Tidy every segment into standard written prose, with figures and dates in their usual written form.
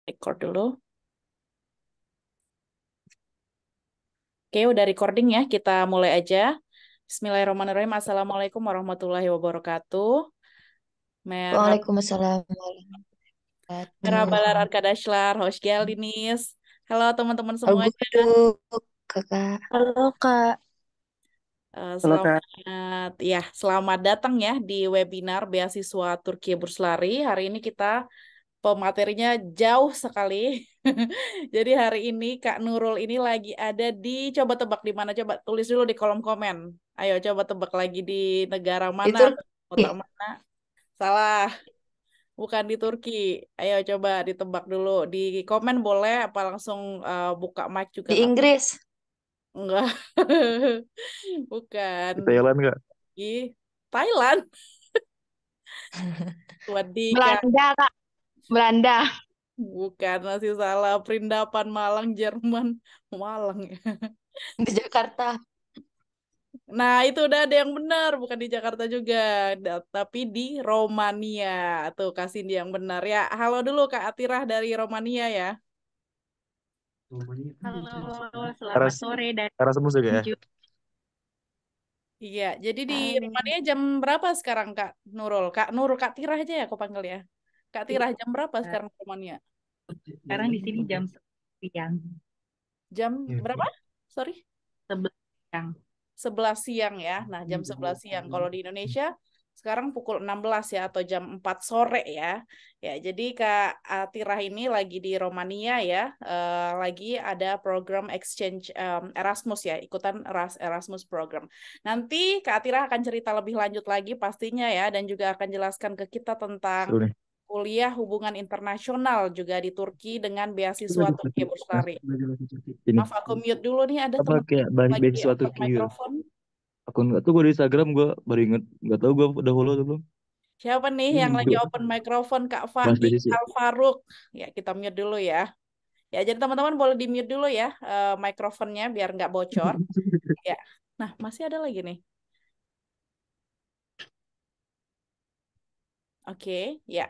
Record dulu. Oke, udah recording ya. Kita mulai aja. Bismillahirrahmanirrahim. Assalamualaikum warahmatullahi wabarakatuh. Merhaba, Waalaikumsalam warahmatullahi Merhabalar wabarakatuh. Arkadaşlar, hoş geldiniz. Halo teman-teman Aku semuanya. kakak. Halo kak. Halo Kak, Selamat datang ya di webinar Beasiswa Turki Burslari. Hari ini kita pematerinya jauh sekali. Jadi hari ini Kak Nurul ini lagi ada di, coba tebak di mana? Coba tulis dulu di kolom komen. Ayo coba tebak lagi di negara mana, Itu kota mana? Salah, bukan di Turki. Ayo coba ditebak dulu. Di komen boleh, apa langsung buka mic juga di nggak? Inggris. Enggak. Bukan. di Thailand Kak. Di Thailand. Swadika. Kak. Belanda kak. Belanda. Bukan, masih salah. Perindapan Malang, Jerman. Malang ya. Di Jakarta. Nah, itu udah ada yang benar, bukan di Jakarta juga, tapi di Romania. Tuh, kasih dia yang benar ya. Halo dulu Kak Atirah dari Romania ya. Halo, selamat Eras, sore dan Erasmus juga ya? lanjut. Iya, jadi di Halo. Romania jam berapa sekarang Kak Nurul? Kak Nurul, Kak Tirah aja ya aku panggil ya. Kak Tirah, jam berapa sekarang di Romania? Sekarang di sini jam 11 siang. Jam berapa? Sorry, 11 siang. 11 siang ya. Nah, jam 11 siang. Kalau di Indonesia sekarang pukul 16 ya atau jam 4 sore ya. Ya, jadi Kak Atirah ini lagi di Romania ya. Lagi ada program exchange Erasmus ya, ikutan Erasmus program. Nanti Kak Atirah akan cerita lebih lanjut lagi pastinya ya dan juga akan jelaskan ke kita tentang Seru nih. kuliah hubungan internasional juga di Turki dengan beasiswa Turki Burslari. Ini Maaf, aku mute dulu nih, ada apa teman kayak balik lagi beasiswa open Turki gitu? mikrofon. Aku nggak tahu, gue di Instagram gue baru inget, nggak tahu gue udah follow atau belum. Siapa nih yang lagi Gue open mikrofon? Kak bahas Fahdi beasiswa. Al Faruk. Ya, kita mute dulu ya. Ya, jadi teman-teman boleh di mute dulu ya mikrofonnya biar nggak bocor. Ya. Nah, masih ada lagi nih. Oke, ya.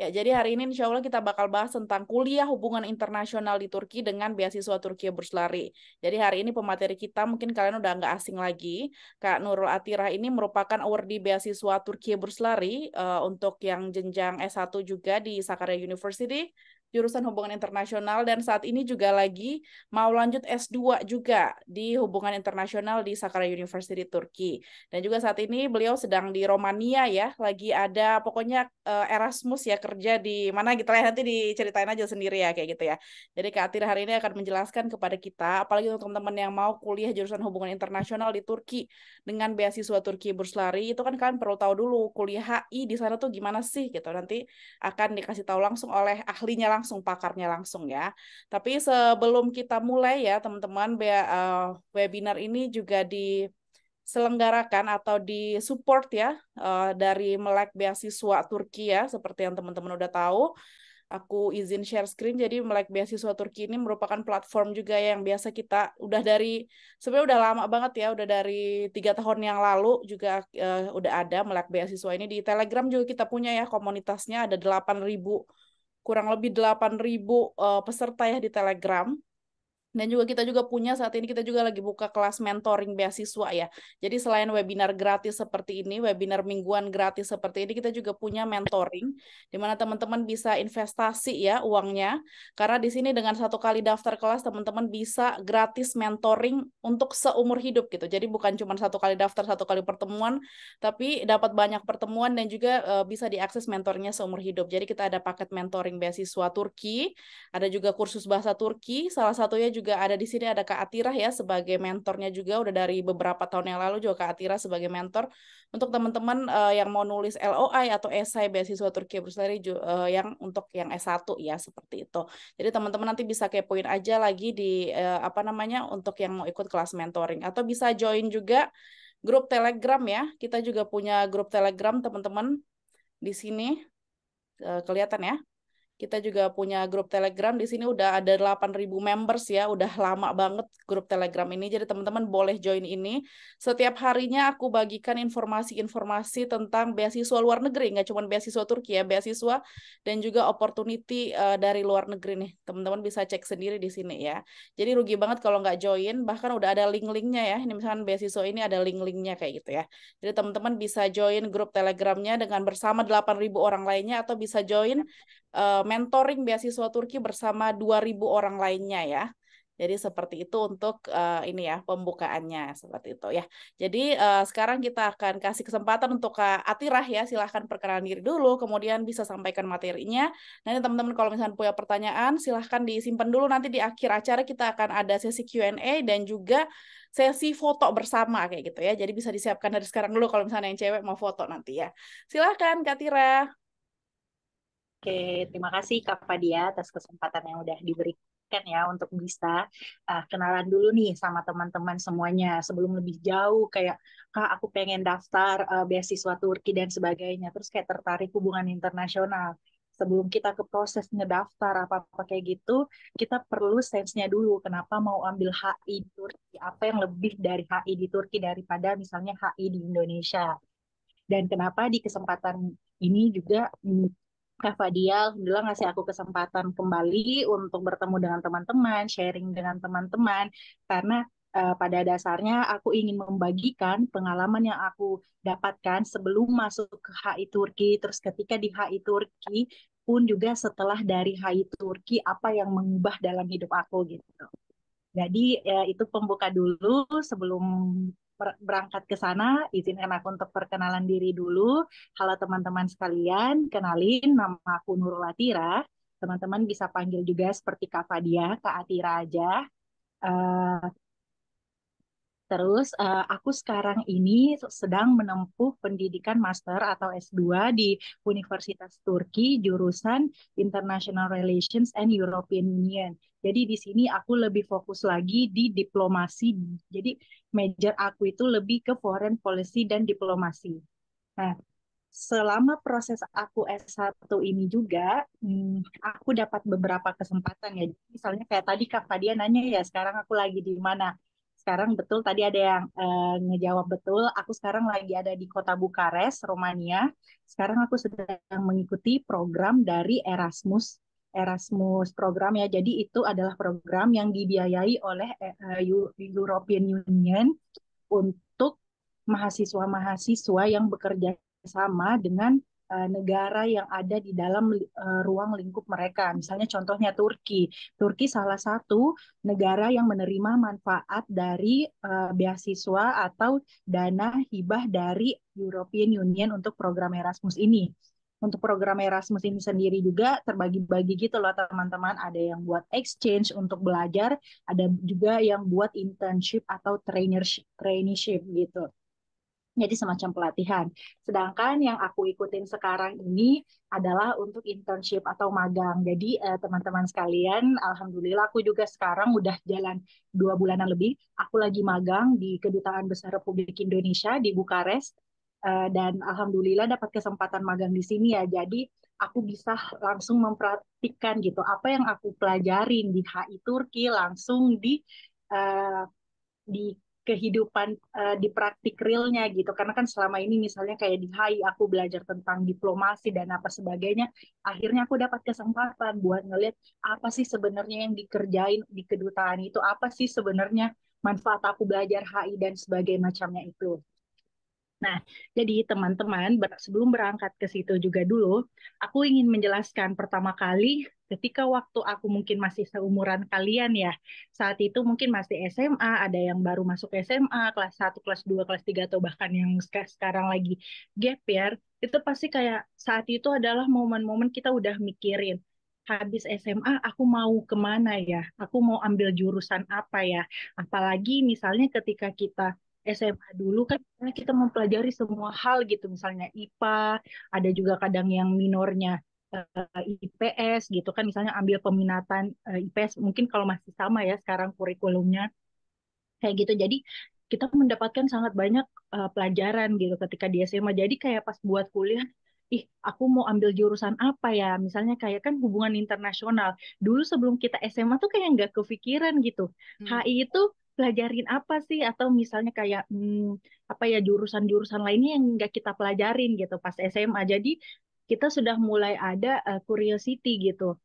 Ya, jadi hari ini insya Allah kita bakal bahas tentang kuliah hubungan internasional di Turki dengan beasiswa Turki Burslari. Jadi hari ini pemateri kita mungkin kalian udah nggak asing lagi. Kak Nurul Atirah ini merupakan awardee beasiswa Turki Burslari untuk yang jenjang S1 juga di Sakarya University, jurusan hubungan internasional dan saat ini juga lagi mau lanjut S2 juga di hubungan internasional di Sakarya University Turki. Dan juga saat ini beliau sedang di Romania ya, lagi ada pokoknya Erasmus ya kerja di mana gitu lah nanti diceritain aja sendiri ya kayak gitu ya. Jadi Kak Atir hari ini akan menjelaskan kepada kita, apalagi untuk teman-teman yang mau kuliah jurusan hubungan internasional di Turki dengan beasiswa Turki Burslari, itu kan kalian perlu tahu dulu kuliah HI di sana tuh gimana sih gitu. Nanti akan dikasih tahu langsung oleh ahlinya langsung, pakarnya langsung ya. Tapi sebelum kita mulai ya teman-teman, webinar ini juga diselenggarakan atau disupport ya dari Melek Beasiswa Turki ya, seperti yang teman-teman udah tahu. Aku izin share screen. Jadi Melek Beasiswa Turki ini merupakan platform juga yang biasa kita udah dari sebenarnya udah lama banget ya, udah dari 3 tahun yang lalu juga udah ada Melek Beasiswa ini. Di Telegram juga kita punya ya komunitasnya, ada 8.000 kurang lebih 8.000 peserta ya di Telegram. Dan juga kita juga punya saat ini kita juga lagi buka kelas mentoring beasiswa ya. Jadi selain webinar gratis seperti ini, webinar mingguan gratis seperti ini, kita juga punya mentoring di mana teman-teman bisa investasi ya uangnya. Karena di sini dengan 1 kali daftar kelas teman-teman bisa gratis mentoring untuk seumur hidup gitu. Jadi bukan cuma 1 kali daftar, 1 kali pertemuan, tapi dapat banyak pertemuan dan juga bisa diakses mentornya seumur hidup. Jadi kita ada paket mentoring beasiswa Turki, ada juga kursus bahasa Turki, salah satunya juga ada di sini ada Kak Atirah ya sebagai mentornya juga udah dari beberapa tahun yang lalu juga Kak Atirah sebagai mentor untuk teman-teman yang mau nulis LOI atau esai beasiswa Turki Burslari yang untuk yang S1 ya seperti itu. Jadi teman-teman nanti bisa kepoin aja lagi di apa namanya untuk yang mau ikut kelas mentoring atau bisa join juga grup Telegram ya. Kita juga punya grup Telegram teman-teman di sini kelihatan ya. Kita juga punya grup Telegram. Di sini udah ada 8.000 members ya. Udah lama banget grup Telegram ini. Jadi teman-teman boleh join ini. Setiap harinya aku bagikan informasi-informasi tentang beasiswa luar negeri. Nggak cuma beasiswa Turki ya, beasiswa dan juga opportunity dari luar negeri nih. Teman-teman bisa cek sendiri di sini ya. Jadi rugi banget kalau nggak join. Bahkan udah ada link-linknya ya. Ini misalkan beasiswa ini ada link-linknya kayak gitu ya. Jadi teman-teman bisa join grup Telegramnya dengan bersama 8.000 orang lainnya atau bisa join mentoring beasiswa Turki bersama 2.000 orang lainnya ya. Jadi seperti itu untuk ini ya pembukaannya seperti itu ya. Jadi sekarang kita akan kasih kesempatan untuk Kak Atirah ya. Silahkan perkenalan diri dulu, kemudian bisa sampaikan materinya. Nanti teman-teman kalau misalnya punya pertanyaan, silahkan disimpan dulu. Nanti di akhir acara kita akan ada sesi Q&A dan juga sesi foto bersama kayak gitu ya. Jadi bisa disiapkan dari sekarang dulu kalau misalnya yang cewek mau foto nanti ya. Silahkan Kak Atirah. Oke, terima kasih Kak Fadia atas kesempatan yang udah diberikan ya untuk bisa kenalan dulu nih sama teman-teman semuanya. Sebelum lebih jauh kayak, Kak aku pengen daftar beasiswa Turki dan sebagainya. Terus kayak tertarik hubungan internasional. Sebelum kita ke proses ngedaftar apa-apa kayak gitu, kita perlu sense-nya dulu. Kenapa mau ambil HI di Turki? Apa yang lebih dari HI di Turki daripada misalnya HI di Indonesia? Dan kenapa di kesempatan ini juga Kak Fadia, alhamdulillah ngasih aku kesempatan kembali untuk bertemu dengan teman-teman, sharing dengan teman-teman, karena pada dasarnya aku ingin membagikan pengalaman yang aku dapatkan sebelum masuk ke HI Turki, terus ketika di HI Turki pun juga setelah dari HI Turki apa yang mengubah dalam hidup aku gitu. Jadi ya, itu pembuka dulu sebelum berangkat ke sana. Izinkan aku untuk perkenalan diri dulu. Halo teman-teman sekalian, kenalin nama aku Nurul Atira. Teman-teman bisa panggil juga seperti Kak Fadia, Kak Atira aja. Eh, Terus aku sekarang ini sedang menempuh pendidikan master atau S2 di Universitas Turki jurusan International Relations and European Union. Jadi di sini aku lebih fokus lagi di diplomasi. Jadi major aku itu lebih ke foreign policy dan diplomasi. Nah, selama proses aku S1 ini juga, aku dapat beberapa kesempatan ya. Misalnya kayak tadi Kak Fadia nanya ya, sekarang aku lagi di mana? Sekarang betul tadi ada yang ngejawab betul. Aku sekarang lagi ada di kota Bukares, Romania. Sekarang aku sedang mengikuti program dari Erasmus. Erasmus program ya. Jadi itu adalah program yang dibiayai oleh European Union untuk mahasiswa-mahasiswa yang bekerja sama dengan negara yang ada di dalam ruang lingkup mereka. Misalnya contohnya Turki. Turki salah satu negara yang menerima manfaat dari beasiswa atau dana hibah dari European Union untuk program Erasmus ini. Untuk program Erasmus ini sendiri juga terbagi-bagi gitu loh teman-teman. Ada yang buat exchange untuk belajar, ada juga yang buat internship atau traineeship gitu. Jadi semacam pelatihan. Sedangkan yang aku ikutin sekarang ini adalah untuk internship atau magang. Jadi teman-teman sekalian, alhamdulillah aku juga sekarang udah jalan 2 bulanan lebih. Aku lagi magang di Kedutaan Besar Republik Indonesia di Bukares. Dan alhamdulillah dapat kesempatan magang di sini ya. Jadi aku bisa langsung mempraktikkan gitu apa yang aku pelajarin di HI Turki langsung uh, di kehidupan di praktik realnya gitu. Karena kan selama ini misalnya kayak di HI aku belajar tentang diplomasi dan apa sebagainya, akhirnya aku dapat kesempatan buat ngeliat apa sih sebenarnya yang dikerjain di kedutaan itu, apa sih sebenarnya manfaat aku belajar HI dan sebagainya macamnya itu. Nah, jadi teman-teman, sebelum berangkat ke situ juga dulu, aku ingin menjelaskan pertama kali ketika waktu aku mungkin masih seumuran kalian ya, saat itu mungkin masih SMA, ada yang baru masuk SMA, kelas 1, kelas 2, kelas 3, atau bahkan yang sekarang lagi gap year, itu pasti kayak saat itu adalah momen-momen kita udah mikirin, habis SMA aku mau kemana ya, aku mau ambil jurusan apa ya, apalagi misalnya ketika kita SMA dulu kan kita mempelajari semua hal gitu, misalnya IPA, ada juga kadang yang minornya IPS gitu kan, misalnya ambil peminatan IPS, mungkin kalau masih sama ya sekarang kurikulumnya kayak gitu. Jadi kita mendapatkan sangat banyak pelajaran gitu ketika di SMA. Jadi kayak pas buat kuliah ih aku mau ambil jurusan apa ya, misalnya kayak kan hubungan internasional. Dulu sebelum kita SMA tuh kayak nggak kepikiran gitu. HI itu pelajarin apa sih, atau misalnya kayak apa ya jurusan-jurusan lainnya yang nggak kita pelajarin gitu pas SMA. Jadi kita sudah mulai ada curiosity gitu.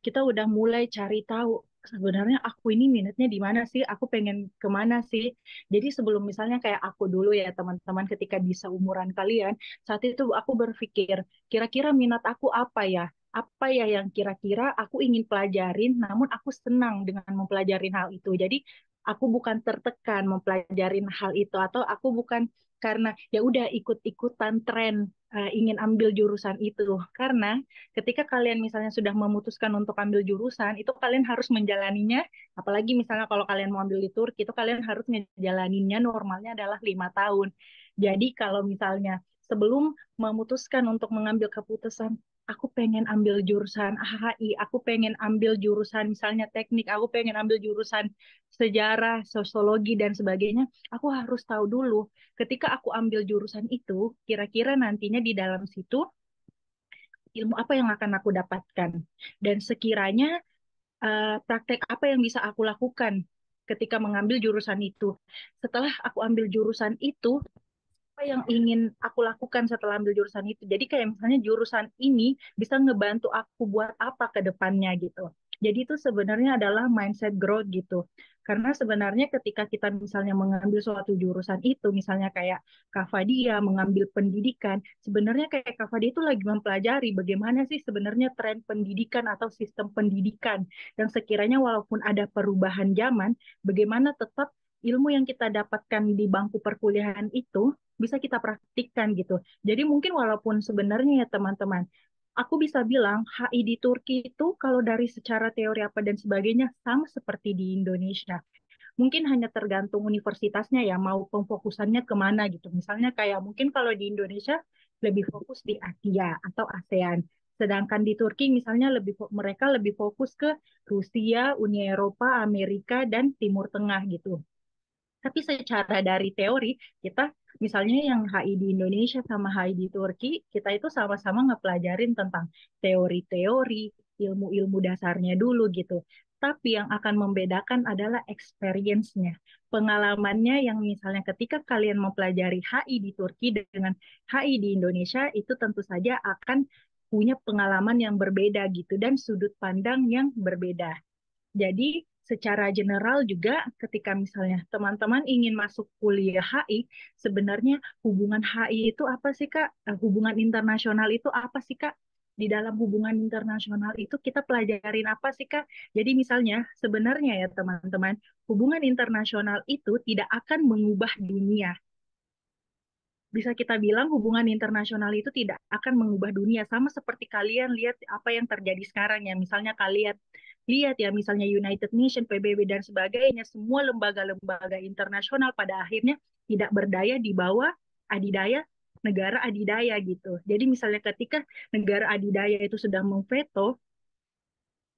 Kita udah mulai cari tahu sebenarnya aku ini minatnya di mana sih, aku pengen kemana sih. Jadi sebelum misalnya kayak aku dulu ya teman-teman, ketika di seumuran kalian, saat itu aku berpikir kira-kira minat aku apa ya? Apa ya yang kira-kira aku ingin pelajarin, namun aku senang dengan mempelajari hal itu. Jadi aku bukan tertekan mempelajarin hal itu, atau aku bukan karena ya udah ikut-ikutan tren ingin ambil jurusan itu. Karena ketika kalian misalnya sudah memutuskan untuk ambil jurusan, itu kalian harus menjalaninya. Apalagi misalnya kalau kalian mau ambil di Turki, itu kalian harus ngejalaninnya normalnya adalah 5 tahun. Jadi kalau misalnya sebelum memutuskan untuk mengambil keputusan, aku pengen ambil jurusan HI, aku pengen ambil jurusan misalnya teknik, aku pengen ambil jurusan sejarah, sosiologi, dan sebagainya, aku harus tahu dulu ketika aku ambil jurusan itu, kira-kira nantinya di dalam situ ilmu apa yang akan aku dapatkan. Dan sekiranya praktek apa yang bisa aku lakukan ketika mengambil jurusan itu. Setelah aku ambil jurusan itu, apa yang ingin aku lakukan setelah ambil jurusan itu. Jadi kayak misalnya jurusan ini bisa ngebantu aku buat apa ke depannya gitu. Jadi itu sebenarnya adalah mindset growth gitu. Karena sebenarnya ketika kita misalnya mengambil suatu jurusan itu, misalnya kayak Kak Fadia mengambil pendidikan, sebenarnya kayak Kak Fadia itu lagi mempelajari bagaimana sih sebenarnya tren pendidikan atau sistem pendidikan. Yang sekiranya walaupun ada perubahan zaman, bagaimana tetap ilmu yang kita dapatkan di bangku perkuliahan itu bisa kita praktikkan gitu. Jadi mungkin walaupun sebenarnya ya teman-teman, aku bisa bilang HI di Turki itu kalau dari secara teori apa dan sebagainya sama seperti di Indonesia. Mungkin hanya tergantung universitasnya ya, mau pemfokusannya kemana gitu. Misalnya kayak mungkin kalau di Indonesia lebih fokus di Asia atau ASEAN. Sedangkan di Turki misalnya mereka lebih fokus ke Rusia, Uni Eropa, Amerika, dan Timur Tengah gitu. Tapi secara dari teori, kita misalnya yang HI di Indonesia sama HI di Turki, kita itu sama-sama ngepelajarin tentang teori-teori, ilmu-ilmu dasarnya dulu gitu. Tapi yang akan membedakan adalah experience-nya. Pengalamannya yang misalnya ketika kalian mempelajari HI di Turki dengan HI di Indonesia, itu tentu saja akan punya pengalaman yang berbeda gitu dan sudut pandang yang berbeda. Jadi secara general juga ketika misalnya teman-teman ingin masuk kuliah HI, sebenarnya hubungan HI itu apa sih Kak? Hubungan internasional itu apa sih Kak? Di dalam hubungan internasional itu kita pelajarin apa sih Kak? Jadi misalnya sebenarnya ya teman-teman, hubungan internasional itu tidak akan mengubah dunia. Bisa kita bilang hubungan internasional itu tidak akan mengubah dunia, sama seperti kalian lihat apa yang terjadi sekarang ya. Misalnya kalian lihat ya, misalnya United Nations, PBB dan sebagainya, semua lembaga-lembaga internasional pada akhirnya tidak berdaya di bawah adidaya negara adidaya gitu. Jadi misalnya ketika negara adidaya itu sudah memveto,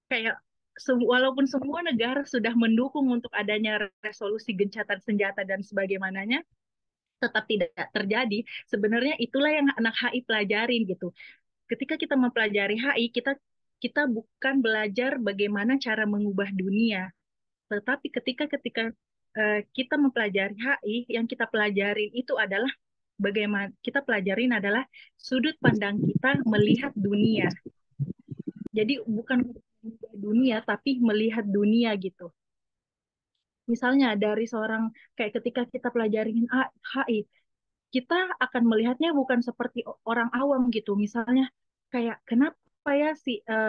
kayak walaupun semua negara sudah mendukung untuk adanya resolusi gencatan senjata dan sebagaimananya, tetap tidak terjadi. Sebenarnya itulah yang anak HI pelajarin gitu. Ketika kita mempelajari HI, kita kita bukan belajar bagaimana cara mengubah dunia, tetapi ketika ketika kita mempelajari HI, yang kita pelajarin itu adalah bagaimana kita pelajarin adalah sudut pandang kita melihat dunia. Jadi bukan mengubah dunia, tapi melihat dunia gitu. Misalnya dari seorang kayak ketika kita pelajarin HI, kita akan melihatnya bukan seperti orang awam gitu. Misalnya kayak kenapa ya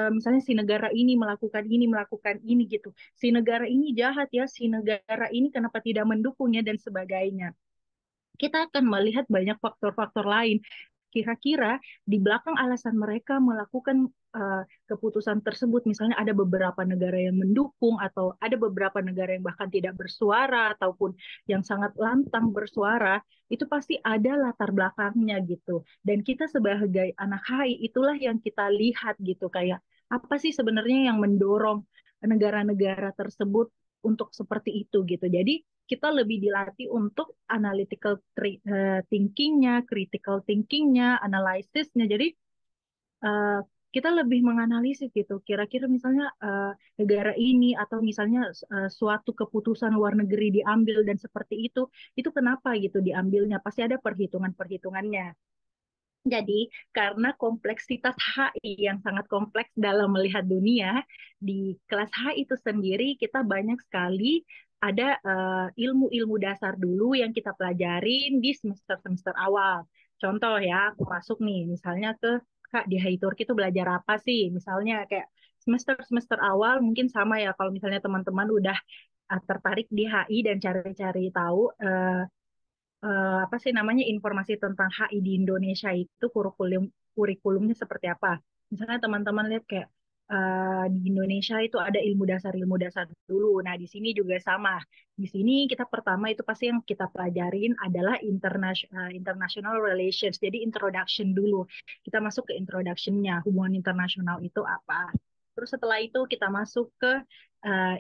misalnya si negara ini melakukan ini gitu. Si negara ini jahat ya, si negara ini kenapa tidak mendukungnya dan sebagainya. Kita akan melihat banyak faktor-faktor lain. Kira-kira di belakang alasan mereka melakukan keputusan tersebut, misalnya ada beberapa negara yang mendukung atau ada beberapa negara yang bahkan tidak bersuara ataupun yang sangat lantang bersuara, itu pasti ada latar belakangnya gitu. Dan kita sebagai anak HI itulah yang kita lihat gitu, kayak apa sih sebenarnya yang mendorong negara-negara tersebut untuk seperti itu gitu. Jadi kita lebih dilatih untuk analytical thinkingnya, critical thinkingnya, analisisnya. Jadi eh, kita lebih menganalisis gitu. Kira-kira misalnya negara ini atau misalnya suatu keputusan luar negeri diambil dan seperti itu kenapa gitu diambilnya? Pasti ada perhitungan-perhitungannya. Jadi, karena kompleksitas HI yang sangat kompleks dalam melihat dunia, di kelas HI itu sendiri kita banyak sekali ada ilmu-ilmu dasar dulu yang kita pelajarin di semester-semester awal. Contoh ya, aku masuk nih, misalnya ke Kak di HI Turki itu belajar apa sih? Misalnya kayak semester-semester awal mungkin sama ya, kalau misalnya teman-teman udah tertarik di HI dan cari-cari tahu apa sih namanya informasi tentang HI di Indonesia itu kurikulumnya seperti apa. Misalnya teman-teman lihat kayak di Indonesia itu ada ilmu dasar dulu. Nah, di sini juga sama. Di sini kita pertama itu pasti yang kita pelajarin adalah international relations. Jadi introduction dulu. Kita masuk ke introduction-nya, hubungan internasional itu apa. Terus setelah itu kita masuk ke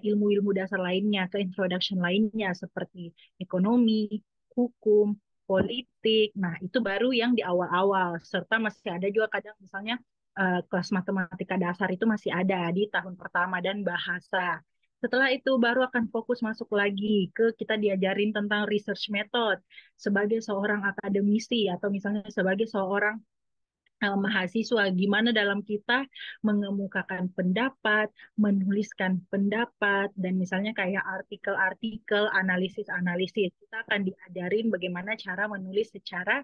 ilmu-ilmu dasar lainnya, ke introduction lainnya seperti ekonomi, hukum, politik. Nah, itu baru yang di awal-awal. Serta masih ada juga kadang misalnya kelas matematika dasar itu masih ada di tahun pertama dan bahasa. Setelah itu baru akan fokus masuk lagi ke kita diajarin tentang research method sebagai seorang akademisi atau misalnya sebagai seorang mahasiswa, gimana dalam kita mengemukakan pendapat, menuliskan pendapat, dan misalnya kayak artikel-artikel, analisis-analisis. Kita akan diajarin bagaimana cara menulis secara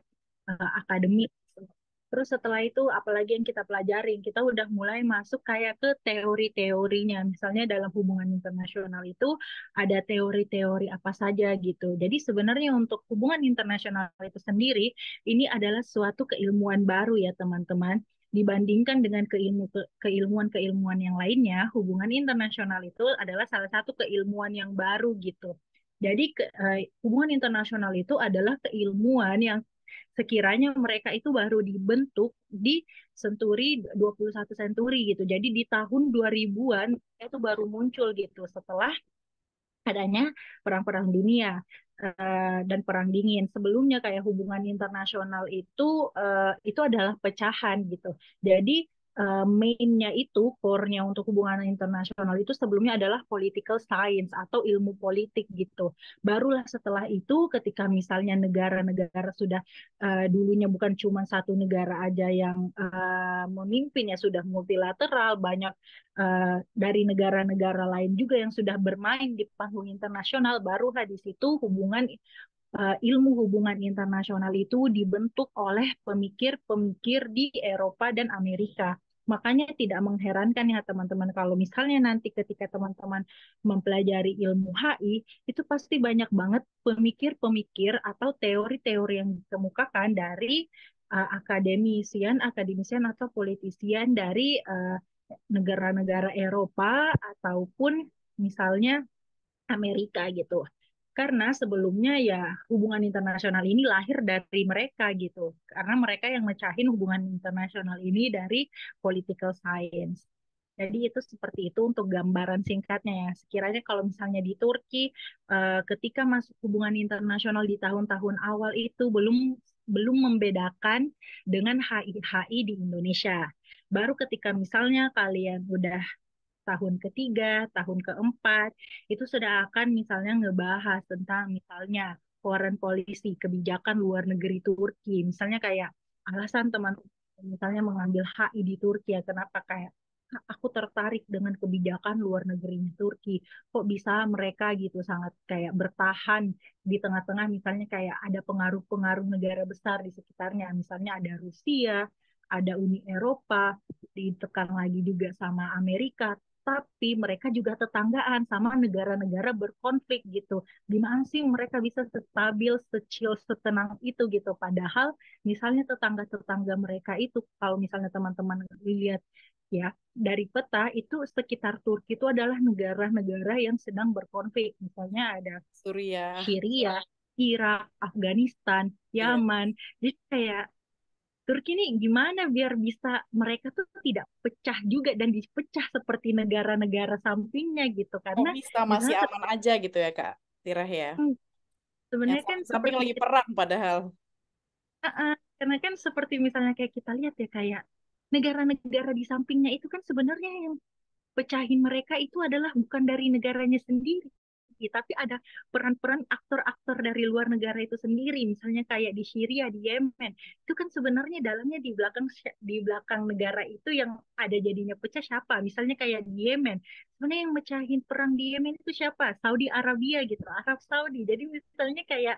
akademik. Terus setelah itu, apalagi yang kita pelajarin, kita udah mulai masuk kayak ke teori-teorinya. Misalnya dalam hubungan internasional itu ada teori-teori apa saja gitu. Jadi sebenarnya untuk hubungan internasional itu sendiri, ini adalah suatu keilmuan baru ya teman-teman. Dibandingkan dengan keilmuan-keilmuan yang lainnya, hubungan internasional itu adalah salah satu keilmuan yang baru gitu. Jadi hubungan internasional itu adalah keilmuan yang sekiranya mereka itu baru dibentuk di senturi 21 senturi gitu. Jadi di tahun 2000-an itu baru muncul gitu setelah adanya perang-perang dunia dan perang dingin. Sebelumnya kayak hubungan internasional itu adalah pecahan gitu. Jadi mainnya itu, core-nya untuk hubungan internasional itu sebelumnya adalah political science atau ilmu politik gitu. Barulah setelah itu ketika misalnya negara-negara sudah dulunya bukan cuma satu negara aja yang memimpin ya sudah multilateral, banyak dari negara-negara lain juga yang sudah bermain di panggung internasional, barulah di situ ilmu hubungan internasional itu dibentuk oleh pemikir-pemikir di Eropa dan Amerika. Makanya tidak mengherankan ya teman-teman kalau misalnya nanti ketika teman-teman mempelajari ilmu HI, itu pasti banyak banget pemikir-pemikir atau teori-teori yang dikemukakan dari akademisian atau politisian dari negara-negara Eropa ataupun misalnya Amerika gitu. Karena sebelumnya ya hubungan internasional ini lahir dari mereka gitu. Karena mereka yang mecahin hubungan internasional ini dari political science. Jadi itu seperti itu untuk gambaran singkatnya ya. Sekiranya kalau misalnya di Turki ketika masuk hubungan internasional di tahun-tahun awal itu belum belum membedakan dengan HI di Indonesia. Baru ketika misalnya kalian udah tahun ketiga, tahun keempat, itu sudah akan misalnya ngebahas tentang misalnya foreign policy, kebijakan luar negeri Turki. Misalnya kayak alasan teman misalnya mengambil HI di Turki ya, kenapa kayak aku tertarik dengan kebijakan luar negerinya Turki. Kok bisa mereka gitu sangat kayak bertahan di tengah-tengah misalnya kayak ada pengaruh-pengaruh negara besar di sekitarnya. Misalnya ada Rusia, ada Uni Eropa, ditekan lagi juga sama Amerika, tapi mereka juga tetanggaan sama negara-negara berkonflik gitu. Gimana sih mereka bisa stabil, secil, setenang itu gitu. Padahal misalnya tetangga-tetangga mereka itu, kalau misalnya teman-teman lihat ya, dari peta itu sekitar Turki itu adalah negara-negara yang sedang berkonflik. Misalnya ada Suriah. Syria, Irak, Afghanistan, Iya. Yaman. Jadi kayak Turki ini gimana biar bisa mereka tuh tidak pecah juga dan dipecah seperti negara-negara sampingnya gitu Oh karena bisa masih misalnya aman aja gitu ya Kak? Tirah ya. Hmm, Yang Sebenarnya kan samping seperti lagi perang padahal. karena kan seperti misalnya kayak kita lihat ya kayak negara-negara di sampingnya itu kan sebenarnya yang pecahin mereka itu adalah bukan dari negaranya sendiri, tapi ada peran-peran aktor-aktor dari luar negara itu sendiri. Misalnya kayak di Syria, di Yemen, itu kan sebenarnya dalamnya di belakang negara itu yang ada jadinya pecah siapa? Misalnya kayak di Yemen, sebenarnya yang mecahin perang di Yemen itu siapa? Saudi Arabia gitu, Arab Saudi. Jadi misalnya kayak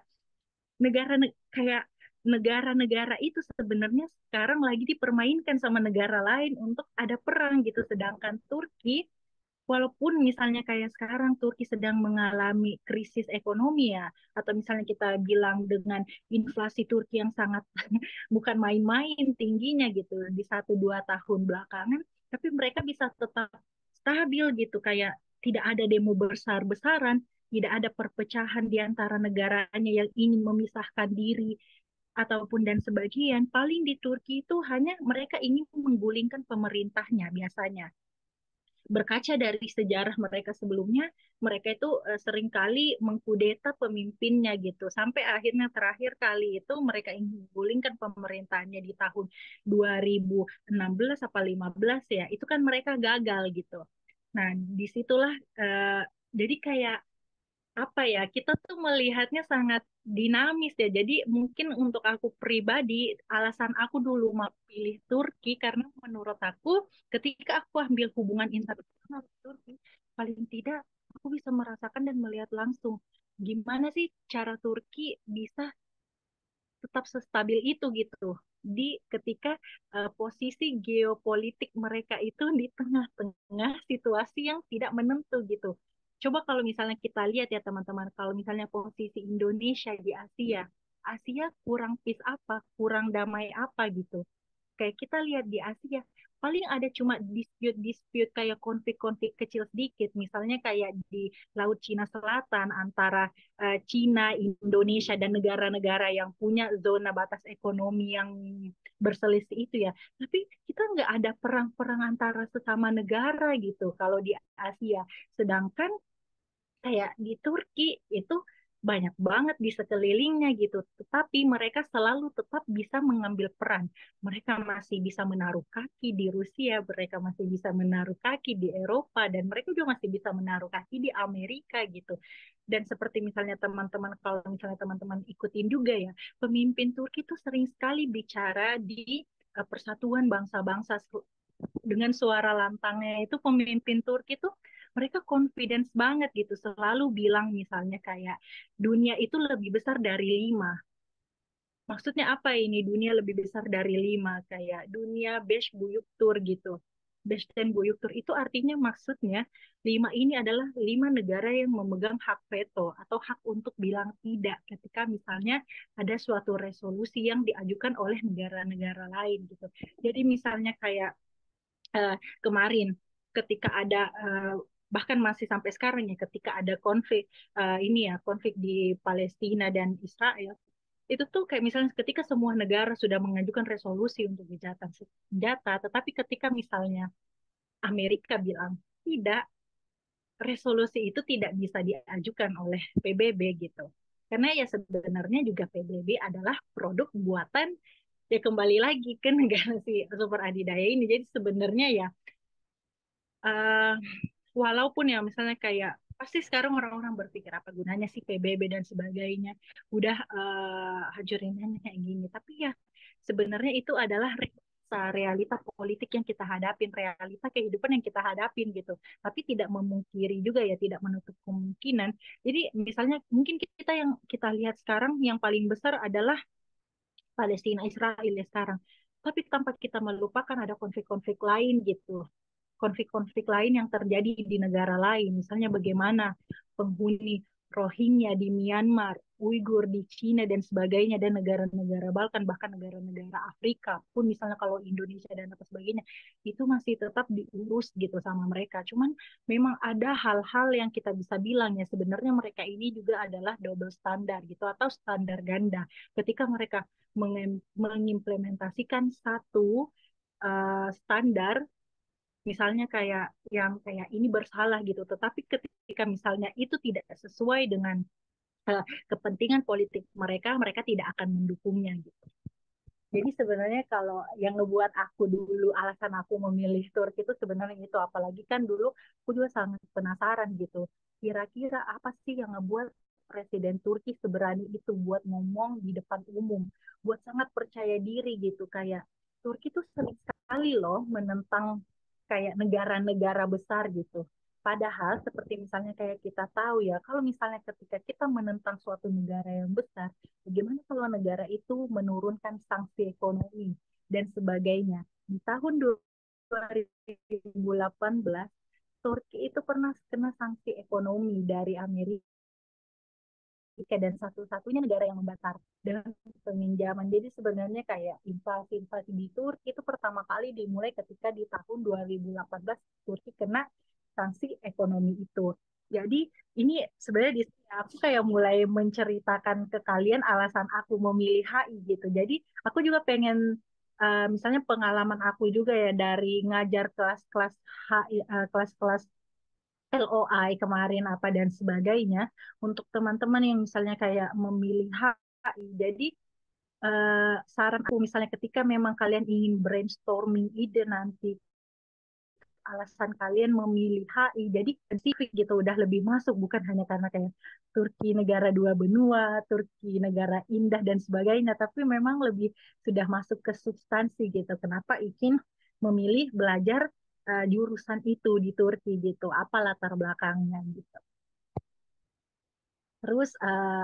negara kayak negara-negara itu sebenarnya sekarang lagi dipermainkan sama negara lain untuk ada perang gitu. Sedangkan Turki, walaupun misalnya kayak sekarang Turki sedang mengalami krisis ekonomi ya, atau misalnya kita bilang dengan inflasi Turki yang sangat bukan main-main tingginya gitu di 1-2 tahun belakangan, tapi mereka bisa tetap stabil gitu, kayak tidak ada demo besar-besaran, tidak ada perpecahan di antara negaranya yang ingin memisahkan diri ataupun dan sebagian. Paling di Turki itu hanya mereka ingin menggulingkan pemerintahnya biasanya. Berkaca dari sejarah mereka sebelumnya, mereka itu seringkali mengkudeta pemimpinnya gitu. Sampai akhirnya terakhir kali itu mereka ingin menggulingkan pemerintahannya di tahun 2016 apa 15 ya. Itu kan mereka gagal gitu. Nah, disitulah jadi kayak apa ya, kita tuh melihatnya sangat dinamis ya. Jadi mungkin untuk aku pribadi, alasan aku dulu mau pilih Turki karena menurut aku ketika aku ambil hubungan internasional di Turki, paling tidak aku bisa merasakan dan melihat langsung gimana sih cara Turki bisa tetap sestabil itu gitu di ketika posisi geopolitik mereka itu di tengah-tengah situasi yang tidak menentu gitu. Coba kalau misalnya kita lihat ya teman-teman, kalau misalnya posisi Indonesia di Asia, Asia kurang peace apa, kurang damai apa gitu. Kayak kita lihat di Asia, paling ada cuma dispute-dispute kayak konflik-konflik kecil sedikit. Misalnya kayak di Laut Cina Selatan antara Cina, Indonesia, dan negara-negara yang punya zona batas ekonomi yang berselisih itu ya. Tapi kita nggak ada perang-perang antara sesama negara gitu kalau di Asia. Sedangkan kayak di Turki itu banyak banget di sekelilingnya gitu, tetapi mereka selalu tetap bisa mengambil peran. Mereka masih bisa menaruh kaki di Rusia, mereka masih bisa menaruh kaki di Eropa, dan mereka juga masih bisa menaruh kaki di Amerika gitu. Dan seperti misalnya teman-teman, kalau misalnya teman-teman ikutin juga ya, pemimpin Turki itu sering sekali bicara di persatuan bangsa-bangsa dengan suara lantangnya itu. Pemimpin Turki tuh mereka confidence banget gitu, selalu bilang misalnya kayak dunia itu lebih besar dari 5. Maksudnya apa ini dunia lebih besar dari 5? Kayak dunia Beş Buyuktur gitu. Beş dan Buyuktur itu artinya maksudnya 5 ini adalah 5 negara yang memegang hak veto atau hak untuk bilang tidak ketika misalnya ada suatu resolusi yang diajukan oleh negara-negara lain gitu. Jadi misalnya kayak kemarin ketika ada bahkan masih sampai sekarang ya, ketika ada konflik ini ya, konflik di Palestina dan Israel, itu tuh kayak misalnya ketika semua negara sudah mengajukan resolusi untuk gencatan senjata, tetapi ketika misalnya Amerika bilang tidak, resolusi itu tidak bisa diajukan oleh PBB gitu. Karena ya sebenarnya juga PBB adalah produk buatan ya, kembali lagi ke negara si super adidaya ini. Jadi sebenarnya ya uh, walaupun ya misalnya kayak pasti sekarang orang-orang berpikir apa gunanya sih PBB dan sebagainya, udah hancurin kayak gini, tapi ya sebenarnya itu adalah realita politik yang kita hadapin, realita kehidupan yang kita hadapin gitu. Tapi tidak memungkiri juga ya, tidak menutup kemungkinan. Jadi misalnya mungkin kita yang kita lihat sekarang yang paling besar adalah Palestina Israel ya sekarang. Tapi tanpa kita melupakan ada konflik-konflik lain gitu, konflik-konflik lain yang terjadi di negara lain. Misalnya bagaimana penghuni Rohingya di Myanmar, Uighur di Cina dan sebagainya, dan negara-negara Balkan, bahkan negara-negara Afrika pun misalnya kalau Indonesia dan apa sebagainya, itu masih tetap diurus gitu sama mereka. Cuman memang ada hal-hal yang kita bisa bilang ya sebenarnya mereka ini juga adalah double standar gitu atau standar ganda ketika mereka mengimplementasikan satu standar misalnya kayak yang kayak ini bersalah gitu. Tetapi ketika misalnya itu tidak sesuai dengan kepentingan politik mereka, mereka tidak akan mendukungnya gitu. Jadi sebenarnya kalau yang ngebuat aku dulu alasan aku memilih Turki itu sebenarnya itu, apalagi kan dulu aku juga sangat penasaran gitu. Kira-kira apa sih yang ngebuat Presiden Turki seberani itu buat ngomong di depan umum, buat sangat percaya diri gitu, kayak Turki tuh sering sekali loh menentang kayak negara-negara besar gitu. Padahal seperti misalnya kayak kita tahu ya, kalau misalnya ketika kita menentang suatu negara yang besar, bagaimana kalau negara itu menurunkan sanksi ekonomi dan sebagainya? Di tahun 2018, Turki itu pernah kena sanksi ekonomi dari Amerika dan satu-satunya negara yang membatalkan dengan peminjaman. Jadi sebenarnya kayak invasi-invasi di Turki itu pertama kali dimulai ketika di tahun 2018 Turki kena sanksi ekonomi itu. Jadi ini sebenarnya di sini aku kayak mulai menceritakan ke kalian alasan aku memilih HI gitu. Jadi aku juga pengen misalnya pengalaman aku juga ya dari ngajar kelas-kelas HI, kelas-kelas LOI kemarin apa dan sebagainya, untuk teman-teman yang misalnya kayak memilih HI. Jadi saran aku misalnya ketika memang kalian ingin brainstorming ide nanti, alasan kalian memilih HI jadi spesifik gitu, udah lebih masuk, bukan hanya karena kayak Turki negara dua benua, Turki negara indah dan sebagainya, tapi memang lebih sudah masuk ke substansi gitu. Kenapa ingin memilih belajar jurusan itu di Turki gitu, apa latar belakangnya gitu. Terus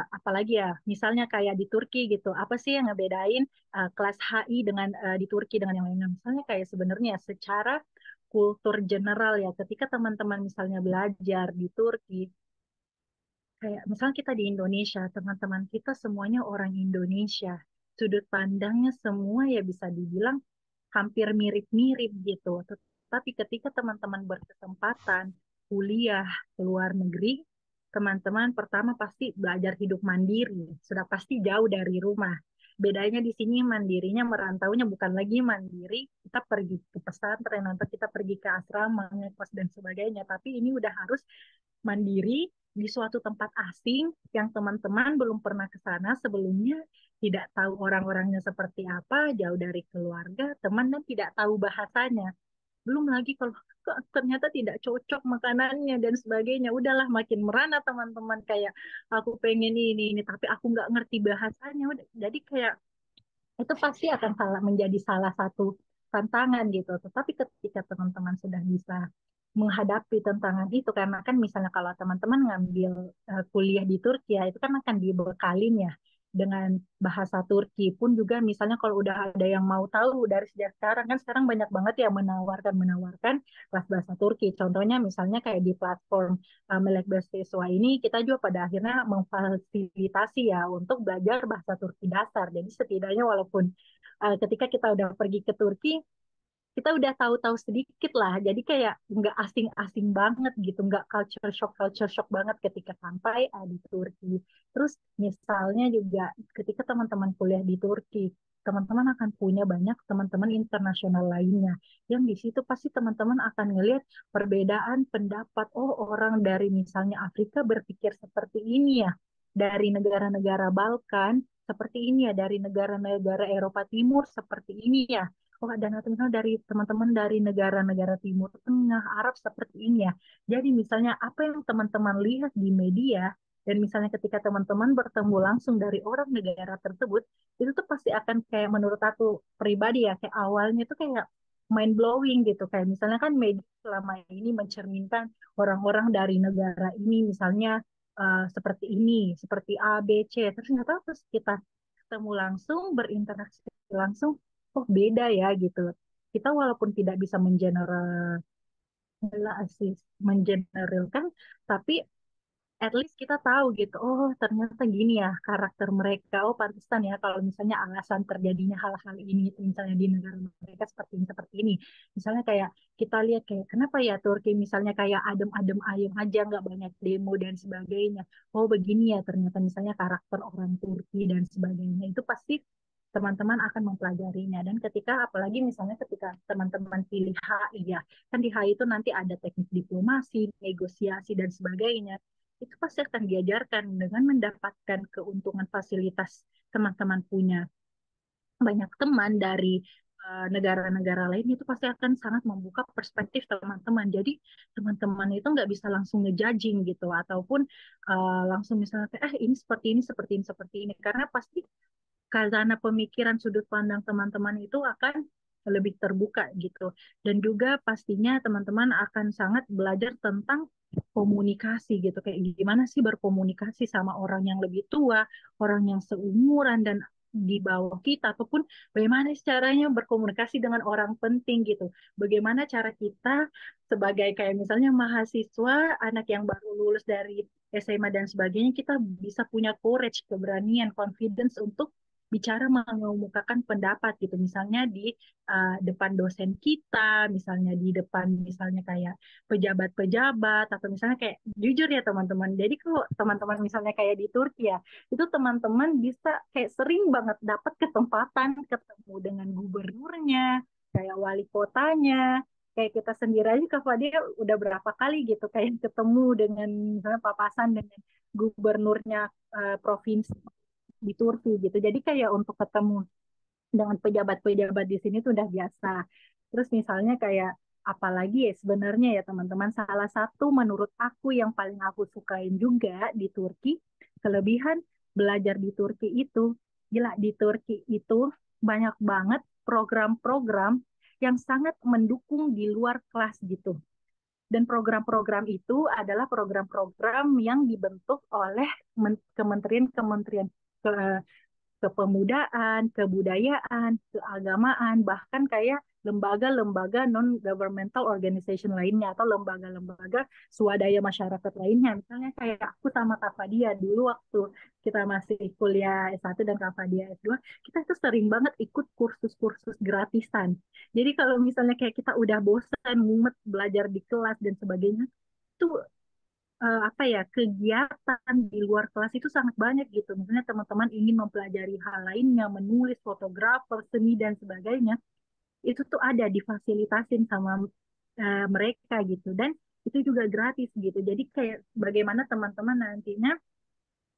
apalagi ya, misalnya kayak di Turki gitu, apa sih yang ngebedain kelas HI dengan di Turki dengan yang lainnya? Misalnya kayak sebenarnya secara kultur general ya, ketika teman-teman misalnya belajar di Turki, kayak misalnya kita di Indonesia, teman-teman kita semuanya orang Indonesia, sudut pandangnya semua ya bisa dibilang hampir mirip-mirip gitu. Tapi ketika teman-teman berkesempatan kuliah ke luar negeri, teman-teman pertama pasti belajar hidup mandiri, sudah pasti jauh dari rumah. Bedanya di sini mandirinya, merantaunya bukan lagi mandiri, kita pergi ke pesantren atau kita pergi ke asrama, ngekos dan sebagainya, tapi ini udah harus mandiri di suatu tempat asing yang teman-teman belum pernah ke sana sebelumnya, tidak tahu orang-orangnya seperti apa, jauh dari keluarga, teman, dan tidak tahu bahasanya. Belum lagi kalau ternyata tidak cocok makanannya dan sebagainya. Udahlah makin merana teman-teman, kayak aku pengen ini, tapi aku nggak ngerti bahasanya. Jadi kayak itu pasti akan menjadi salah satu tantangan gitu. Tetapi ketika teman-teman sudah bisa menghadapi tantangan itu, karena kan misalnya kalau teman-teman ngambil kuliah di Turki ya, itu kan akan dibekalin ya dengan bahasa Turki pun juga, misalnya kalau udah ada yang mau tahu dari sejak sekarang, kan sekarang banyak banget ya menawarkan kelas bahasa Turki. Contohnya misalnya kayak di platform Melek Beasiswa ini, kita juga pada akhirnya memfasilitasi ya untuk belajar bahasa Turki dasar. Jadi setidaknya walaupun ketika kita udah pergi ke Turki, kita udah tahu-tahu sedikit lah. Jadi kayak nggak asing-asing banget gitu, nggak culture shock banget ketika sampai di Turki. Terus misalnya juga ketika teman-teman kuliah di Turki, teman-teman akan punya banyak teman-teman internasional lainnya. Yang di situ pasti teman-teman akan ngelihat perbedaan pendapat. Oh, orang dari misalnya Afrika berpikir seperti ini ya. Dari negara-negara Balkan seperti ini ya. Dari negara-negara Eropa Timur seperti ini ya. Oh, dan atau misalnya dari teman-teman dari negara-negara Timur Tengah, Arab seperti ini ya. Jadi misalnya apa yang teman-teman lihat di media, dan misalnya ketika teman-teman bertemu langsung dari orang negara tersebut, itu tuh pasti akan kayak, menurut aku pribadi ya, kayak awalnya tuh kayak mind blowing gitu. Kayak misalnya kan media selama ini mencerminkan orang-orang dari negara ini misalnya seperti ini, seperti A, B, C. Terus ternyata terus kita ketemu langsung, berinteraksi langsung, oh beda ya gitu. Kita walaupun tidak bisa mengeneralkan, tapi at least kita tahu gitu. Oh ternyata gini ya karakter mereka. Oh pantesan ya kalau misalnya alasan terjadinya hal-hal ini itu misalnya di negara mereka seperti ini seperti ini. Misalnya kayak kita lihat kayak kenapa ya Turki misalnya kayak adem-adem ayem aja, nggak banyak demo dan sebagainya. Oh begini ya ternyata misalnya karakter orang Turki dan sebagainya. Itu pasti teman-teman akan mempelajarinya. Dan apalagi misalnya ketika teman-teman pilih HI ya, kan di HI itu nanti ada teknik diplomasi, negosiasi, dan sebagainya. Itu pasti akan diajarkan dengan mendapatkan keuntungan fasilitas teman-teman punya banyak teman dari negara-negara lain itu pasti akan sangat membuka perspektif teman-teman. Jadi teman-teman itu nggak bisa langsung ngejudging gitu ataupun langsung misalnya ini seperti ini, seperti ini, seperti ini. Karena pasti karena pemikiran sudut pandang teman-teman itu akan lebih terbuka gitu. Dan juga pastinya teman-teman akan sangat belajar tentang komunikasi gitu. Kayak gimana sih berkomunikasi sama orang yang lebih tua, orang yang seumuran dan di bawah kita, ataupun bagaimana caranya berkomunikasi dengan orang penting gitu. Bagaimana cara kita sebagai kayak misalnya mahasiswa, anak yang baru lulus dari SMA dan sebagainya, kita bisa punya courage, keberanian, confidence untuk bicara mengemukakan pendapat gitu. Misalnya di depan dosen kita, misalnya di depan misalnya kayak pejabat-pejabat, atau misalnya kayak jujur ya teman-teman. Jadi kalau teman-teman misalnya kayak di Turki ya, itu teman-teman bisa kayak sering banget dapat kesempatan ketemu dengan gubernurnya, kayak wali kotanya, kayak kita sendiri aja Kak Fadia udah berapa kali gitu kayak ketemu dengan misalnya papasan dengan gubernurnya provinsi di Turki gitu. Jadi kayak untuk ketemu dengan pejabat-pejabat di sini tuh udah biasa. Terus misalnya kayak apalagi ya sebenarnya ya teman-teman, salah satu menurut aku yang paling aku sukain juga di Turki, kelebihan belajar di Turki itu, gila di Turki itu banyak banget program-program yang sangat mendukung di luar kelas gitu. Dan program-program itu adalah program-program yang dibentuk oleh kementerian-kementerian kepemudaan, kebudayaan, keagamaan, bahkan kayak lembaga-lembaga non-governmental organization lainnya atau lembaga-lembaga swadaya masyarakat lainnya. Misalnya kayak aku sama Kak Fadia dulu waktu kita masih kuliah S1 dan Kak Fadia S2, kita tuh sering banget ikut kursus-kursus gratisan. Jadi kalau misalnya kayak kita udah bosan, mumet belajar di kelas dan sebagainya, itu apa ya kegiatan di luar kelas itu sangat banyak gitu. Misalnya teman-teman ingin mempelajari hal lainnya, menulis, fotografer, seni dan sebagainya, itu tuh ada difasilitasin sama mereka gitu. Dan itu juga gratis gitu. Jadi kayak bagaimana teman-teman nantinya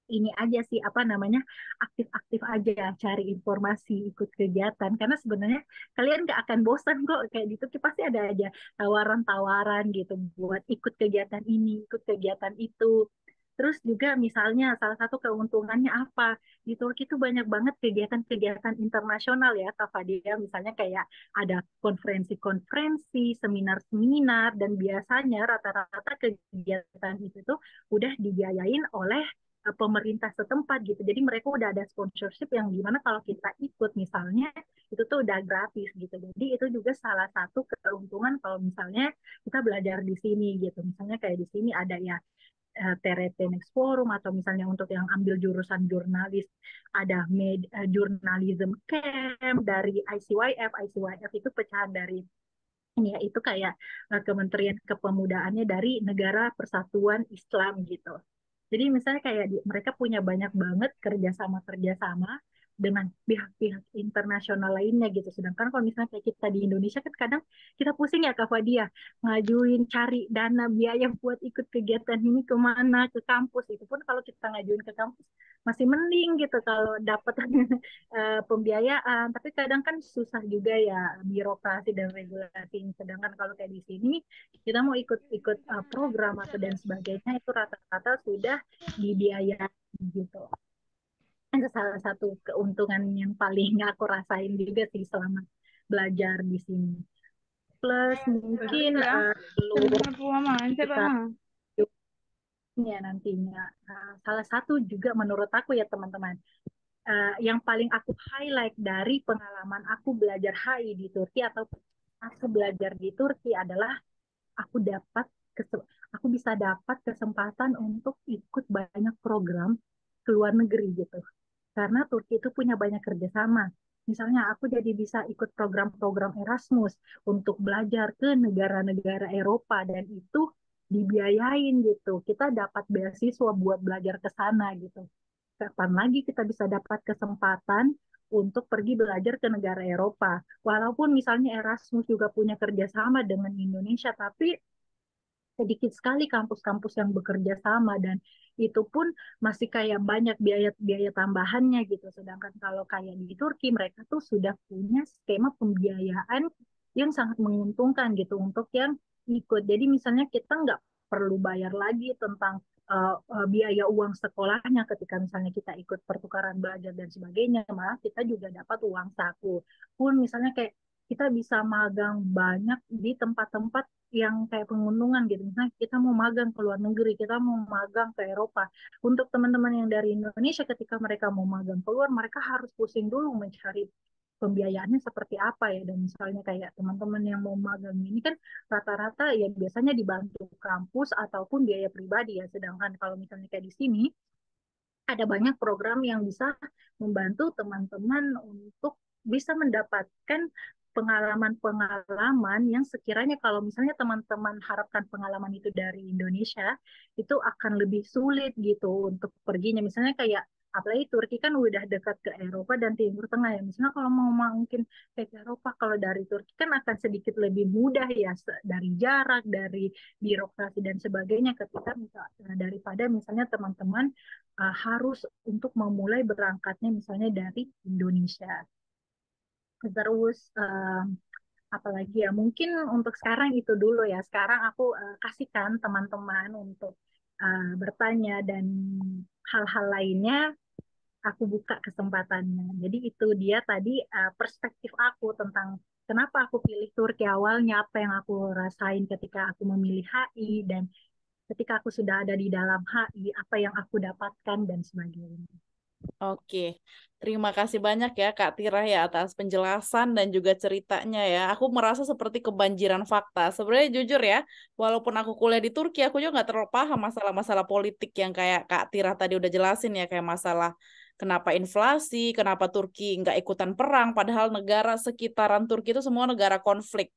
ini aja sih apa namanya aktif-aktif aja cari informasi ikut kegiatan karena sebenarnya kalian nggak akan bosan kok kayak gitu pasti ada aja tawaran-tawaran gitu buat ikut kegiatan ini ikut kegiatan itu. Terus juga misalnya salah satu keuntungannya apa di Turki itu banyak banget kegiatan-kegiatan internasional ya Kak Fadia, misalnya kayak ada konferensi-konferensi, seminar-seminar, dan biasanya rata-rata kegiatan itu tuh udah dibiayain oleh pemerintah setempat gitu. Jadi mereka udah ada sponsorship yang gimana kalau kita ikut misalnya itu tuh udah gratis gitu. Jadi itu juga salah satu keuntungan kalau misalnya kita belajar di sini gitu. Misalnya kayak di sini ada ya TRT Next Forum atau misalnya untuk yang ambil jurusan jurnalis ada journalism camp dari ICYF. ICYF itu pecahan dari ini ya itu kayak Kementerian Kepemudaannya dari Negara Persatuan Islam gitu. Jadi misalnya kayak mereka punya banyak banget kerjasama-kerjasama dengan pihak-pihak internasional lainnya gitu. Sedangkan kalau misalnya kayak kita di Indonesia kan kadang kita pusing ya Kak Fadia ngajuin cari dana biaya buat ikut kegiatan ini kemana ke kampus. Itu pun kalau kita ngajuin ke kampus masih mending gitu kalau dapat pembiayaan. Tapi kadang kan susah juga ya birokrasi dan regulasi. Sedangkan kalau kayak di sini kita mau ikut-ikut program atau dan sebagainya itu rata-rata sudah dibiayai gitu. Itu salah satu keuntungan yang paling aku rasain juga sih selama belajar di sini. Plus mungkin belum kita ya nantinya. Salah satu juga menurut aku ya teman-teman, yang paling aku highlight dari pengalaman aku belajar HI di Turki atau aku belajar di Turki adalah aku dapat aku bisa dapat kesempatan untuk ikut banyak program ke luar negeri gitu. Karena Turki itu punya banyak kerjasama. Misalnya aku jadi bisa ikut program-program Erasmus untuk belajar ke negara-negara Eropa dan itu dibiayain gitu. Kita dapat beasiswa buat belajar ke sana gitu. Kapan lagi kita bisa dapat kesempatan untuk pergi belajar ke negara Eropa. Walaupun misalnya Erasmus juga punya kerjasama dengan Indonesia, tapi sedikit sekali kampus-kampus yang bekerja sama dan itu pun masih kayak banyak biaya-biaya tambahannya gitu. Sedangkan kalau kayak di Turki mereka tuh sudah punya skema pembiayaan yang sangat menguntungkan gitu untuk yang ikut. Jadi misalnya kita nggak perlu bayar lagi tentang biaya uang sekolahnya ketika misalnya kita ikut pertukaran belajar dan sebagainya, malah kita juga dapat uang saku. Pun misalnya kayak kita bisa magang banyak di tempat-tempat yang kayak penguntungan gitu. Misalnya kita mau magang ke luar negeri, kita mau magang ke Eropa. Untuk teman-teman yang dari Indonesia ketika mereka mau magang keluar, mereka harus pusing dulu mencari pembiayaannya seperti apa ya. Dan misalnya kayak teman-teman yang mau magang ini kan rata-rata ya biasanya dibantu kampus ataupun biaya pribadi ya. Sedangkan kalau misalnya kayak di sini ada banyak program yang bisa membantu teman-teman untuk bisa mendapatkan pengalaman-pengalaman yang sekiranya kalau misalnya teman-teman harapkan pengalaman itu dari Indonesia, itu akan lebih sulit gitu untuk perginya. Misalnya kayak apalagi Turki kan udah dekat ke Eropa dan Timur Tengah ya. Misalnya kalau mau mungkin ke Eropa, kalau dari Turki kan akan sedikit lebih mudah ya dari jarak, dari birokrasi dan sebagainya ketika daripada misalnya teman-teman harus untuk memulai berangkatnya misalnya dari Indonesia. Terus apalagi ya mungkin untuk sekarang itu dulu ya. Sekarang aku kasihkan teman-teman untuk bertanya dan hal-hal lainnya aku buka kesempatannya. Jadi itu dia tadi perspektif aku tentang kenapa aku pilih Turki awalnya, apa yang aku rasain ketika aku memilih HI dan ketika aku sudah ada di dalam HI, apa yang aku dapatkan dan sebagainya. Oke, terima kasih banyak ya Kak Tira ya atas penjelasan dan juga ceritanya ya. Aku merasa seperti kebanjiran fakta. Sebenarnya jujur ya, walaupun aku kuliah di Turki, aku juga nggak terlalu paham masalah-masalah politik yang kayak Kak Tira tadi udah jelasin ya, kayak masalah kenapa inflasi, kenapa Turki nggak ikutan perang, padahal negara sekitaran Turki itu semua negara konflik.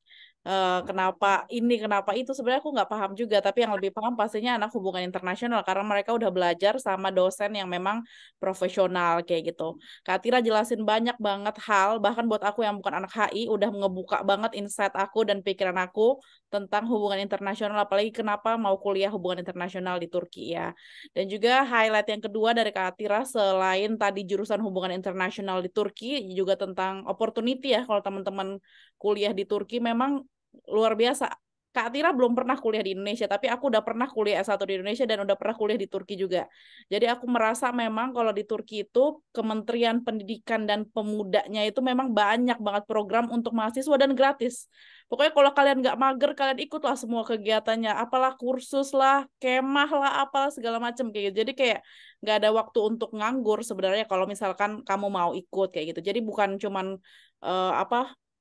Kenapa ini, kenapa itu, sebenarnya aku nggak paham juga, tapi yang lebih paham pastinya anak hubungan internasional karena mereka udah belajar sama dosen yang memang profesional kayak gitu. Kak Tira jelasin banyak banget hal, bahkan buat aku yang bukan anak HI, udah ngebuka banget insight aku dan pikiran aku tentang hubungan internasional, apalagi kenapa mau kuliah hubungan internasional di Turki ya. Dan juga highlight yang kedua dari Kak Tira, selain tadi jurusan hubungan internasional di Turki, juga tentang opportunity ya, kalau teman-teman kuliah di Turki memang luar biasa. Kak Tira belum pernah kuliah di Indonesia, tapi aku udah pernah kuliah S1 di Indonesia dan udah pernah kuliah di Turki juga. Jadi aku merasa memang kalau di Turki itu Kementerian Pendidikan dan Pemudanya itu memang banyak banget program untuk mahasiswa dan gratis. Pokoknya kalau kalian nggak mager, kalian ikutlah semua kegiatannya. Apalah kursus lah, kemah lah, apalah segala macam kayak gitu. Jadi kayak nggak ada waktu untuk nganggur sebenarnya kalau misalkan kamu mau ikut kayak gitu. Jadi bukan cuman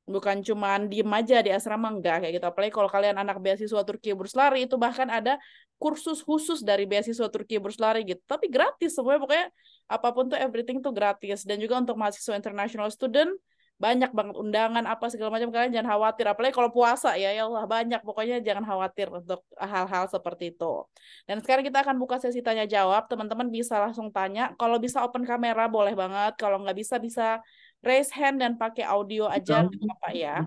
bukan cuman diem aja di asrama, enggak kayak gitu. Apalagi kalau kalian anak beasiswa Turki Burs Lari, itu bahkan ada kursus khusus dari beasiswa Turki Burs Lari gitu. Tapi gratis semuanya, pokoknya apapun tuh everything tuh gratis. Dan juga untuk mahasiswa international student banyak banget undangan apa segala macam, kalian jangan khawatir. Apalagi kalau puasa ya Allah banyak, pokoknya jangan khawatir untuk hal-hal seperti itu. Dan sekarang kita akan buka sesi tanya jawab. Teman-teman bisa langsung tanya. Kalau bisa open kamera boleh banget. Kalau nggak bisa raise hand dan pakai audio aja, Bapak ya.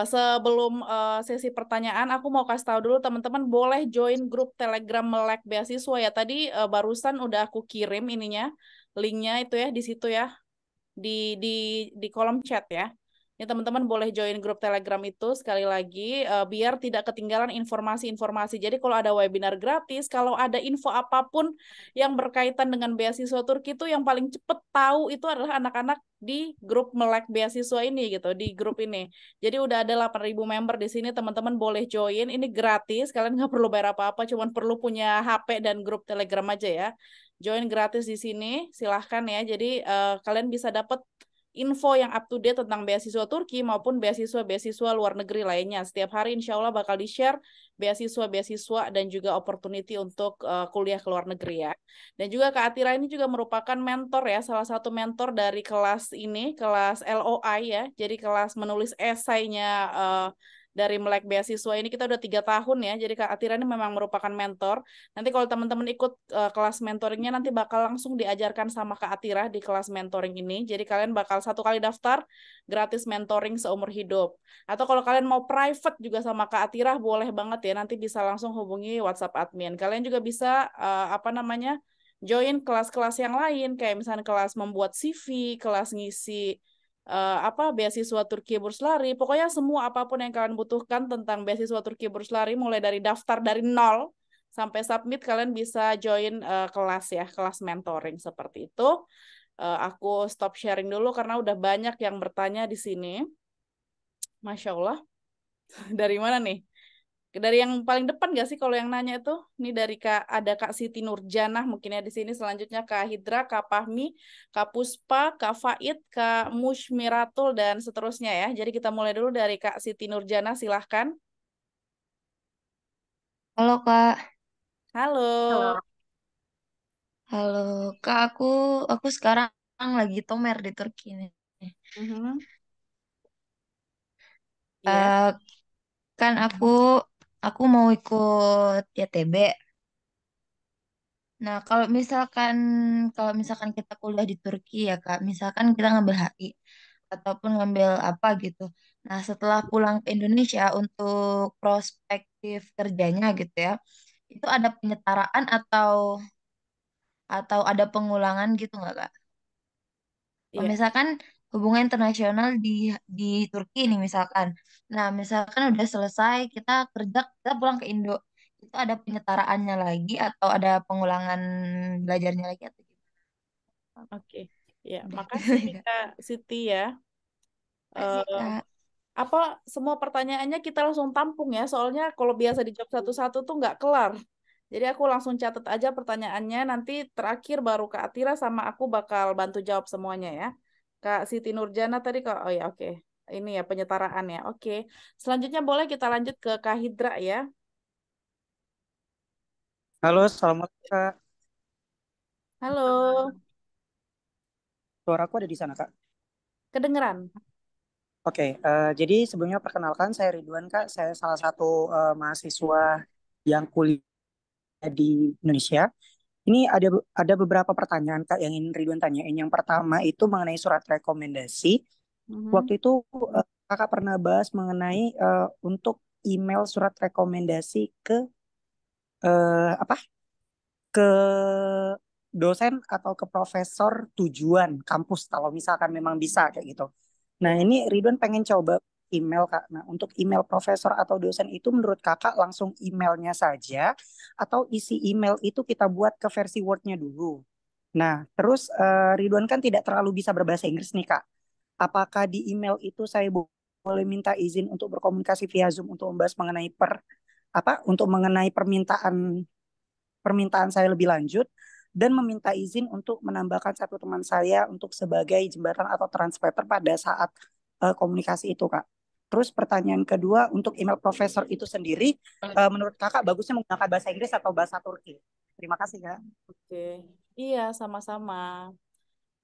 Sebelum sesi pertanyaan, aku mau kasih tahu dulu teman-teman boleh join grup Telegram Melek Beasiswa ya. Tadi barusan udah aku kirim ininya, linknya itu ya di situ ya, di kolom chat ya. Ya teman-teman boleh join grup Telegram itu sekali lagi biar tidak ketinggalan informasi-informasi. Jadi kalau ada webinar gratis, kalau ada info apapun yang berkaitan dengan beasiswa Turki itu yang paling cepet tahu itu adalah anak-anak di grup Melek Beasiswa ini gitu, di grup ini. Jadi udah ada 8.000 member di sini, teman-teman boleh join. Ini gratis, kalian nggak perlu bayar apa-apa, cuman perlu punya HP dan grup Telegram aja ya. Join gratis di sini, silahkan ya. Jadi kalian bisa dapat info yang up to date tentang beasiswa Turki maupun beasiswa-beasiswa luar negeri lainnya. Setiap hari insya Allah bakal di-share beasiswa-beasiswa dan juga opportunity untuk kuliah ke luar negeri ya. Dan juga Kak Atira ini juga merupakan mentor ya, salah satu mentor dari kelas ini, kelas LOI ya. Jadi kelas menulis esainya dari Melek Beasiswa ini kita udah 3 tahun ya. Jadi Kak Atira ini memang merupakan mentor. Nanti kalau teman-teman ikut kelas mentoringnya nanti bakal langsung diajarkan sama Kak Atira di kelas mentoring ini. Jadi kalian bakal 1 kali daftar gratis mentoring seumur hidup. Atau kalau kalian mau private juga sama Kak Atira boleh banget ya. Nanti bisa langsung hubungi WhatsApp admin. Kalian juga bisa join kelas-kelas yang lain kayak misalnya kelas membuat CV, kelas ngisi beasiswa Turki Burs Lari. Pokoknya semua apapun yang kalian butuhkan tentang beasiswa Turki Burs Lari mulai dari daftar dari nol sampai submit kalian bisa join kelas ya, kelas mentoring seperti itu. Aku stop sharing dulu karena udah banyak yang bertanya di sini. Masya Allah. Dari mana nih? Dari yang paling depan gak sih kalau yang nanya itu? Ini dari ada Kak Siti Nurjanah mungkin ya di sini. Selanjutnya Kak Hidra, Kak Pahmi, Kak Puspa, Kak Faid, Kak Mushmiratul, dan seterusnya ya. Jadi kita mulai dulu dari Kak Siti Nurjanah, silahkan. Halo Kak. Halo. Halo. Halo Kak, aku sekarang lagi tomer di Turki nih. Mhm. Iya. Eh, kan aku mau ikut YTB. Nah, kalau misalkan kita kuliah di Turki ya Kak, misalkan kita ngambil HI ataupun ngambil apa gitu. Nah, setelah pulang ke Indonesia untuk prospektif kerjanya gitu ya, itu ada penyetaraan atau ada pengulangan gitu nggak Kak? Iya. Misalkan hubungan internasional di Turki nih misalkan. Nah, misalkan udah selesai kita kerja, kita pulang ke Indo. Itu ada penyetaraannya lagi atau ada pengulangan belajarnya lagi atau gimana? Oke. Ya, Udah gitu makasih ya, Kak. Kak Siti ya. Makasih, Eh, Kak. apa semua pertanyaannya kita langsung tampung ya, soalnya kalau biasa dijawab satu-satu tuh nggak kelar. Jadi aku langsung catat aja pertanyaannya, nanti terakhir baru Kak Atira sama aku bakal bantu jawab semuanya ya. Kak Siti Nurjana tadi Kak, oh ya oke. Ini ya penyetaraan ya, oke. Selanjutnya boleh kita lanjut ke Kak Hidra ya. Halo, selamat Kak. Halo, Suaraku ada di sana, Kak. kedengeran? Oke, jadi sebelumnya perkenalkan saya Ridwan, Kak. Saya salah satu mahasiswa yang kuliah di Indonesia. Ini ada beberapa pertanyaan, Kak, yang ingin Ridwan tanyain. Yang pertama itu mengenai surat rekomendasi. Mhm. Waktu itu Kakak pernah bahas mengenai untuk email surat rekomendasi ke apa? Ke dosen atau ke profesor tujuan kampus kalau misalkan memang bisa kayak gitu. Nah, Ya, ini Ridwan pengen coba email Kak. Nah, untuk email profesor atau dosen itu menurut Kakak langsung emailnya saja atau isi email itu kita buat ke versi Word-nya dulu. Nah, terus Ridwan kan tidak terlalu bisa berbahasa Inggris nih Kak. Apakah di email itu saya boleh minta izin untuk berkomunikasi via Zoom untuk membahas mengenai untuk mengenai permintaan permintaan saya lebih lanjut dan meminta izin untuk menambahkan satu teman saya untuk sebagai jembatan atau translator pada saat komunikasi itu, Kak. Terus pertanyaan kedua, untuk email profesor itu sendiri, menurut Kakak bagusnya menggunakan bahasa Inggris atau bahasa Turki? Terima kasih, Kak. oke. Iya, sama-sama.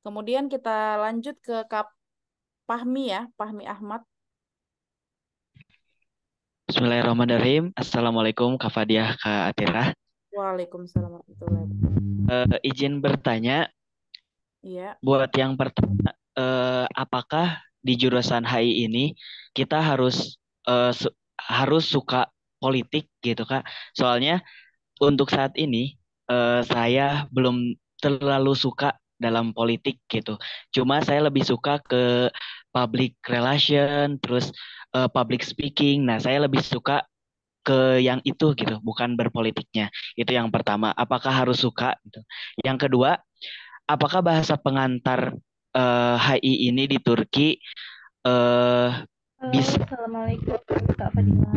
Kemudian kita lanjut ke Kak Pahmi ya, Pahmi Ahmad. Bismillahirrahmanirrahim. Assalamualaikum Kak Fadiah, Kak Atira. Waalaikumsalam warahmatullahi wabarakatuh. Izin bertanya, Iya. buat yang pertama, apakah di jurusan HI ini kita harus suka politik gitu Kak? Soalnya untuk saat ini saya belum terlalu suka dalam politik gitu. Cuma saya lebih suka ke public relation, terus public speaking. Nah, saya lebih suka ke yang itu gitu, bukan berpolitiknya. Itu yang pertama. Apakah harus suka gitu. Yang kedua, apakah bahasa pengantar HI ini di Turki eh Halo, bisa Assalamualaikum Kak Fadila.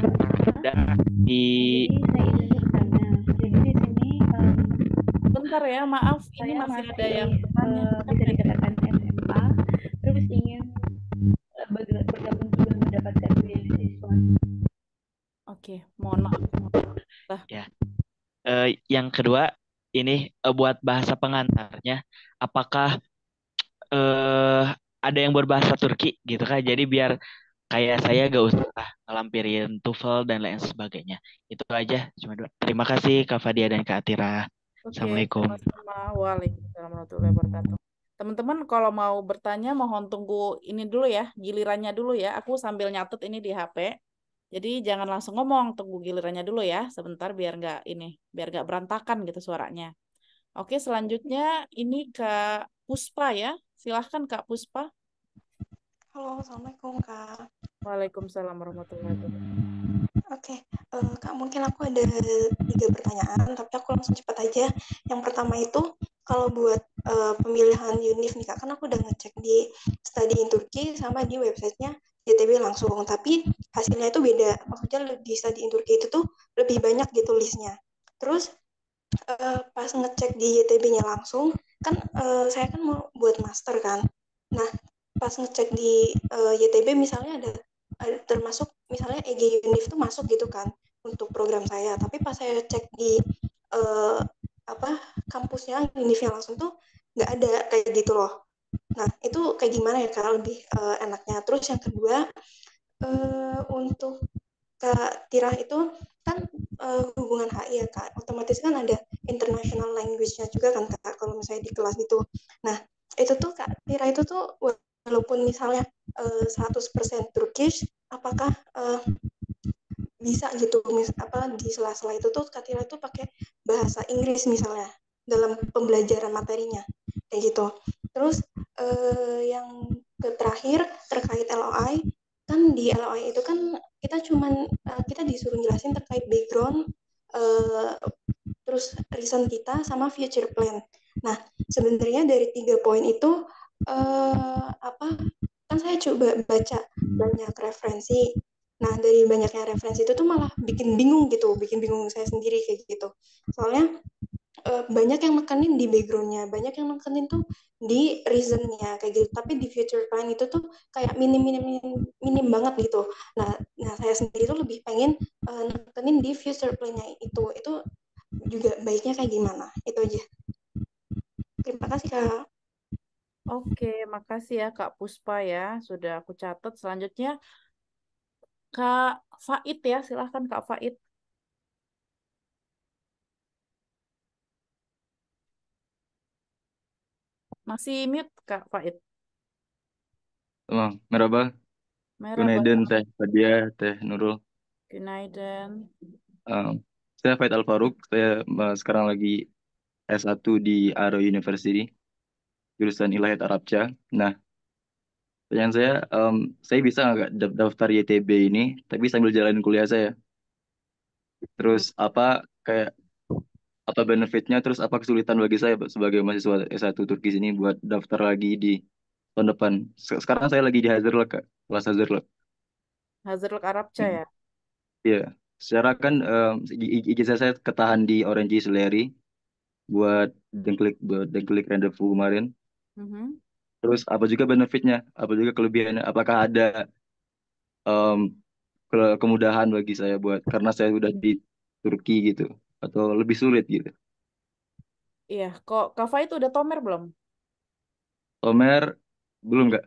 dan di Jadi saya izin bertanya. Jadi di sini Bentar ya, maaf, ini saya masih ada masih yang bertanya. bisa dikatakan SMA, terus ingin bergabung juga mendapatkan beasiswa. Oke, mohon maaf. Lah, ya. Yang kedua ini buat bahasa pengantarnya, apakah ada yang berbahasa Turki gitu kan? Jadi biar kayak saya gak usah ngelampirin TOEFL dan lain sebagainya. Itu aja, cuma dua. Terima kasih Kak Fadia dan Kak Atira. Oke, Assalamualaikum. sama-sama. Waalaikumsalam warahmatullahi wabarakatuh. Teman-teman kalau mau bertanya mohon tunggu ini dulu ya, gilirannya dulu ya. Aku sambil nyatet ini di HP. Jadi jangan langsung ngomong, tunggu gilirannya dulu ya. Sebentar biar nggak berantakan gitu suaranya. Oke, selanjutnya ini Kak Puspa ya. Silahkan Kak Puspa. Halo, Assalamualaikum Kak. Waalaikumsalam warahmatullahi wabarakatuh. Oke, Kak, mungkin aku ada 3 pertanyaan, tapi aku langsung cepat aja. Yang pertama itu, kalau buat pemilihan univ nih Kak, kan aku udah ngecek di Study in Turkey sama di websitenya YTB langsung, tapi hasilnya itu beda. Maksudnya di Study in Turkey itu tuh lebih banyak gitu listnya. Terus pas ngecek di YTB-nya langsung, kan saya kan mau buat master kan. Nah, pas ngecek di YTB misalnya ada termasuk misalnya EG Univ itu masuk gitu kan untuk program saya, tapi pas saya cek di uh, apa kampusnya Univnya langsung tuh nggak ada kayak gitu loh. Nah itu kayak gimana ya Kak, lebih enaknya. Terus yang kedua, untuk Kak Tirah itu kan hubungan HI ya Kak, otomatis kan ada international language-nya juga kan Kak kalau misalnya di kelas itu. Nah itu tuh Kak Tirah itu tuh walaupun misalnya 100% Turkish, apakah bisa gitu di sela-sela itu tuh Kak Tira tuh pakai bahasa Inggris misalnya dalam pembelajaran materinya kayak gitu. Terus yang terakhir terkait LOI, kan di LOI itu kan kita disuruh jelasin terkait background, terus reason kita sama future plan. Nah sebenarnya dari 3 poin itu kan saya coba baca banyak referensi. Nah, dari banyaknya referensi itu tuh malah bikin bingung gitu, bikin bingung saya sendiri kayak gitu. Soalnya banyak yang nekenin di background-nya, banyak yang nekenin tuh di reason-nya kayak gitu. Tapi di future plan itu tuh kayak minim banget gitu. Nah saya sendiri tuh lebih pengen nekenin di future plan-nya itu. Itu juga baiknya kayak gimana? Itu aja. Terima kasih Kak. Oke, makasih ya Kak Puspa ya. Sudah aku catat. Selanjutnya Kak Faid ya. Silahkan Kak Faid. Masih mute Kak Faid. Emang, merhaba. Merhaba. Gunaiden, Teh Fadia, Teh Nurul. Günaydın. Um, saya Faid Al-Farouk. Saya sekarang lagi S1 di Aro University, jurusan Ilahiyat Arabca. Nah, pertanyaan saya bisa nggak daftar YTB ini, tapi sambil jalanin kuliah saya? Terus kayak apa benefitnya, terus apa kesulitan bagi saya sebagai mahasiswa S1 Turki ini buat daftar lagi di tahun depan? Sekarang saya lagi di Hazırlık, Kak. Kelas Hazırlık. Hazırlık Arapça ya. Iya, secara kan ijazah saya ketahan di Orange Suleri buat dengklik rendezvous kemarin. Mhm. Terus apa juga benefitnya? Apa juga kelebihannya? Apakah ada em, kemudahan bagi saya buat karena saya udah di Turki gitu atau lebih sulit gitu? Iya, kok Kak Faid udah tomer belum? Tomer belum nggak?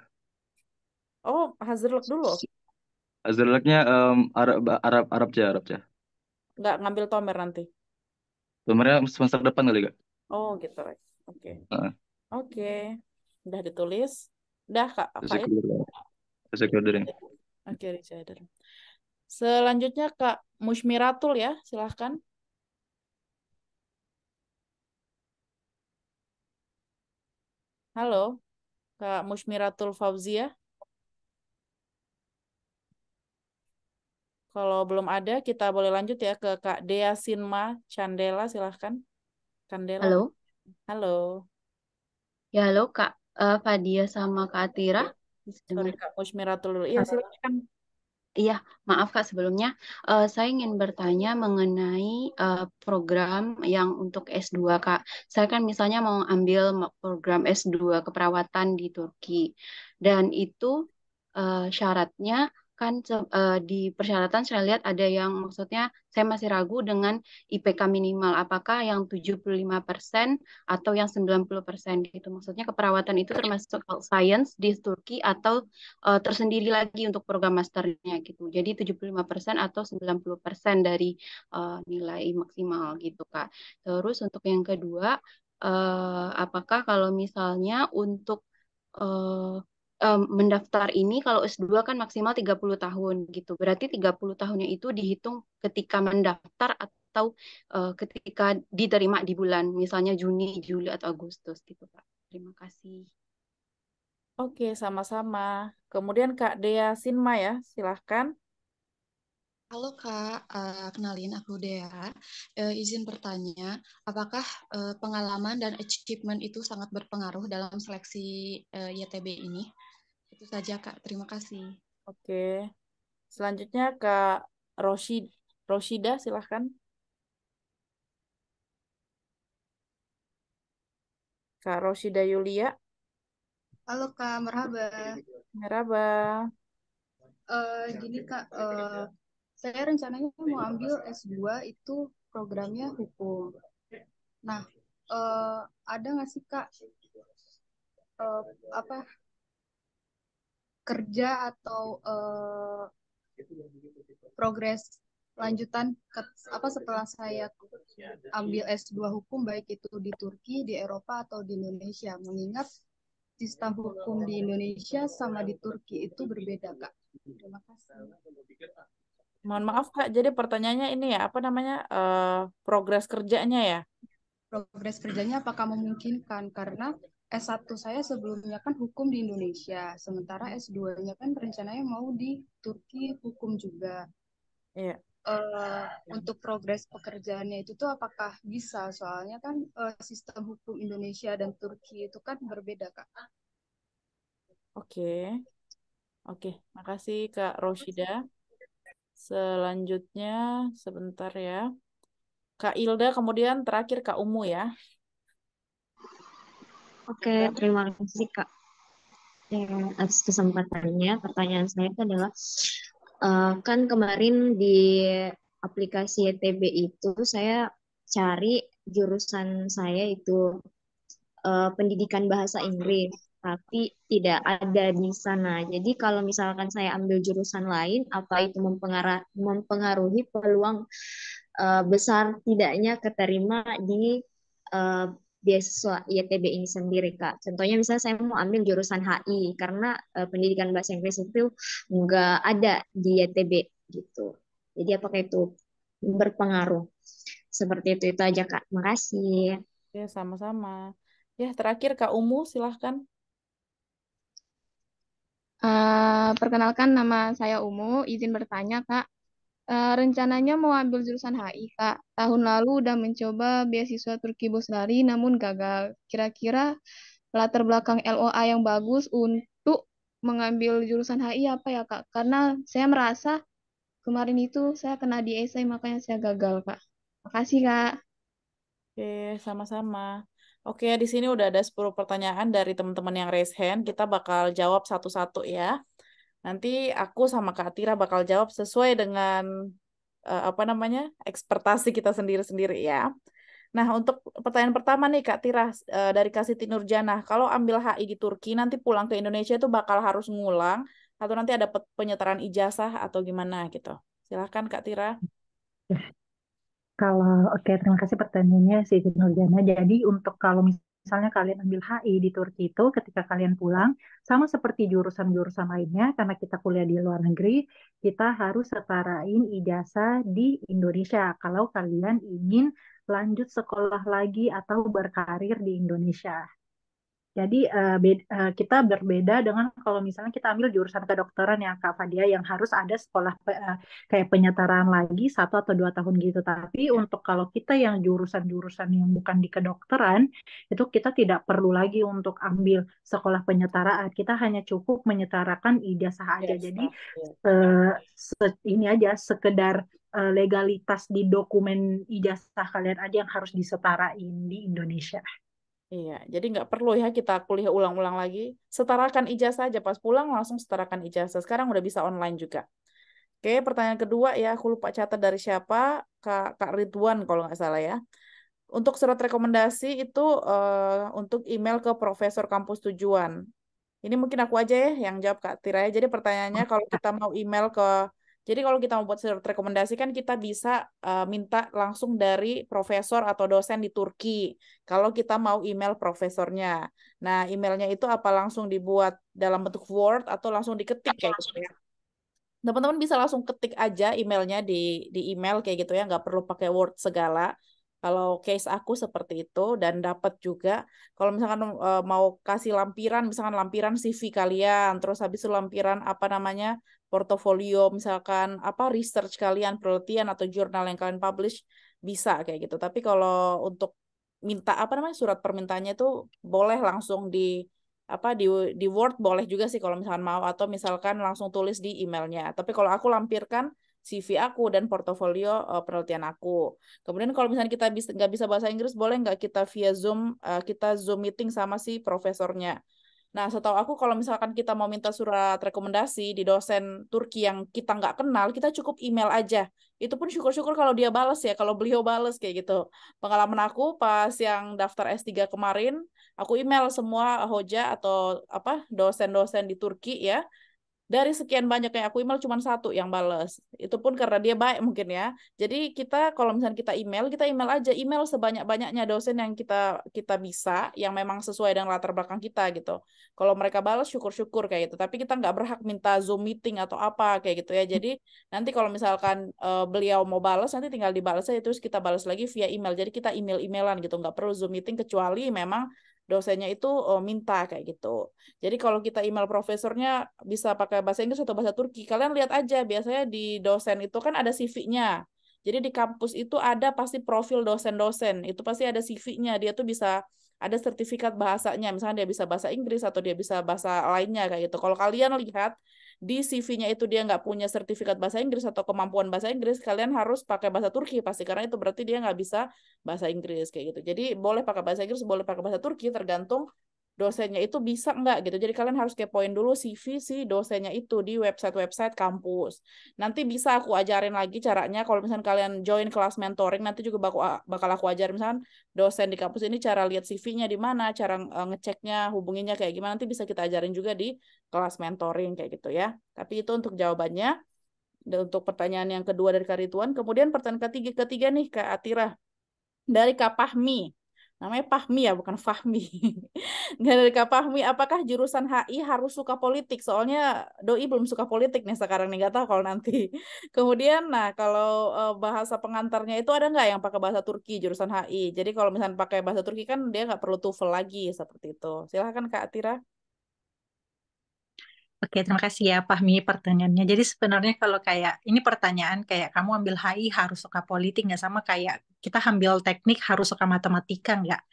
Oh, Hazırlık dulu. Hazırlıknya Arabca Arabca. Nggak ngambil tomer nanti. Tomernya semester depan kali gak? Oh, gitu. Oke. Heeh. Oke. Udah ditulis. Udah Kak Faid. Saya Oke, Ricader. Selanjutnya Kak Mushmiratul ya, silahkan. Halo, Kak Mushmiratul Fauzia. Kalau belum ada, kita boleh lanjut ya ke Kak Dea Sinma Chandela, silahkan. Candela. Halo, Halo. ya halo Kak Fadia sama Kak Atira. Bisa Sorry dengar? Kak Mushmiratul dulu. Iya, silahkan. Iya, maaf Kak sebelumnya. Saya ingin bertanya mengenai program yang untuk S2 Kak. Saya kan misalnya mau ambil program S2 keperawatan di Turki. Dan itu syaratnya kan di persyaratan saya lihat ada yang maksudnya saya masih ragu dengan IPK minimal apakah yang 75% atau yang 90% gitu. Maksudnya keperawatan itu termasuk health science di Turki atau tersendiri lagi untuk program masternya gitu. Jadi 75% atau 90% dari nilai maksimal gitu Kak. Terus untuk yang kedua apakah kalau misalnya untuk eh, mendaftar ini kalau S2 kan maksimal 30 tahun gitu. Berarti 30 tahunnya itu dihitung ketika mendaftar atau ketika diterima di bulan misalnya Juni, Juli atau Agustus gitu, Pak. Terima kasih. Oke, sama-sama. Kemudian Kak Dea Sinma ya, silahkan. Halo Kak, kenalin aku Dea. Izin bertanya, apakah pengalaman dan achievement itu sangat berpengaruh dalam seleksi YTB ini? Itu saja Kak, terima kasih. Oke. Selanjutnya Kak Roshida, silahkan. Kak Roshida Yulia. Halo Kak, merhaba. Merhaba. Gini Kak, saya rencananya mau ambil S2 itu programnya hukum. Nah, ada nggak sih Kak apa kerja atau progres lanjutan apa setelah saya ambil S2 hukum baik itu di Turki, di Eropa atau di Indonesia, mengingat sistem hukum di Indonesia sama di Turki itu berbeda Kak. Terima kasih. Mohon maaf Kak, jadi pertanyaannya ini ya, apa namanya, progres kerjanya ya? Progres kerjanya apakah memungkinkan? Karena S1 saya sebelumnya kan hukum di Indonesia, sementara S2-nya kan rencananya mau di Turki hukum juga. Iya. Untuk progres pekerjaannya itu tuh apakah bisa? Soalnya kan sistem hukum Indonesia dan Turki itu kan berbeda, Kak. Oke. Oke, makasih Kak Roshida. Selanjutnya, sebentar ya. Kak Ilda, kemudian terakhir Kak Umu ya. Oke, terima kasih Kak atas kesempatannya. Pertanyaan saya itu adalah, kan kemarin di aplikasi YTB itu saya cari jurusan saya itu pendidikan bahasa Inggris, tapi tidak ada di sana. Jadi kalau misalkan saya ambil jurusan lain, apa itu mempengaruhi peluang besar tidaknya keterima di uh, beasiswa YTB ini sendiri, Kak. Contohnya misalnya saya mau ambil jurusan HI karena pendidikan bahasa Inggris itu nggak ada di YTB gitu. Jadi apakah itu berpengaruh? Seperti itu aja, Kak. Makasih. Ya, sama-sama. Ya, terakhir Kak Umu, silahkan. Perkenalkan nama saya Umu, izin bertanya Kak. Rencananya mau ambil jurusan HI Kak. Tahun lalu udah mencoba beasiswa Turki Boslari namun gagal. Kira-kira latar belakang LOA yang bagus untuk mengambil jurusan HI apa ya Kak? Karena saya merasa kemarin itu saya kena di essay makanya saya gagal Kak. Makasih Kak. Oke, sama-sama. Oke, di sini udah ada 10 pertanyaan dari teman-teman yang raise hand. Kita bakal jawab satu-satu ya. Nanti aku sama Kak Tira bakal jawab sesuai dengan apa namanya, ekspertasi kita sendiri-sendiri ya. Nah, untuk pertanyaan pertama nih Kak Tira dari Kasiti Nurjana, kalau ambil HI di Turki nanti pulang ke Indonesia itu bakal harus ngulang atau nanti ada penyetaraan ijazah atau gimana gitu. Silahkan Kak Tira. Oke, terima kasih pertanyaannya Siti Nurjana. Jadi untuk kalau misalnya kalian ambil HI di Turki itu ketika kalian pulang, sama seperti jurusan-jurusan lainnya, karena kita kuliah di luar negeri, kita harus setarain ijazah di Indonesia kalau kalian ingin lanjut sekolah lagi atau berkarir di Indonesia. Jadi kita berbeda dengan kalau misalnya kita ambil jurusan kedokteran yang Kak Fadia yang harus ada sekolah kayak penyetaraan lagi 1 atau 2 tahun gitu. Tapi untuk kalau kita yang jurusan-jurusan yang bukan di kedokteran itu kita tidak perlu lagi untuk ambil sekolah penyetaraan. Kita hanya cukup menyetarakan ijazah aja. Jadi ini aja sekedar legalitas di dokumen ijazah kalian aja yang harus disetarain di Indonesia. Iya, jadi nggak perlu ya kita kuliah ulang-ulang lagi. Setarakan ijazah aja, pas pulang langsung setarakan ijazah. Sekarang udah bisa online juga. Oke, pertanyaan kedua ya, aku lupa catat dari siapa, Kak Ridwan kalau nggak salah ya. Untuk surat rekomendasi itu untuk email ke profesor kampus tujuan. Ini mungkin aku aja ya yang jawab Kak Tira ya. Jadi pertanyaannya kalau kita mau email ke, jadi kalau kita mau buat surat rekomendasi kan kita bisa minta langsung dari profesor atau dosen di Turki. Kalau kita mau email profesornya. Nah, emailnya itu apa langsung dibuat dalam bentuk Word atau langsung diketik kayak gitu ya. Teman-teman bisa langsung ketik aja emailnya di email kayak gitu ya, nggak perlu pakai Word segala. Kalau case aku seperti itu dan dapat juga. Kalau misalkan mau kasih lampiran, misalkan lampiran CV kalian, terus habis itu lampiran apa namanya portofolio, misalkan apa research kalian, penelitian atau jurnal yang kalian publish bisa kayak gitu. Tapi kalau untuk minta apa namanya surat permintaannya itu boleh langsung apa di Word boleh juga sih kalau misalkan mau atau misalkan langsung tulis di emailnya. Tapi kalau aku lampirkan CV aku dan portofolio penelitian aku. Kemudian kalau misalnya kita nggak bisa bahasa Inggris, boleh nggak kita via Zoom, kita Zoom meeting sama si profesornya. Nah, setahu aku kalau misalkan kita mau minta surat rekomendasi di dosen Turki yang kita nggak kenal, kita cukup email aja. Itu pun syukur-syukur kalau dia bales ya, kalau beliau bales kayak gitu. Pengalaman aku pas yang daftar S3 kemarin, aku email semua hoja atau apa dosen-dosen di Turki ya. Dari sekian banyak yang aku email cuma satu yang bales. Itu pun karena dia baik mungkin ya. Jadi kita kalau misalnya kita email aja, email sebanyak-banyaknya dosen yang kita bisa, yang memang sesuai dengan latar belakang kita gitu. Kalau mereka balas syukur-syukur kayak gitu. Tapi kita nggak berhak minta Zoom meeting atau apa kayak gitu ya. Jadi nanti kalau misalkan beliau mau balas, nanti tinggal dibalas aja terus kita balas lagi via email. Jadi kita email-emailan gitu, nggak perlu Zoom meeting kecuali memang dosennya itu minta kayak gitu. Jadi kalau kita email profesornya bisa pakai bahasa Inggris atau bahasa Turki. Kalian lihat aja, biasanya di dosen itu kan ada CV-nya. Jadi di kampus itu ada pasti profil dosen-dosen. Itu pasti ada CV-nya. Dia tuh bisa ada sertifikat bahasanya. Misalnya dia bisa bahasa Inggris atau dia bisa bahasa lainnya kayak gitu. Kalau kalian lihat di CV-nya itu dia nggak punya sertifikat bahasa Inggris atau kemampuan bahasa Inggris, kalian harus pakai bahasa Turki pasti karena itu berarti dia nggak bisa bahasa Inggris kayak gitu. Jadi boleh pakai bahasa Inggris, boleh pakai bahasa Turki tergantung dosennya itu bisa nggak gitu. Jadi kalian harus kepoin dulu CV si dosennya itu di website-website kampus. Nanti bisa aku ajarin lagi caranya kalau misalnya kalian join kelas mentoring nanti juga bakal aku ajarin misalnya dosen di kampus ini cara lihat CV-nya di mana, cara ngeceknya, hubunginya kayak gimana nanti bisa kita ajarin juga di kelas mentoring kayak gitu ya. Tapi itu untuk jawabannya. Dan untuk pertanyaan yang kedua dari Kak Ridwan. Kemudian pertanyaan ketiga nih Kak Atira dari Kak Pahmi. Namanya Pahmi ya, bukan Fahmi. Dari Kak Pahmi, apakah jurusan HI harus suka politik? Soalnya Doi belum suka politik nih sekarang nih, nggak tahu kalau nanti. Kemudian, nah kalau bahasa pengantarnya itu ada nggak yang pakai bahasa Turki jurusan HI? Jadi kalau misalnya pakai bahasa Turki kan dia nggak perlu TOEFL lagi seperti itu. Silahkan Kak Atira. Oke, terima kasih ya Fahmi pertanyaannya. Jadi sebenarnya kalau kayak ini pertanyaan kayak kamu ambil HI harus suka politik nggak sama kayak kita ambil teknik harus suka matematika nggak?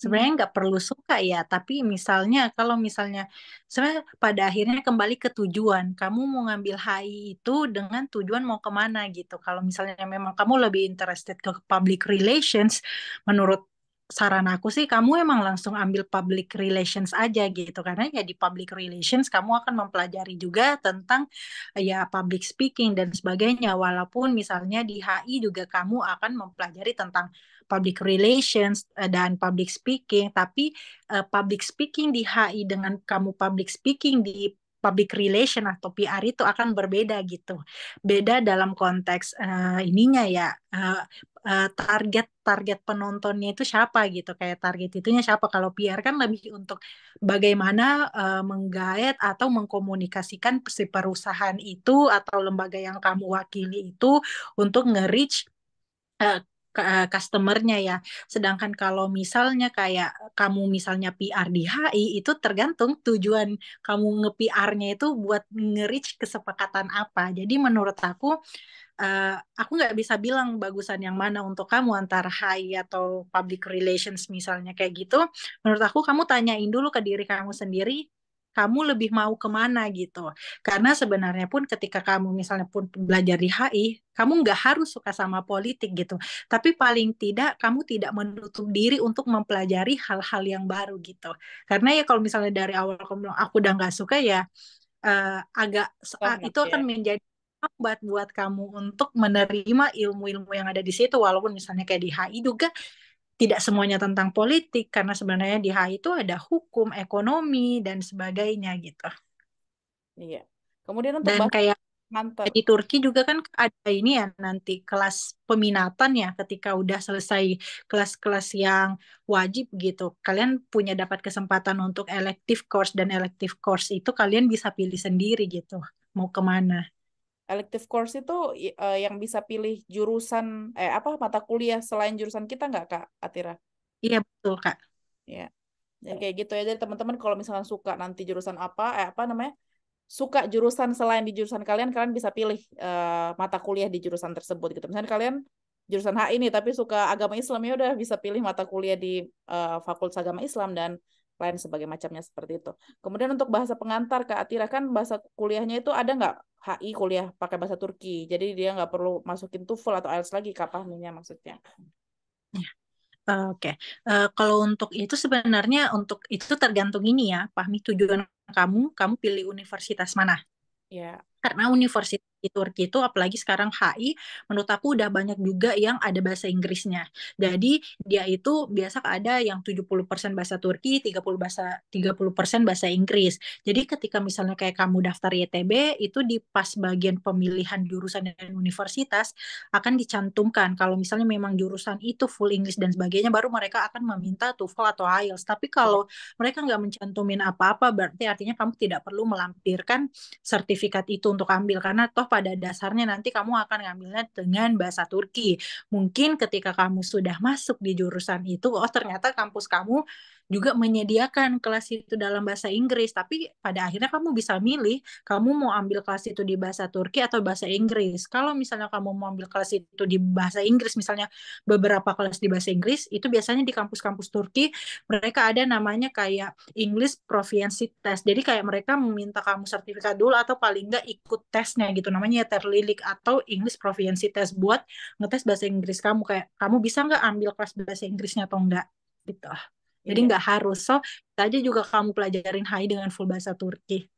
Sebenarnya nggak perlu suka ya, tapi misalnya kalau misalnya sebenarnya pada akhirnya kembali ke tujuan. Kamu mau ngambil HI itu dengan tujuan mau kemana gitu. Kalau misalnya memang kamu lebih interested ke public relations, menurut saran aku sih kamu emang langsung ambil public relations aja gitu karena ya di public relations kamu akan mempelajari juga tentang ya public speaking dan sebagainya walaupun misalnya di HI juga kamu akan mempelajari tentang public relations dan public speaking tapi public speaking di HI dengan kamu public speaking di public relation atau PR itu akan berbeda gitu. Beda dalam konteks ininya ya target penontonnya itu siapa gitu kayak target itunya siapa kalau PR kan lebih untuk bagaimana menggait atau mengkomunikasikan si perusahaan itu atau lembaga yang kamu wakili itu untuk nge-reach customer-nya ya. Sedangkan kalau misalnya kayak kamu misalnya PR di HI itu tergantung tujuan kamu nge-PR-nya itu buat nge-reach kesepakatan apa. Jadi menurut aku nggak bisa bilang bagusan yang mana untuk kamu antara HI atau public relations misalnya kayak gitu. Menurut aku kamu tanyain dulu ke diri kamu sendiri kamu lebih mau kemana gitu. Karena sebenarnya pun ketika kamu misalnya pun belajar di HI, kamu nggak harus suka sama politik gitu. Tapi paling tidak kamu tidak menutup diri untuk mempelajari hal-hal yang baru gitu. Karena ya kalau misalnya dari awal kamu bilang aku udah nggak suka ya Stagnan itu akan ya. menjadi buat buat kamu untuk menerima ilmu-ilmu yang ada di situ walaupun misalnya kayak di HI juga tidak semuanya tentang politik karena sebenarnya di HI itu ada hukum, ekonomi dan sebagainya gitu. Iya. Kemudian untuk Dan bahasa kayak pengantar. di Turki juga kan ada ini ya nanti kelas peminatan ya ketika udah selesai kelas-kelas yang wajib gitu. Kalian punya dapat kesempatan untuk elective course dan elective course itu kalian bisa pilih sendiri gitu. Mau kemana? Elective course itu yang bisa pilih jurusan apa mata kuliah selain jurusan kita nggak Kak Atira? Iya betul Kak. Ya. Jadi kayak gitu ya. Jadi teman-teman kalau misalnya suka nanti jurusan apa namanya? Suka jurusan selain di jurusan kalian, kalian bisa pilih mata kuliah di jurusan tersebut gitu. Misalnya kalian jurusan HI ini tapi suka agama Islam ya udah bisa pilih mata kuliah di Fakultas Agama Islam dan lain sebagai macamnya seperti itu. Kemudian untuk bahasa pengantar Kak Atira kan bahasa kuliahnya itu ada nggak HI kuliah pakai bahasa Turki. Jadi dia nggak perlu masukin TOEFL atau IELTS lagi Kak Fahminya maksudnya. Oke. Kalau untuk itu sebenarnya untuk itu tergantung ini ya, Fahmi tujuan kamu pilih universitas mana? Ya. Karena universitas di Turki itu apalagi sekarang HI menurut aku udah banyak juga yang ada bahasa Inggrisnya. Jadi dia itu biasa ada yang 70% bahasa Turki, 30% bahasa Inggris. Jadi ketika misalnya kayak kamu daftar YTB itu di pas bagian pemilihan jurusan dan universitas akan dicantumkan kalau misalnya memang jurusan itu full English dan sebagainya baru mereka akan meminta TOEFL atau IELTS. Tapi kalau mereka nggak mencantumin apa-apa berarti artinya kamu tidak perlu melampirkan sertifikat itu untuk ambil karena toh pada dasarnya nanti kamu akan ngambilnya dengan bahasa Turki. Mungkin ketika kamu sudah masuk di jurusan itu, oh ternyata kampus kamu juga menyediakan kelas itu dalam bahasa Inggris, tapi pada akhirnya kamu bisa milih kamu mau ambil kelas itu di bahasa Turki atau bahasa Inggris. Kalau misalnya kamu mau ambil kelas itu di bahasa Inggris, misalnya beberapa kelas di bahasa Inggris, itu biasanya di kampus-kampus Turki mereka ada namanya kayak English Proficiency Test. Jadi kayak mereka meminta kamu sertifikat dulu atau paling nggak ikut tesnya gitu namanya terlilik atau English Proficiency Test buat ngetes bahasa Inggris kamu kayak kamu bisa nggak ambil kelas bahasa Inggrisnya atau enggak gitu. Jadi Iya. nggak harus. So, kita aja juga kamu pelajarin HI dengan full bahasa Turki.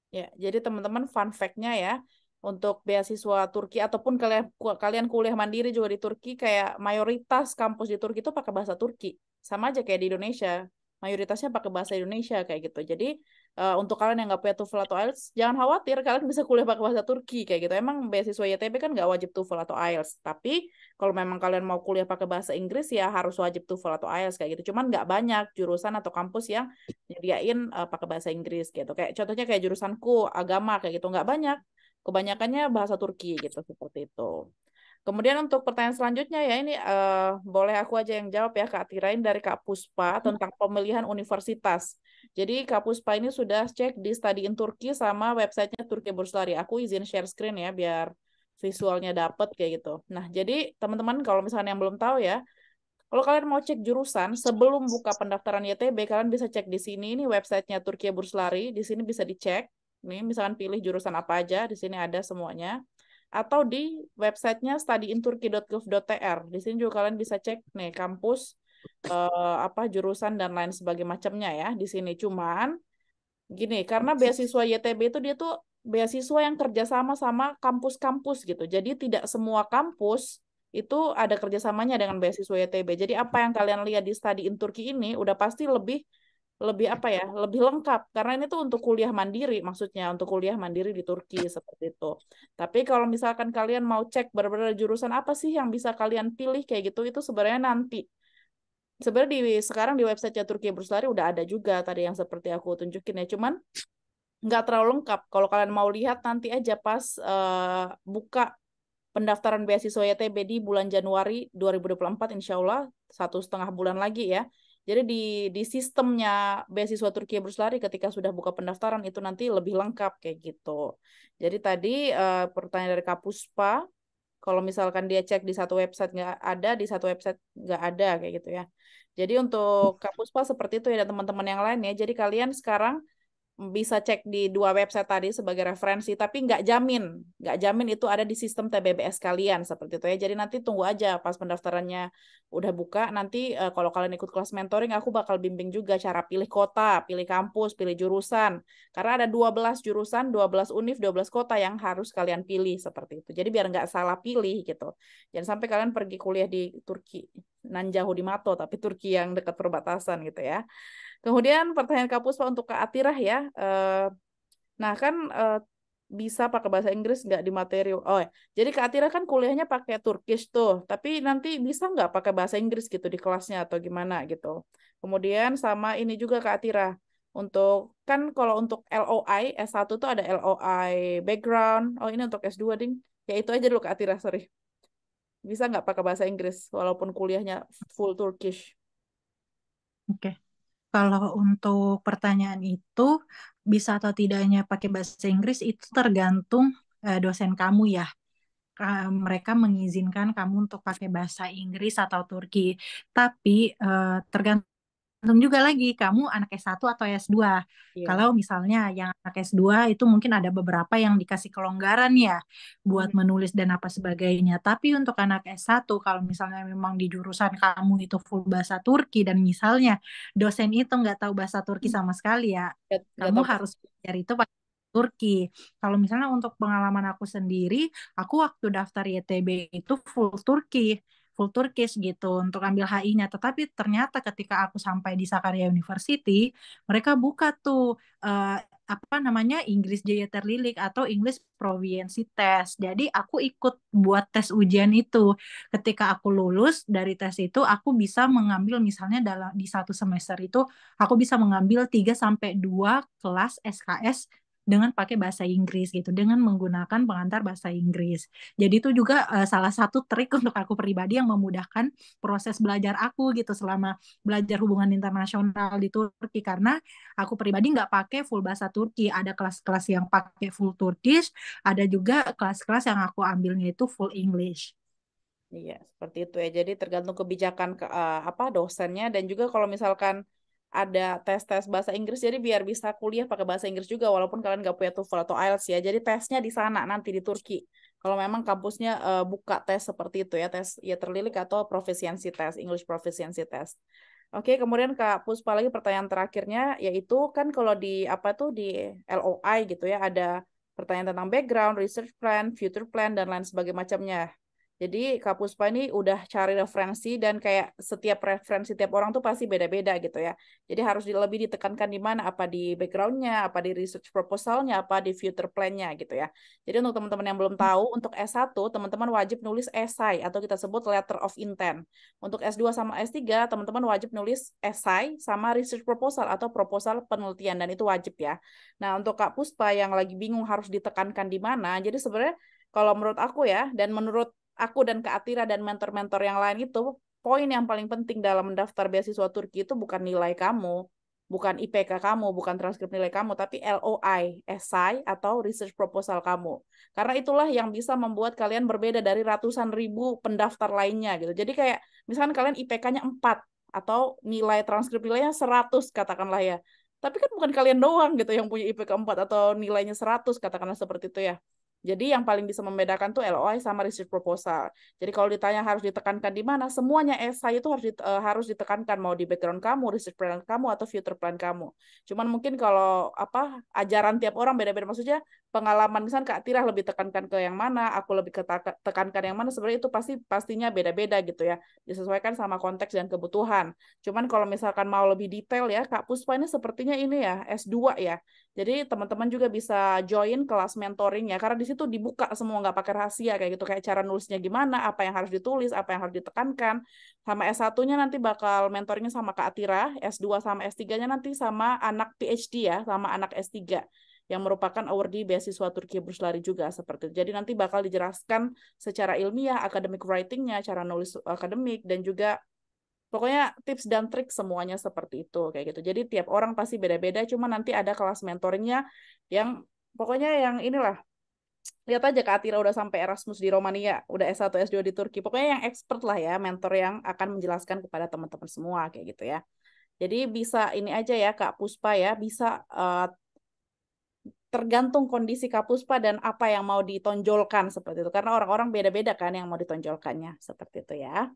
Ya, jadi teman-teman fun fact-nya ya, untuk beasiswa Turki ataupun kalian kuliah mandiri juga di Turki, kayak mayoritas kampus di Turki itu pakai bahasa Turki. Sama aja kayak di Indonesia, mayoritasnya pakai bahasa Indonesia kayak gitu. Jadi untuk kalian yang nggak punya TOEFL atau IELTS, jangan khawatir, kalian bisa kuliah pakai bahasa Turki kayak gitu. Emang beasiswa YTB kan nggak wajib TOEFL atau IELTS, tapi kalau memang kalian mau kuliah pakai bahasa Inggris ya harus wajib TOEFL atau IELTS kayak gitu. Cuman nggak banyak jurusan atau kampus yang nyediain pakai bahasa Inggris gitu. Kayak contohnya kayak jurusanku agama kayak gitu nggak banyak. Kebanyakannya bahasa Turki gitu seperti itu. Kemudian untuk pertanyaan selanjutnya ya ini boleh aku aja yang jawab ya Kak Tirain dari Kak Puspa tentang pemilihan universitas. Jadi Kak Puspa ini sudah cek di Study in Turki sama websitenya Turki Burslari. Aku izin share screen ya biar visualnya dapet kayak gitu. Nah jadi teman-teman kalau misalnya yang belum tahu ya, kalau kalian mau cek jurusan sebelum buka pendaftaran YTB, kalian bisa cek di sini. Ini websitenya Turki Burslari. Di sini bisa dicek. Nih, misalkan pilih jurusan apa aja, di sini ada semuanya. Atau di websitenya studyinturki.gov.tr. Di sini juga kalian bisa cek nih kampus apa jurusan dan lain sebagainya macamnya ya. Di sini cuman gini, karena beasiswa YTB itu dia tuh beasiswa yang kerjasama sama kampus-kampus gitu. Jadi tidak semua kampus itu ada kerjasamanya dengan beasiswa YTB. Jadi apa yang kalian lihat di Study in Turki ini udah pasti lebih apa ya, lebih lengkap. Karena ini tuh untuk kuliah mandiri, maksudnya untuk kuliah mandiri di Turki seperti itu. Tapi kalau misalkan kalian mau cek benar-benar jurusan apa sih yang bisa kalian pilih kayak gitu, itu sebenarnya nanti. Sebenarnya sekarang di website Turki Burslari udah ada juga tadi yang seperti aku tunjukin ya. Cuman nggak terlalu lengkap. Kalau kalian mau lihat nanti aja pas buka pendaftaran beasiswa YTB di bulan Januari 2024, insya Allah 1,5 bulan lagi ya. Jadi di sistemnya beasiswa Turki Burslari ketika sudah buka pendaftaran itu nanti lebih lengkap kayak gitu. Jadi tadi pertanyaan dari Kak Puspa, kalau misalkan dia cek di satu website nggak ada, di satu website nggak ada kayak gitu ya. Jadi untuk Kak Puspa seperti itu ya dan teman-teman yang lain ya. Jadi kalian sekarang bisa cek di 2 website tadi sebagai referensi, tapi nggak jamin itu ada di sistem TBBS kalian seperti itu ya. Jadi nanti tunggu aja pas pendaftarannya udah buka, nanti kalau kalian ikut kelas mentoring, aku bakal bimbing juga cara pilih kota, pilih kampus, pilih jurusan. Karena ada 12 jurusan, 12 univ, 12 kota yang harus kalian pilih seperti itu. Jadi biar nggak salah pilih gitu. Jangan sampai kalian pergi kuliah di Turki, nan jauh di Mato, tapi Turki yang dekat perbatasan gitu ya. Kemudian pertanyaan Kak Puspa untuk Kak Atirah ya. Nah kan bisa pakai bahasa Inggris nggak di materi? Oh, jadi Kak Atirah kan kuliahnya pakai Turkish tuh, tapi nanti bisa nggak pakai bahasa Inggris gitu di kelasnya atau gimana gitu. Kemudian sama ini juga Kak Atirah. Untuk kan kalau untuk LOI S1 tuh ada LOI background. Oh, ini untuk S2 ding. Ya itu aja dulu Kak Atirah, sorry. Bisa nggak pakai bahasa Inggris walaupun kuliahnya full Turkish? Oke. Kalau untuk pertanyaan itu bisa atau tidaknya pakai bahasa Inggris itu tergantung dosen kamu ya. Mereka mengizinkan kamu untuk pakai bahasa Inggris atau Turki. Tapi tergantung juga lagi kamu anak S1 atau S2. Iya. Kalau misalnya yang anak S2 itu mungkin ada beberapa yang dikasih kelonggaran ya buat menulis dan apa sebagainya. Tapi untuk anak S1 kalau misalnya memang di jurusan kamu itu full bahasa Turki dan misalnya dosen itu nggak tahu bahasa Turki sama sekali ya, Nggak kamu tahu. harus belajar itu pakai Turki. Kalau misalnya untuk pengalaman aku sendiri, aku waktu daftar YTB itu full Turkish gitu untuk ambil HI-nya. Tetapi ternyata ketika aku sampai di Sakarya University, mereka buka tuh apa namanya English Jaya Terlilik atau English Proficiency Test. Jadi aku ikut buat tes ujian itu. Ketika aku lulus dari tes itu, aku bisa mengambil misalnya di satu semester itu aku bisa mengambil 3 sampai 2 kelas SKS dengan pakai bahasa Inggris gitu, dengan menggunakan pengantar bahasa Inggris. Jadi itu juga salah satu trik untuk aku pribadi yang memudahkan proses belajar aku gitu selama belajar hubungan internasional di Turki, karena aku pribadi nggak pakai full bahasa Turki. Ada kelas-kelas yang pakai full Turkish, ada juga kelas-kelas yang aku ambilnya itu full English. Iya, seperti itu ya. Jadi tergantung kebijakan apa dosennya dan juga kalau misalkan ada tes-tes bahasa Inggris, jadi biar bisa kuliah pakai bahasa Inggris juga walaupun kalian nggak punya TOEFL atau IELTS ya. Jadi tesnya di sana nanti di Turki. Kalau memang kampusnya buka tes seperti itu ya, tes ya terlilik atau proficiency test, English proficiency test. Oke, kemudian Kak Puspa lagi pertanyaan terakhirnya yaitu kan kalau di apa tuh di LOI gitu ya ada pertanyaan tentang background, research plan, future plan dan lain sebagainya macamnya. Jadi Kak Puspa ini udah cari referensi dan kayak setiap referensi tiap orang tuh pasti beda-beda gitu ya. Jadi harus lebih ditekankan di mana, apa di background-nya, apa di research proposal-nya, apa di future plan-nya gitu ya. Jadi untuk teman-teman yang belum tahu, untuk S1 teman-teman wajib nulis esai atau kita sebut letter of intent. Untuk S2 sama S3 teman-teman wajib nulis esai sama research proposal atau proposal penelitian dan itu wajib ya. Nah untuk Kak Puspa yang lagi bingung harus ditekankan di mana, jadi sebenarnya kalau menurut aku ya dan menurut aku dan Kak Atira dan mentor-mentor yang lain itu, poin yang paling penting dalam mendaftar beasiswa Turki itu bukan nilai kamu, bukan IPK kamu, bukan transkrip nilai kamu, tapi LOI, esai, atau research proposal kamu. Karena itulah yang bisa membuat kalian berbeda dari ratusan ribu pendaftar lainnya gitu. Jadi kayak, misalkan kalian IPK-nya 4, atau nilai transkrip nilainya 100, katakanlah ya. Tapi kan bukan kalian doang gitu yang punya IPK 4 atau nilainya 100, katakanlah seperti itu ya. Jadi yang paling bisa membedakan tuh LOI sama research proposal. Jadi kalau ditanya harus ditekankan di mana, semuanya esai itu harus ditekankan mau di background kamu, research plan kamu atau future plan kamu. Cuman mungkin kalau apa ajaran tiap orang beda-beda, maksudnya pengalaman misalnya Kak Tirah lebih tekankan ke yang mana, aku lebih tekankan yang mana, sebenarnya itu pastinya beda-beda gitu ya. Disesuaikan sama konteks dan kebutuhan. Cuman kalau misalkan mau lebih detail ya, Kak Puspa ini sepertinya ini ya S2 ya. Jadi teman-teman juga bisa join kelas mentoring ya, karena di situ dibuka semua nggak pakai rahasia kayak gitu, kayak cara nulisnya gimana, apa yang harus ditulis, apa yang harus ditekankan. Sama S1-nya nanti bakal mentoringnya sama Kak Atira, S2 sama S3-nya nanti sama anak PhD ya, sama anak S3 yang merupakan awardee beasiswa Turki Burs Lari juga seperti itu. Jadi nanti bakal dijelaskan secara ilmiah, academic writing-nya, cara nulis akademik dan juga pokoknya tips dan trik semuanya seperti itu kayak gitu. Jadi tiap orang pasti beda-beda, cuma nanti ada kelas mentoringnya yang pokoknya yang inilah. Lihat aja Kak Atira udah sampai Erasmus di Romania, udah S1 S2 di Turki. Pokoknya yang expert lah ya, mentor yang akan menjelaskan kepada teman-teman semua kayak gitu ya. Jadi bisa ini aja ya Kak Puspa ya, bisa tergantung kondisi Kak Puspa dan apa yang mau ditonjolkan seperti itu. Karena orang-orang beda-beda kan yang mau ditonjolkannya seperti itu ya.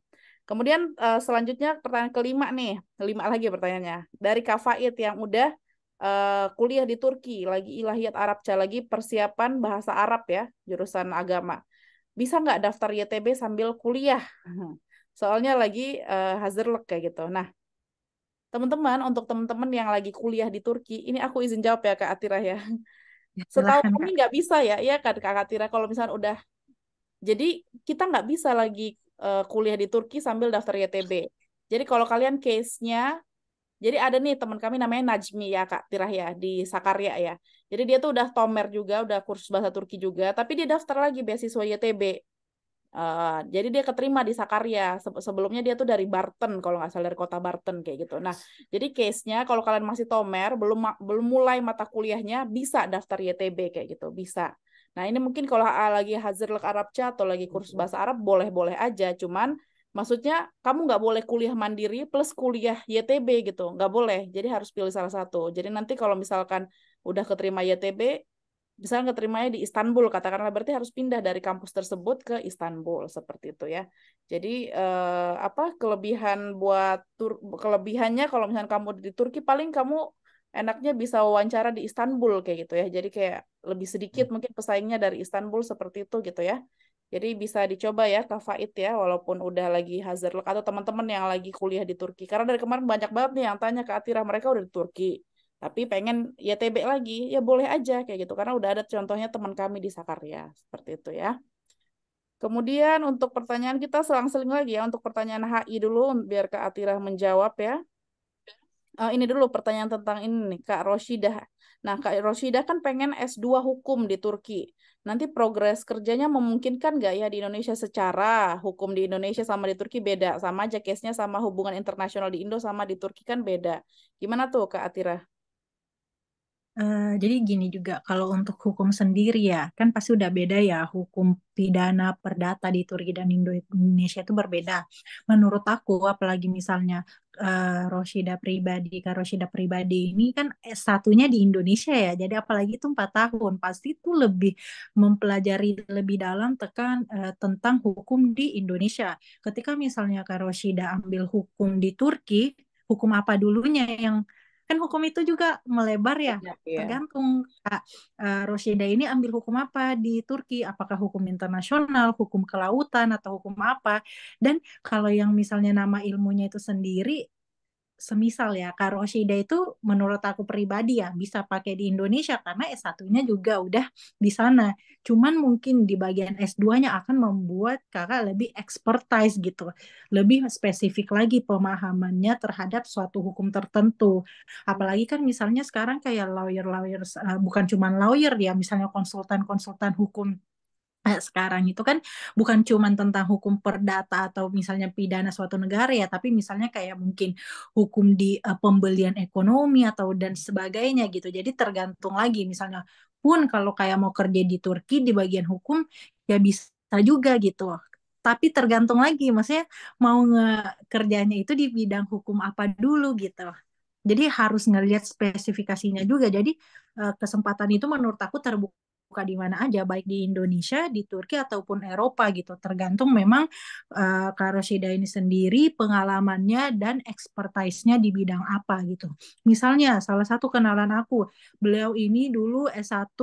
Kemudian selanjutnya pertanyaan kelima nih, 5 lagi pertanyaannya. Dari Kak Faid yang udah kuliah di Turki, lagi ilahiyat Arabca, lagi persiapan bahasa Arab ya, jurusan agama. Bisa nggak daftar YTB sambil kuliah? Soalnya lagi Hazırlık kayak gitu. Nah, teman-teman, untuk teman-teman yang lagi kuliah di Turki, ini aku izin jawab ya Kak Atira ya. Setahu Silahkan kami Kak. nggak bisa ya kan Kak Atira, kalau misalnya udah, jadi kita nggak bisa lagi kuliah di Turki sambil daftar YTB. Jadi kalau kalian case-nya, jadi ada nih teman kami namanya Najmi ya Kak Tirah ya, di Sakarya ya. Jadi dia tuh udah tomer juga, udah kursus bahasa Turki juga, tapi dia daftar lagi beasiswa YTB. Jadi dia keterima di Sakarya. Sebelumnya dia tuh dari Barton, kalau nggak salah dari kota Barton kayak gitu. Nah, jadi case-nya kalau kalian masih tomer, belum mulai mata kuliahnya, bisa daftar YTB kayak gitu, bisa. Nah, ini mungkin kalau lagi Hazırlık Arapça atau lagi kursus bahasa Arab, boleh-boleh aja. Cuman maksudnya kamu nggak boleh kuliah mandiri plus kuliah YTB gitu, nggak boleh. Jadi harus pilih salah satu. Jadi nanti kalau misalkan udah keterima YTB, misalnya keterimanya di Istanbul, katakanlah, berarti harus pindah dari kampus tersebut ke Istanbul seperti itu ya. Jadi apa kelebihannya kalau misalnya kamu di Turki, paling kamu enaknya bisa wawancara di Istanbul kayak gitu ya. Jadi kayak lebih sedikit mungkin pesaingnya dari Istanbul seperti itu gitu ya. Jadi bisa dicoba ya Kak Faid ya, walaupun udah lagi Hazırlık atau teman-teman yang lagi kuliah di Turki. Karena dari kemarin banyak banget nih yang tanya ke Atira, mereka udah di Turki tapi pengen YTB lagi, ya boleh aja kayak gitu. Karena udah ada contohnya teman kami di Sakarya, seperti itu ya. Kemudian untuk pertanyaan kita selang-seling lagi ya, untuk pertanyaan HI dulu, biar Kak Atira menjawab ya. Ini dulu pertanyaan tentang ini nih, Kak Roshidah. Nah, Kak Roshidah kan pengen S2 hukum di Turki. Nanti progres kerjanya memungkinkan nggak ya di Indonesia, secara hukum di Indonesia sama di Turki beda. Sama aja case-nya, sama hubungan internasional di Indo sama di Turki kan beda. Gimana tuh Kak Atira? Jadi gini juga, kalau untuk hukum sendiri ya, kan pasti udah beda ya, hukum pidana perdata di Turki dan Indonesia itu berbeda. Menurut aku, apalagi misalnya Kak Roshida pribadi ini kan S1-nya di Indonesia ya, jadi apalagi itu 4 tahun, pasti itu lebih mempelajari lebih dalam tentang hukum di Indonesia. Ketika misalnya Kak Roshida ambil hukum di Turki, hukum apa dulunya yang kan hukum itu juga melebar ya, Iya. tergantung Kak Roshida ini ambil hukum apa di Turki, apakah hukum internasional, hukum kelautan, atau hukum apa. Dan kalau yang misalnya nama ilmunya itu sendiri, semisal ya Kak Roshida itu menurut aku pribadi ya bisa pakai di Indonesia karena S1-nya juga udah di sana. Cuman mungkin di bagian S2-nya akan membuat kakak lebih expertise gitu. Lebih spesifik lagi pemahamannya terhadap suatu hukum tertentu. Apalagi kan misalnya sekarang kayak lawyer-lawyer, bukan cuma lawyer ya, misalnya konsultan-konsultan hukum sekarang itu kan bukan cuma tentang hukum perdata atau misalnya pidana suatu negara ya, tapi misalnya kayak mungkin hukum di pembelian ekonomi atau dan sebagainya gitu. Jadi tergantung lagi misalnya pun kalau kayak mau kerja di Turki di bagian hukum ya bisa juga gitu. Tapi tergantung lagi, maksudnya mau kerjanya itu di bidang hukum apa dulu gitu. Jadi harus ngelihat spesifikasinya juga. Jadi kesempatan itu menurut aku terbuka di mana aja, baik di Indonesia, di Turki ataupun Eropa gitu. Tergantung memang Kak Roshida ini sendiri pengalamannya dan expertise-nya di bidang apa gitu. Misalnya salah satu kenalan aku, beliau ini dulu S1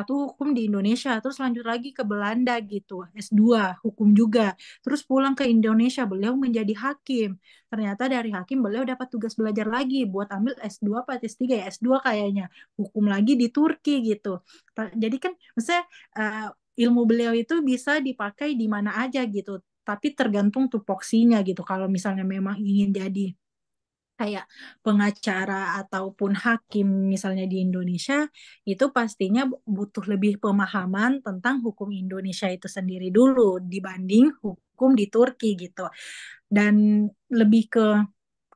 hukum di Indonesia, terus lanjut lagi ke Belanda gitu, S2 hukum juga. Terus pulang ke Indonesia, beliau menjadi hakim. Ternyata dari hakim beliau dapat tugas belajar lagi buat ambil S2 apa S3 ya, S2 kayaknya, hukum lagi di Turki gitu. Jadi kan maksudnya ilmu beliau itu bisa dipakai di mana aja gitu, tapi tergantung tupoksinya gitu. Kalau misalnya memang ingin jadi kayak pengacara ataupun hakim misalnya di Indonesia, itu pastinya butuh lebih pemahaman tentang hukum Indonesia itu sendiri dulu dibanding hukum di Turki gitu. Dan lebih ke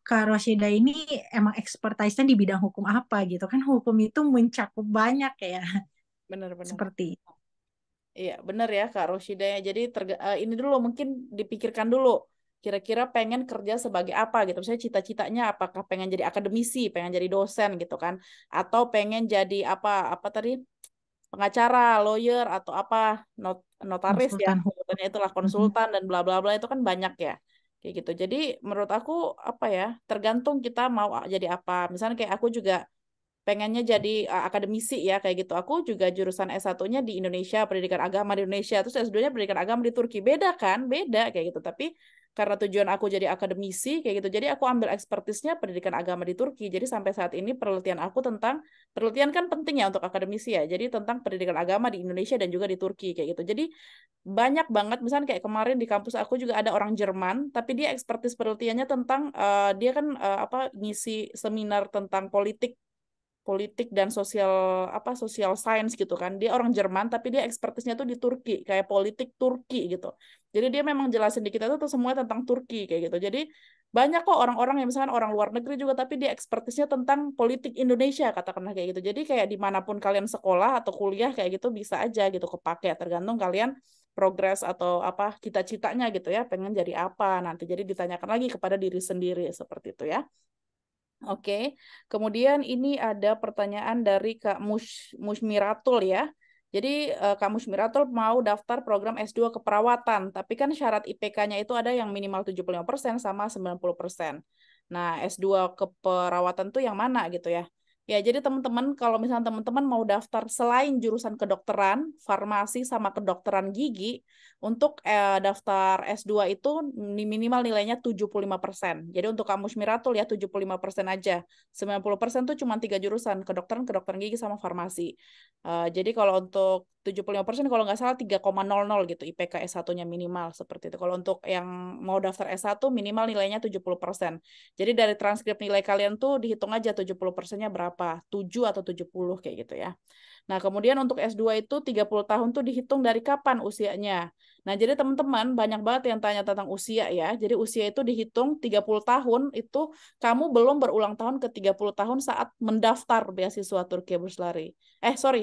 Kak Roshida ini emang expertise-nya di bidang hukum apa gitu kan, hukum itu mencakup banyak ya. Benar-benar. Seperti Iya, benar ya Kak Roshida ya. Jadi ini dulu mungkin dipikirkan dulu. kira-kira pengen kerja sebagai apa gitu. Misalnya cita-citanya apakah pengen jadi akademisi, pengen jadi dosen gitu kan, atau pengen jadi apa tadi, pengacara, lawyer, atau apa, notaris ya, Konsultan hukum. sebutannya itulah konsultan dan bla bla bla, itu kan banyak ya. Kayak gitu. Jadi menurut aku apa ya, tergantung kita mau jadi apa. Misalnya kayak aku juga pengennya jadi akademisi ya kayak gitu. Aku juga jurusan S1-nya di Indonesia, pendidikan agama di Indonesia, terus S2-nya pendidikan agama di Turki. Beda kan? Beda kayak gitu. Tapi karena tujuan aku jadi akademisi kayak gitu, jadi aku ambil expertise-nya pendidikan agama di Turki. Jadi sampai saat ini penelitian aku tentang, penelitian kan penting ya untuk akademisi ya. Jadi tentang pendidikan agama di Indonesia dan juga di Turki kayak gitu. Jadi banyak banget, misalnya kayak kemarin di kampus aku juga ada orang Jerman, tapi dia expertise penelitiannya tentang dia kan ngisi seminar tentang politik dan social science gitu kan. Dia orang Jerman tapi dia ekspertisnya tuh di Turki, kayak politik Turki gitu. Jadi dia memang jelasin di kita tuh semua tentang Turki kayak gitu. Jadi banyak kok orang-orang yang misalkan orang luar negeri juga tapi dia ekspertisnya tentang politik Indonesia katakanlah kayak gitu. Jadi kayak dimanapun kalian sekolah atau kuliah kayak gitu bisa aja gitu kepake, tergantung kalian progres atau apa cita-citanya gitu ya, pengen jadi apa nanti. Jadi ditanyakan lagi kepada diri sendiri seperti itu ya. Oke, kemudian ini ada pertanyaan dari Kak Musmiratul ya. Jadi Kak Musmiratul mau daftar program S2 keperawatan, tapi kan syarat IPK-nya itu ada yang minimal 75% sama 90%. Nah, S2 keperawatan tuh yang mana gitu ya? Ya, jadi teman-teman kalau misalnya teman-teman mau daftar selain jurusan kedokteran, farmasi sama kedokteran gigi, untuk daftar S2 itu minimal nilainya 75%. Jadi untuk kamus Miratul ya 75% aja. 90% tuh cuma 3 jurusan, kedokteran, kedokteran gigi sama farmasi. Jadi kalau untuk 75% kalau nggak salah 3,00 gitu IPK S1-nya minimal seperti itu. Kalau untuk yang mau daftar S1 minimal nilainya 70%. Jadi dari transkrip nilai kalian tuh dihitung aja 70%-nya berapa, 7 atau 70 kayak gitu ya. Nah, kemudian untuk S2 itu 30 tahun tuh dihitung dari kapan usianya. Nah, jadi teman-teman banyak banget yang tanya tentang usia ya. Jadi usia itu dihitung 30 tahun itu kamu belum berulang tahun ke 30 tahun saat mendaftar beasiswa Turki Burs Lari.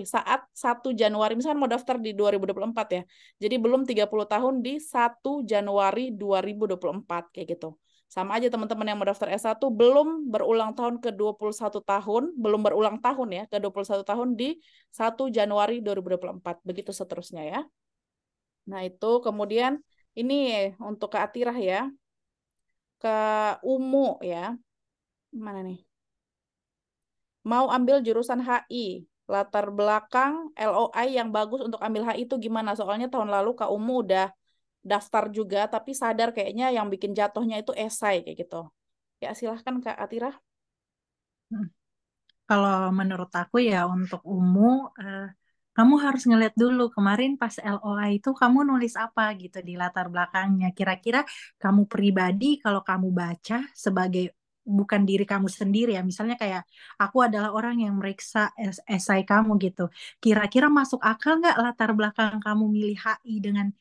Saat 1 Januari, misalkan mau daftar di 2024 ya. Jadi belum 30 tahun di 1 Januari 2024 kayak gitu. Sama aja teman-teman yang mau daftar S1 belum berulang tahun ke 21 tahun, belum berulang tahun ya, ke 21 tahun di 1 Januari 2024. Begitu seterusnya ya. Nah, itu kemudian ini untuk Kak Atirah ya. Ke Umu ya. Mana nih? Mau ambil jurusan HI. Latar belakang LOI yang bagus untuk ambil HI itu gimana? Soalnya tahun lalu Kak Umu udah daftar juga, tapi sadar kayaknya yang bikin jatuhnya itu esai kayak gitu. Ya, silahkan Kak Atirah. Kalau menurut aku ya untuk kamu harus ngeliat dulu kemarin pas LOA itu kamu nulis apa gitu di latar belakangnya. Kira-kira kamu pribadi kalau kamu baca sebagai bukan diri kamu sendiri ya. Misalnya kayak aku adalah orang yang meriksa esai kamu gitu. Kira-kira masuk akal nggak latar belakang kamu milih HI dengan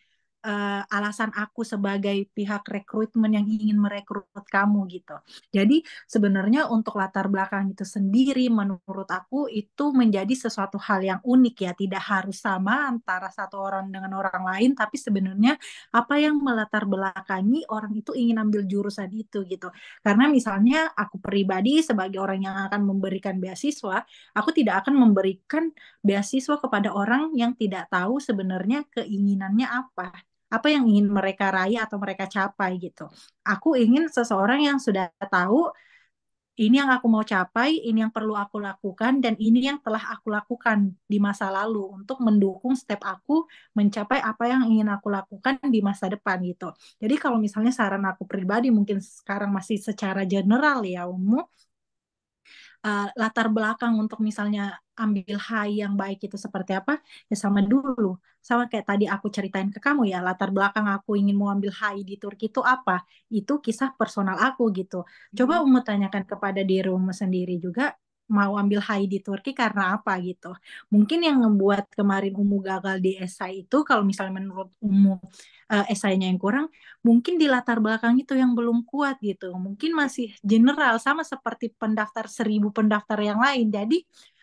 alasan aku sebagai pihak rekrutmen yang ingin merekrut kamu gitu. Jadi sebenarnya untuk latar belakang itu sendiri menurut aku itu menjadi sesuatu hal yang unik ya, tidak harus sama antara satu orang dengan orang lain, tapi sebenarnya apa yang melatar belakangi orang itu ingin ambil jurusan itu gitu. Karena misalnya aku pribadi sebagai orang yang akan memberikan beasiswa, aku tidak akan memberikan beasiswa kepada orang yang tidak tahu sebenarnya keinginannya apa yang ingin mereka raih atau mereka capai gitu. Aku ingin seseorang yang sudah tahu ini yang aku mau capai, ini yang perlu aku lakukan, dan ini yang telah aku lakukan di masa lalu untuk mendukung step aku mencapai apa yang ingin aku lakukan di masa depan gitu. Jadi kalau misalnya saran aku pribadi mungkin sekarang masih secara general ya umum, latar belakang untuk misalnya ambil HI yang baik itu seperti apa ya sama kayak tadi aku ceritain ke kamu ya, latar belakang aku ingin mau ambil HI di Turki itu apa, itu kisah personal aku gitu. Coba Umu tanyakan kepada diri Umu sendiri juga mau ambil HI di Turki karena apa gitu. Mungkin yang membuat kemarin Umu gagal di esai itu kalau misalnya menurut Umu esainya yang kurang, mungkin di latar belakang itu yang belum kuat gitu. Mungkin masih general sama seperti pendaftar 1.000 pendaftar yang lain. Jadi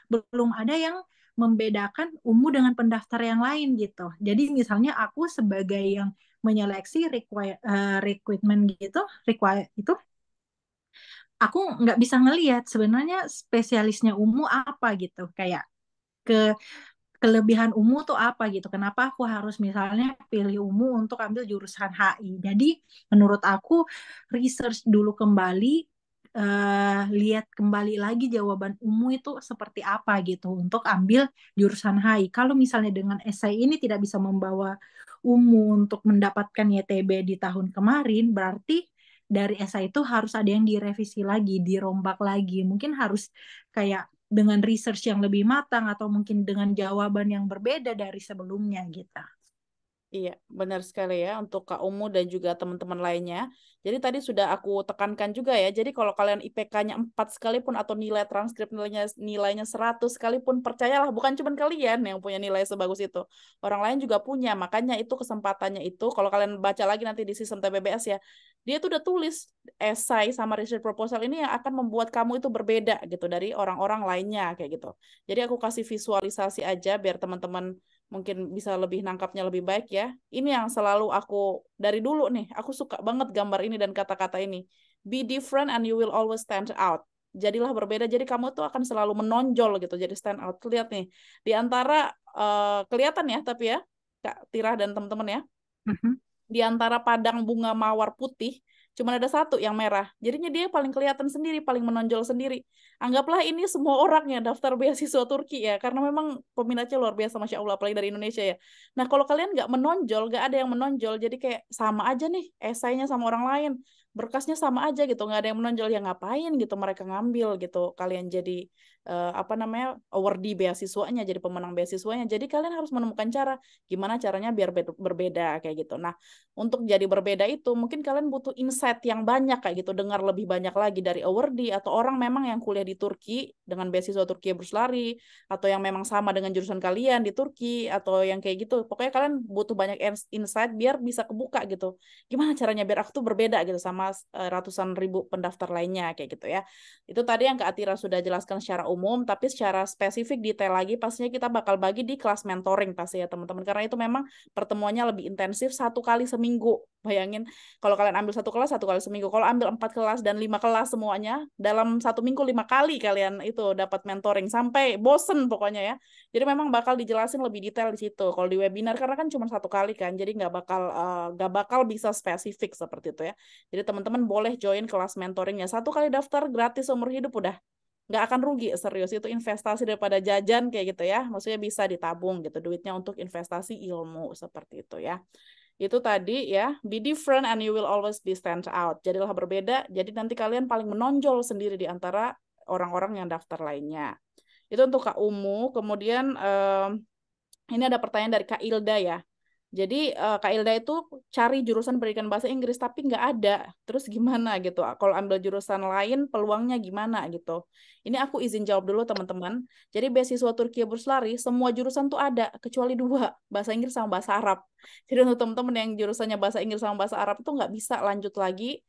belum ada yang membedakan Umu dengan pendaftar yang lain gitu. Jadi misalnya aku sebagai yang menyeleksi recruitment gitu, itu aku nggak bisa ngelihat sebenarnya spesialisnya Umu apa gitu, kayak ke kelebihan Umu tuh apa gitu. Kenapa aku harus misalnya pilih Umu untuk ambil jurusan HI. Jadi menurut aku research dulu kembali, lihat kembali lagi jawaban Umu itu seperti apa gitu untuk ambil jurusan HI. Kalau misalnya dengan esai ini tidak bisa membawa Umu untuk mendapatkan YTB di tahun kemarin, berarti dari esai itu harus ada yang direvisi lagi, dirombak lagi. Mungkin harus kayak dengan research yang lebih matang atau mungkin dengan jawaban yang berbeda dari sebelumnya gitu. Iya, benar sekali ya untuk Kak Umu dan juga teman-teman lainnya. Jadi tadi sudah aku tekankan juga ya. Jadi kalau kalian IPK-nya 4 sekalipun atau nilai transkrip nilainya 100 sekalipun, percayalah bukan cuma kalian yang punya nilai sebagus itu. Orang lain juga punya. Makanya itu kesempatannya itu kalau kalian baca lagi nanti di sistem TBBS ya. Dia tuh udah tulis esai sama research proposal ini yang akan membuat kamu itu berbeda gitu dari orang-orang lainnya kayak gitu. Jadi aku kasih visualisasi aja biar teman-teman mungkin bisa lebih nangkapnya lebih baik ya. Ini yang selalu aku dari dulu nih, aku suka banget gambar ini dan kata-kata ini. Be different and you will always stand out. Jadilah berbeda, jadi kamu tuh akan selalu menonjol gitu, jadi stand out. Lihat nih, di antara kelihatan ya, tapi ya, Kak Tira dan teman-teman ya, di antara padang bunga mawar putih, cuma ada satu yang merah. Jadinya dia paling kelihatan sendiri, paling menonjol sendiri. Anggaplah ini semua orang ya daftar beasiswa Turki ya, karena memang peminatnya luar biasa, Masya Allah, apalagi dari Indonesia ya. Nah, kalau kalian nggak menonjol, nggak ada yang menonjol, jadi kayak sama aja nih esainya sama orang lain, berkasnya sama aja gitu, nggak ada yang menonjol, ya ngapain gitu mereka ngambil gitu, kalian jadi apa namanya awardee beasiswanya, jadi pemenang beasiswanya. Jadi kalian harus menemukan cara, gimana caranya biar berbeda kayak gitu. Nah, untuk jadi berbeda itu mungkin kalian butuh insight yang banyak kayak gitu, dengar lebih banyak lagi dari awardee atau orang memang yang kuliah di Turki dengan beasiswa Turki Burslari, atau yang memang sama dengan jurusan kalian di Turki, atau yang kayak gitu. Pokoknya kalian butuh banyak insight biar bisa kebuka gitu. Gimana caranya biar aku tuh berbeda gitu sama ratusan ribu pendaftar lainnya kayak gitu ya. Itu tadi yang Kak Atira sudah jelaskan secara umum, tapi secara spesifik detail lagi pastinya kita bakal bagi di kelas mentoring pasti ya teman-teman, karena itu memang pertemuannya lebih intensif 1 kali seminggu. Bayangin kalau kalian ambil 1 kelas 1 kali seminggu, kalau ambil 4 kelas dan 5 kelas semuanya dalam 1 minggu 5 kali kalian itu dapat mentoring sampai bosen pokoknya ya. Jadi memang bakal dijelasin lebih detail di situ. Kalau di webinar karena kan cuma 1 kali kan, jadi nggak bakal bisa spesifik seperti itu ya. Jadi teman-teman boleh join kelas mentoringnya, 1 kali daftar gratis seumur hidup, udah nggak akan rugi, serius, itu investasi daripada jajan kayak gitu ya, maksudnya bisa ditabung gitu duitnya untuk investasi ilmu seperti itu ya. Itu tadi ya, be different and you will always be stand out, jadilah berbeda, jadi nanti kalian paling menonjol sendiri di antara orang-orang yang daftar lainnya. Itu untuk Kak Umu. Kemudian ini ada pertanyaan dari Kak Ilda ya. Jadi Kak Ilda itu cari jurusan pendidikan bahasa Inggris tapi nggak ada. Terus gimana gitu? Kalau ambil jurusan lain peluangnya gimana gitu? Ini aku izin jawab dulu teman-teman. Jadi beasiswa Turki Burslari semua jurusan tuh ada kecuali 2, bahasa Inggris sama bahasa Arab. Jadi untuk teman-teman yang jurusannya bahasa Inggris sama bahasa Arab itu nggak bisa lanjut lagi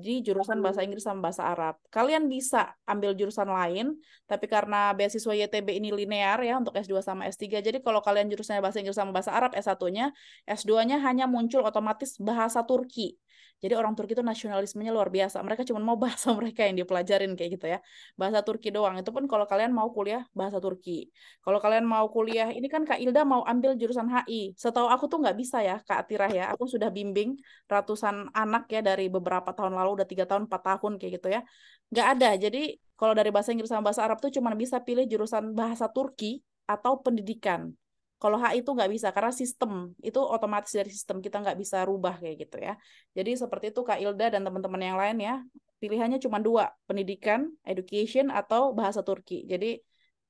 di jurusan bahasa Inggris sama bahasa Arab. Kalian bisa ambil jurusan lain, tapi karena beasiswa YTB ini linear ya untuk S2 sama S3, jadi kalau kalian jurusannya bahasa Inggris sama bahasa Arab S1-nya, S2-nya hanya muncul otomatis bahasa Turki. Jadi orang Turki itu nasionalismenya luar biasa. Mereka cuma mau bahasa mereka yang dipelajarin kayak gitu ya. Bahasa Turki doang. Itu pun kalau kalian mau kuliah bahasa Turki. Kalau kalian mau kuliah, ini kan Kak Ilda mau ambil jurusan HI. Setahu aku tuh nggak bisa ya Kak Atirah ya. Aku sudah bimbing ratusan anak ya dari beberapa tahun lalu, udah 3 tahun, 4 tahun kayak gitu ya. Nggak ada. Jadi kalau dari bahasa Inggris sama bahasa Arab tuh cuma bisa pilih jurusan bahasa Turki atau pendidikan. Kalau HI itu nggak bisa karena sistem itu otomatis dari sistem, kita nggak bisa rubah kayak gitu ya. Jadi seperti itu Kak Ilda dan teman-teman yang lain ya. Pilihannya cuma 2, pendidikan, education atau bahasa Turki. Jadi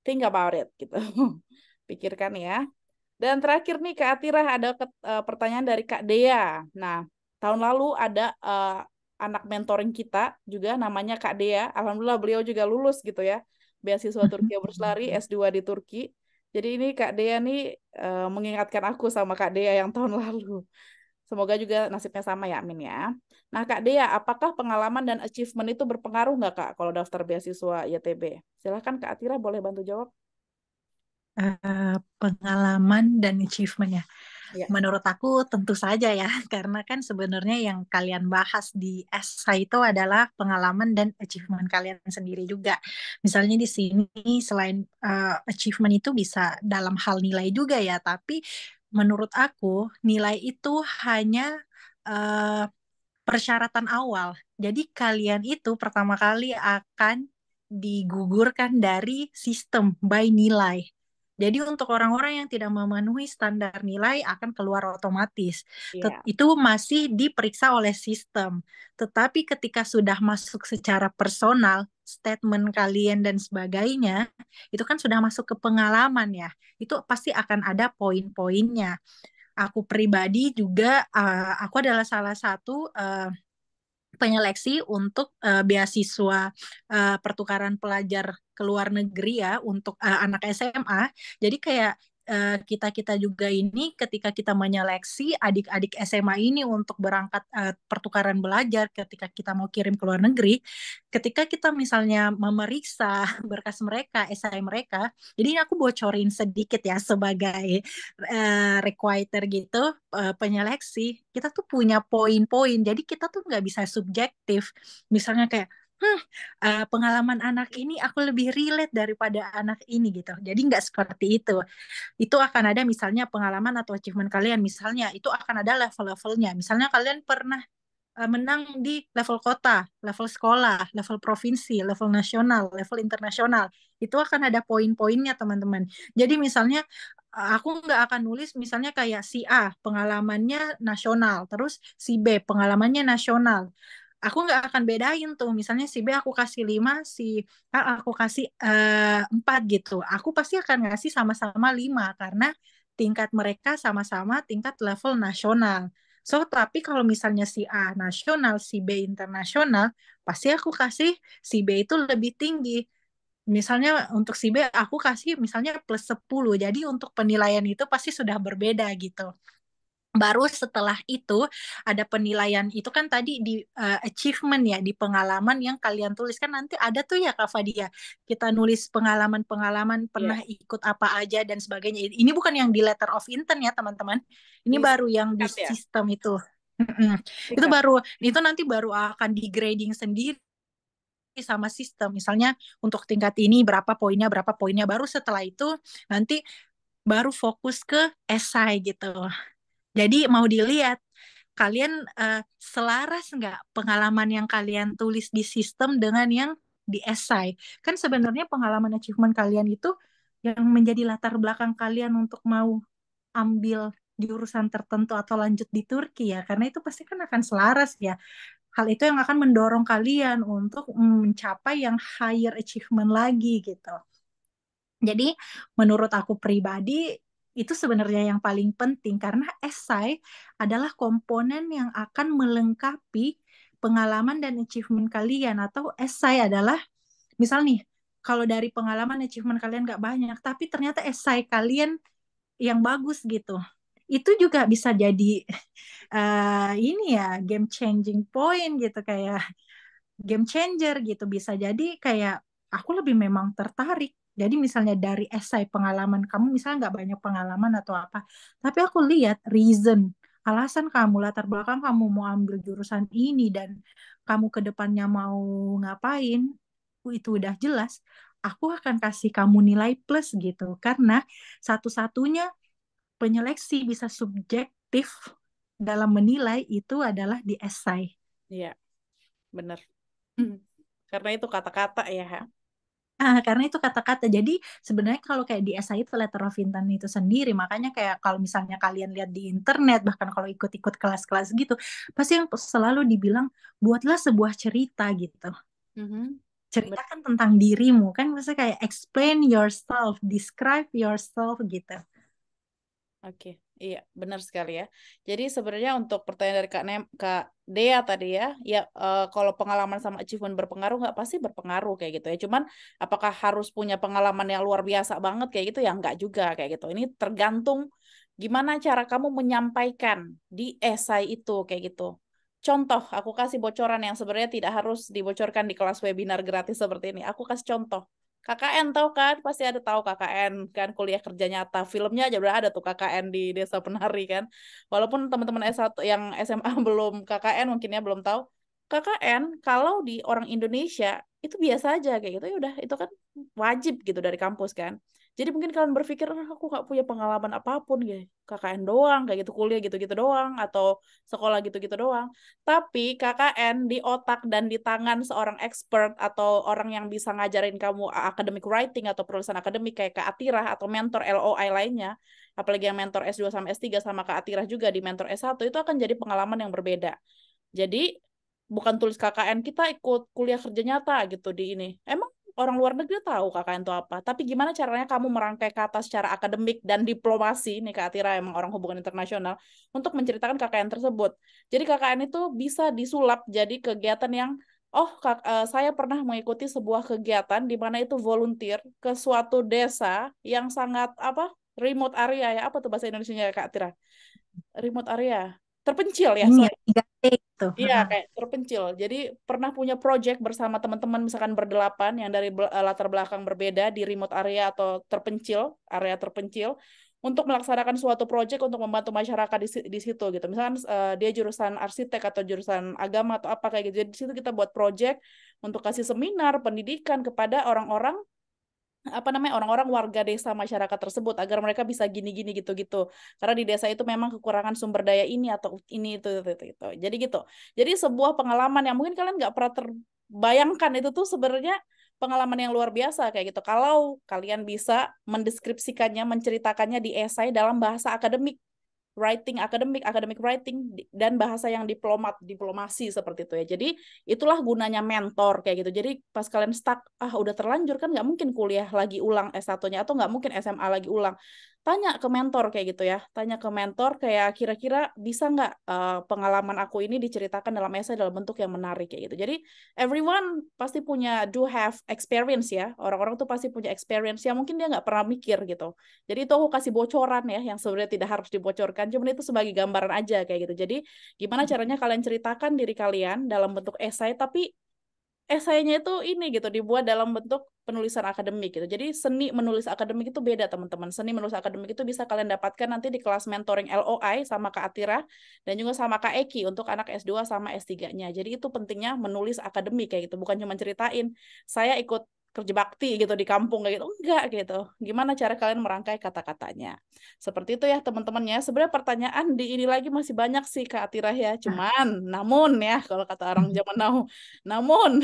think about it gitu. Pikirkan ya. Dan terakhir nih Kak Atira ada pertanyaan dari Kak Dea. Nah, tahun lalu ada anak mentoring kita juga namanya Kak Dea. Alhamdulillah beliau juga lulus gitu ya. Beasiswa Turki Burslari S2 di Turki. Jadi ini Kak Dea nih mengingatkan aku sama Kak Dea yang tahun lalu. Semoga juga nasibnya sama ya, amin ya. Nah Kak Dea, apakah pengalaman dan achievement itu berpengaruh nggak Kak kalau daftar beasiswa YTB? Silahkan Kak Atira boleh bantu jawab. Pengalaman dan achievement ya. Ya. menurut aku tentu saja ya, karena kan sebenarnya yang kalian bahas di esai itu adalah pengalaman dan achievement kalian sendiri juga. Misalnya di sini selain achievement itu bisa dalam hal nilai juga ya, tapi menurut aku nilai itu hanya eh, persyaratan awal. Jadi kalian itu pertama kali akan digugurkan dari sistem by nilai. Jadi untuk orang-orang yang tidak memenuhi standar nilai akan keluar otomatis. Iya. Itu masih diperiksa oleh sistem. Tetapi ketika sudah masuk secara personal, statement kalian dan sebagainya, itu kan sudah masuk ke pengalaman ya. Itu pasti akan ada poin-poinnya. Aku pribadi juga, aku adalah salah satu penyeleksi untuk beasiswa pertukaran pelajar ke luar negeri ya untuk anak SMA. Jadi kayak kita-kita juga ini ketika kita menyeleksi adik-adik SMA ini untuk berangkat pertukaran belajar ketika kita mau kirim ke luar negeri, ketika kita misalnya memeriksa berkas mereka, esai mereka, jadi aku bocorin sedikit ya sebagai requiter gitu, penyeleksi, kita tuh punya poin-poin. Jadi kita tuh nggak bisa subjektif. Misalnya kayak, pengalaman anak ini aku lebih relate daripada anak ini gitu. Jadi nggak seperti itu. Itu akan ada misalnya pengalaman atau achievement kalian. Misalnya itu akan ada level-levelnya. Misalnya kalian pernah menang di level kota, level sekolah, level provinsi, level nasional, level internasional. Itu akan ada poin-poinnya, teman-teman. Jadi misalnya aku nggak akan nulis misalnya kayak si A pengalamannya nasional, terus si B pengalamannya nasional. Aku nggak akan bedain tuh. Misalnya si B aku kasih 5, si A aku kasih 4 gitu. Aku pasti akan ngasih sama-sama 5 karena tingkat mereka sama-sama tingkat level nasional. So, tapi kalau misalnya si A nasional, si B internasional, pasti aku kasih si B itu lebih tinggi. Misalnya untuk si B aku kasih misalnya plus 10. Jadi untuk penilaian itu pasti sudah berbeda gitu. Baru setelah itu ada penilaian itu kan tadi di achievement ya, di pengalaman yang kalian tulis kan nanti ada tuh ya Kak Fadia. Kita nulis pengalaman-pengalaman pernah Iya. ikut apa aja dan sebagainya. Ini bukan yang di letter of intent ya teman-teman. Ini Di baru yang di singkat ya. sistem itu. Mm-mm. Itu Singkat. baru, itu nanti baru akan di grading sendiri sama sistem. Misalnya untuk tingkat ini berapa poinnya, baru setelah itu nanti baru fokus ke esai gitu. Jadi mau dilihat kalian selaras nggak pengalaman yang kalian tulis di sistem dengan yang di esai. Kan sebenarnya pengalaman achievement kalian itu yang menjadi latar belakang kalian untuk mau ambil jurusan tertentu atau lanjut di Turki ya. Karena itu pasti kan akan selaras ya. Hal itu yang akan mendorong kalian untuk mencapai yang higher achievement lagi gitu. Jadi menurut aku pribadi itu sebenarnya yang paling penting karena esai adalah komponen yang akan melengkapi pengalaman dan achievement kalian atau esai adalah misal nih kalau dari pengalaman achievement kalian nggak banyak tapi ternyata esai kalian yang bagus gitu itu juga bisa jadi ini ya game changing point gitu kayak game changer gitu bisa jadi kayak aku lebih memang tertarik jadi misalnya dari esai pengalaman kamu misalnya nggak banyak pengalaman atau apa tapi aku lihat reason alasan kamu latar belakang kamu mau ambil jurusan ini dan kamu ke depannya mau ngapain itu udah jelas aku akan kasih kamu nilai plus gitu karena satu-satunya penyeleksi bisa subjektif dalam menilai itu adalah di esai. Iya, benar. Karena itu kata-kata ya. Karena itu kata-kata. Jadi sebenarnya kalau kayak di esai itu letter of intent itu sendiri. Makanya kayak kalau misalnya kalian lihat di internet, bahkan kalau ikut-ikut kelas-kelas gitu, pasti yang selalu dibilang buatlah sebuah cerita gitu. Ceritakan tentang dirimu kan, maksudnya kayak explain yourself, describe yourself gitu. Oke, iya benar sekali ya. Jadi sebenarnya untuk pertanyaan dari Kak Dea tadi ya, kalau pengalaman sama achievement berpengaruh nggak pasti berpengaruh kayak gitu ya. Cuman apakah harus punya pengalaman yang luar biasa banget kayak gitu ya nggak juga kayak gitu. Ini tergantung gimana cara kamu menyampaikan di esai itu kayak gitu. Contoh, aku kasih bocoran yang sebenarnya tidak harus dibocorkan di kelas webinar gratis seperti ini. Aku kasih contoh. KKN tahu kan? Pasti ada tahu KKN kan, kuliah kerja nyata. Filmnya aja udah ada tuh KKN di Desa Penari kan. Walaupun teman-teman S1 yang SMA belum KKN mungkin ya belum tahu. KKN kalau di orang Indonesia itu biasa aja kayak gitu ya udah itu kan wajib gitu dari kampus kan. Jadi mungkin kalian berpikir aku gak punya pengalaman apapun gitu. KKN doang kayak gitu kuliah gitu-gitu doang atau sekolah gitu-gitu doang. Tapi KKN di otak dan di tangan seorang expert atau orang yang bisa ngajarin kamu academic writing atau penulisan akademik kayak Kak Atirah atau mentor LOI lainnya, apalagi yang mentor S2 sama S3 sama Kak Atirah juga di mentor S1 itu akan jadi pengalaman yang berbeda. Jadi bukan tulis KKN kita ikut kuliah kerja nyata gitu di ini. Emang orang luar negeri tahu KKN itu apa. Tapi gimana caranya kamu merangkai kata secara akademik dan diplomasi, nih Kak Atira emang orang hubungan internasional, untuk menceritakan KKN tersebut. Jadi KKN itu bisa disulap jadi kegiatan yang, saya pernah mengikuti sebuah kegiatan di mana itu volunteer ke suatu desa yang sangat, remote area ya. Apa tuh bahasa Indonesianya Kak Atira? Remote area. Terpencil ya, Ini sorry. ya 3T gitu. Iya, kayak terpencil. Jadi pernah punya project bersama teman-teman misalkan berdelapan yang dari latar belakang berbeda di remote area atau area terpencil untuk melaksanakan suatu project untuk membantu masyarakat di situ gitu. Misalkan dia jurusan arsitek atau jurusan agama atau apa kayak gitu. Jadi di situ kita buat project untuk kasih seminar pendidikan kepada orang-orang orang-orang warga desa masyarakat tersebut agar mereka bisa gini-gini gitu-gitu. Karena di desa itu memang kekurangan sumber daya ini atau ini itu. Jadi gitu. Jadi sebuah pengalaman yang mungkin kalian nggak pernah terbayangkan itu tuh sebenarnya pengalaman yang luar biasa kayak gitu. Kalau kalian bisa mendeskripsikannya, menceritakannya di esai dalam bahasa akademik. Academic writing dan bahasa yang diplomasi seperti itu ya. Jadi itulah gunanya mentor kayak gitu. Jadi pas kalian stuck, udah terlanjur kan nggak mungkin kuliah lagi ulang S1-nya atau nggak mungkin SMA lagi ulang. Tanya ke mentor kayak gitu ya. Tanya ke mentor kayak kira-kira bisa nggak pengalaman aku ini diceritakan dalam esai dalam bentuk yang menarik kayak gitu. Jadi everyone pasti do have experience ya. Orang-orang tuh pasti punya experience yang mungkin dia nggak pernah mikir gitu. Jadi itu aku kasih bocoran ya yang sebenarnya tidak harus dibocorkan. Cuman itu sebagai gambaran aja kayak gitu. Jadi gimana caranya kalian ceritakan diri kalian dalam bentuk esai tapi esainya itu ini gitu dibuat dalam bentuk penulisan akademik gitu. Jadi seni menulis akademik itu beda teman-teman. Seni menulis akademik itu bisa kalian dapatkan nanti di kelas mentoring LOI sama Kak Atira dan juga sama Kak Eki untuk anak S2 sama S3-nya. Jadi itu pentingnya menulis akademik kayak gitu, bukan cuma ceritain saya ikut kerja bakti gitu di kampung kayak gitu. Enggak gitu. Gimana cara kalian merangkai kata-katanya. Seperti itu ya teman-temannya. Sebenarnya pertanyaan di ini lagi masih banyak sih Kak Atira ya. Namun ya kalau kata orang zaman now. Namun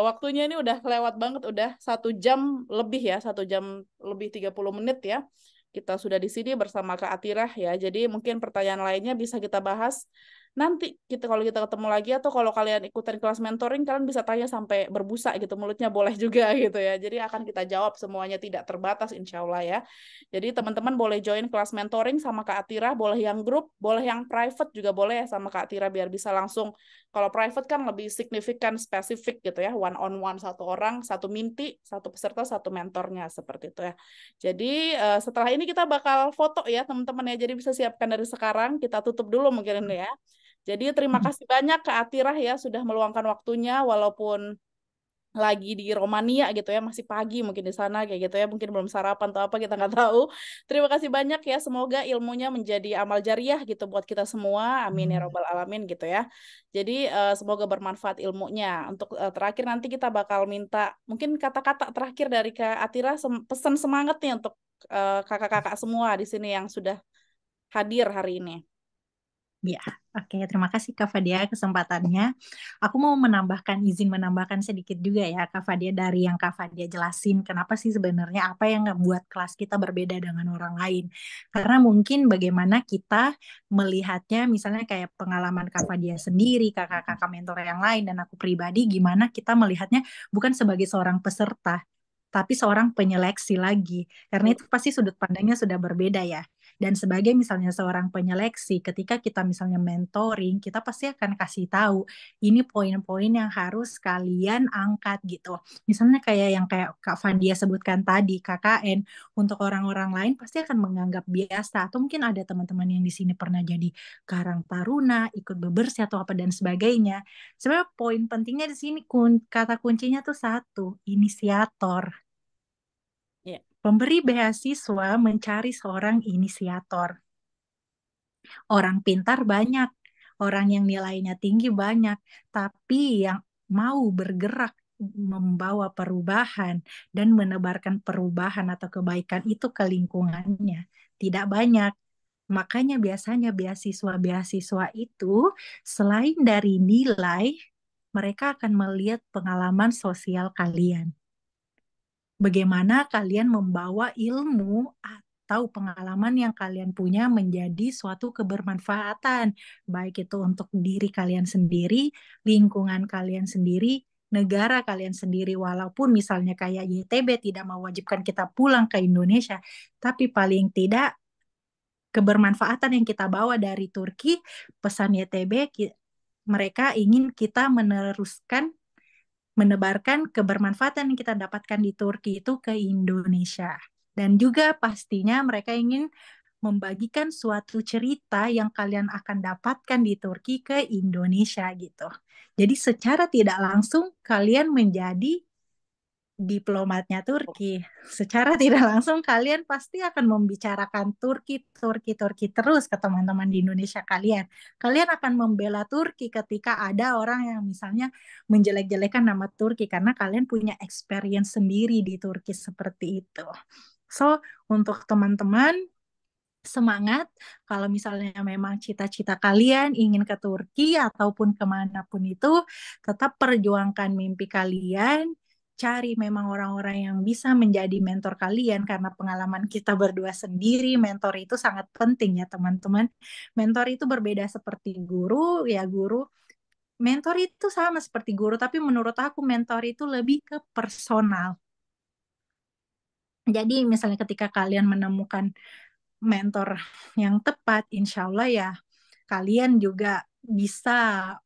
waktunya ini udah lewat banget, udah 1 jam lebih ya, 1 jam lebih 30 menit ya. Kita sudah di sini bersama Kak Atirah ya. Jadi mungkin pertanyaan lainnya bisa kita bahas nanti kalau kita ketemu lagi atau kalau kalian ikutan kelas mentoring kalian bisa tanya sampai berbusa gitu mulutnya boleh juga gitu ya. Jadi akan kita jawab semuanya tidak terbatas insya Allah ya. Jadi teman-teman boleh join kelas mentoring sama Kak Atira, boleh yang grup, boleh yang private juga boleh sama Kak Atira biar bisa langsung. Kalau private kan lebih signifikan spesifik gitu ya, one on one satu orang, satu minti, satu peserta, satu mentornya seperti itu ya. Jadi setelah ini kita bakal foto ya teman-teman ya. Jadi bisa siapkan dari sekarang, kita tutup dulu mungkin ini ya. Jadi terima kasih banyak Kak Atirah ya sudah meluangkan waktunya walaupun lagi di Romania gitu ya, masih pagi mungkin di sana kayak gitu ya, mungkin belum sarapan atau apa kita nggak tahu. Terima kasih banyak ya, semoga ilmunya menjadi amal jariah gitu buat kita semua, amin ya robbal alamin gitu ya. Jadi semoga bermanfaat ilmunya. Untuk terakhir nanti kita bakal minta mungkin kata-kata terakhir dari Kak Atirah, pesan semangat nih untuk kakak-kakak semua di sini yang sudah hadir hari ini. Ya, oke. Terima kasih Kak Fadia kesempatannya. Aku mau izin menambahkan sedikit juga ya Kak Fadia dari yang Kak Fadia jelasin kenapa sih sebenarnya apa yang membuat kelas kita berbeda dengan orang lain. Karena mungkin bagaimana kita melihatnya misalnya kayak pengalaman Kak Fadia sendiri, kakak-kakak mentor yang lain, dan aku pribadi gimana kita melihatnya bukan sebagai seorang peserta, tapi seorang penyeleksi lagi. Karena itu pasti sudut pandangnya sudah berbeda ya. Dan sebagai misalnya seorang penyeleksi, ketika kita misalnya mentoring, kita pasti akan kasih tahu ini poin-poin yang harus kalian angkat gitu. Misalnya kayak Kak Fadia sebutkan tadi, KKN untuk orang-orang lain pasti akan menganggap biasa, atau mungkin ada teman-teman yang di sini pernah jadi Karang Taruna, ikut bebersih atau apa dan sebagainya. Sebenarnya poin pentingnya di sini kata kuncinya tuh satu, inisiator. Ya. Pemberi beasiswa mencari seorang inisiator. Orang pintar banyak, orang yang nilainya tinggi banyak, tapi yang mau bergerak membawa perubahan dan menebarkan perubahan atau kebaikan itu ke lingkungannya tidak banyak. Makanya biasanya beasiswa-beasiswa itu selain dari nilai, mereka akan melihat pengalaman sosial kalian. Bagaimana kalian membawa ilmu atau pengalaman yang kalian punya menjadi suatu kebermanfaatan, baik itu untuk diri kalian sendiri, lingkungan kalian sendiri, negara kalian sendiri. Walaupun misalnya kayak YTB tidak mewajibkan kita pulang ke Indonesia, tapi paling tidak kebermanfaatan yang kita bawa dari Turki, pesan YTB, mereka ingin kita menebarkan kebermanfaatan yang kita dapatkan di Turki itu ke Indonesia. Dan juga pastinya mereka ingin membagikan suatu cerita yang kalian akan dapatkan di Turki ke Indonesia gitu. Jadi secara tidak langsung kalian menjadi diplomatnya Turki. Secara tidak langsung kalian pasti akan membicarakan Turki terus ke teman-teman di Indonesia kalian. Kalian akan membela Turki ketika ada orang yang misalnya menjelek-jelekan nama Turki karena kalian punya experience sendiri di Turki seperti itu. So, untuk teman-teman semangat kalau misalnya memang cita-cita kalian ingin ke Turki ataupun kemanapun itu, tetap perjuangkan mimpi kalian, cari memang orang-orang yang bisa menjadi mentor kalian karena pengalaman kita berdua sendiri, mentor itu sangat penting ya teman-teman. Mentor itu berbeda seperti guru, ya guru. Mentor itu sama seperti guru, tapi menurut aku mentor itu lebih ke personal. Jadi misalnya ketika kalian menemukan mentor yang tepat, insya Allah ya kalian juga bisa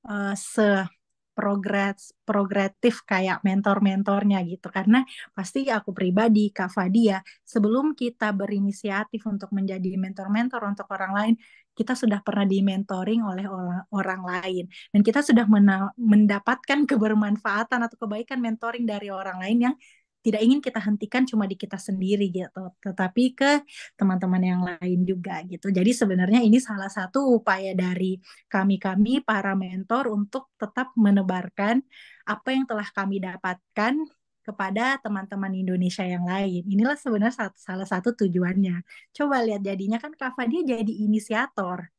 progresif kayak mentor-mentornya gitu. Karena pasti aku pribadi, Kak Fadia, sebelum kita berinisiatif untuk menjadi mentor-mentor untuk orang lain, kita sudah pernah di-mentoring oleh orang lain. Dan kita sudah mendapatkan kebermanfaatan atau kebaikan mentoring dari orang lain yang tidak ingin kita hentikan cuma di kita sendiri gitu, tetapi ke teman-teman yang lain juga gitu. Jadi sebenarnya ini salah satu upaya dari kami para mentor untuk tetap menebarkan apa yang telah kami dapatkan kepada teman-teman Indonesia yang lain. Inilah sebenarnya salah satu tujuannya. Coba lihat jadinya kan Kak Fadia jadi inisiator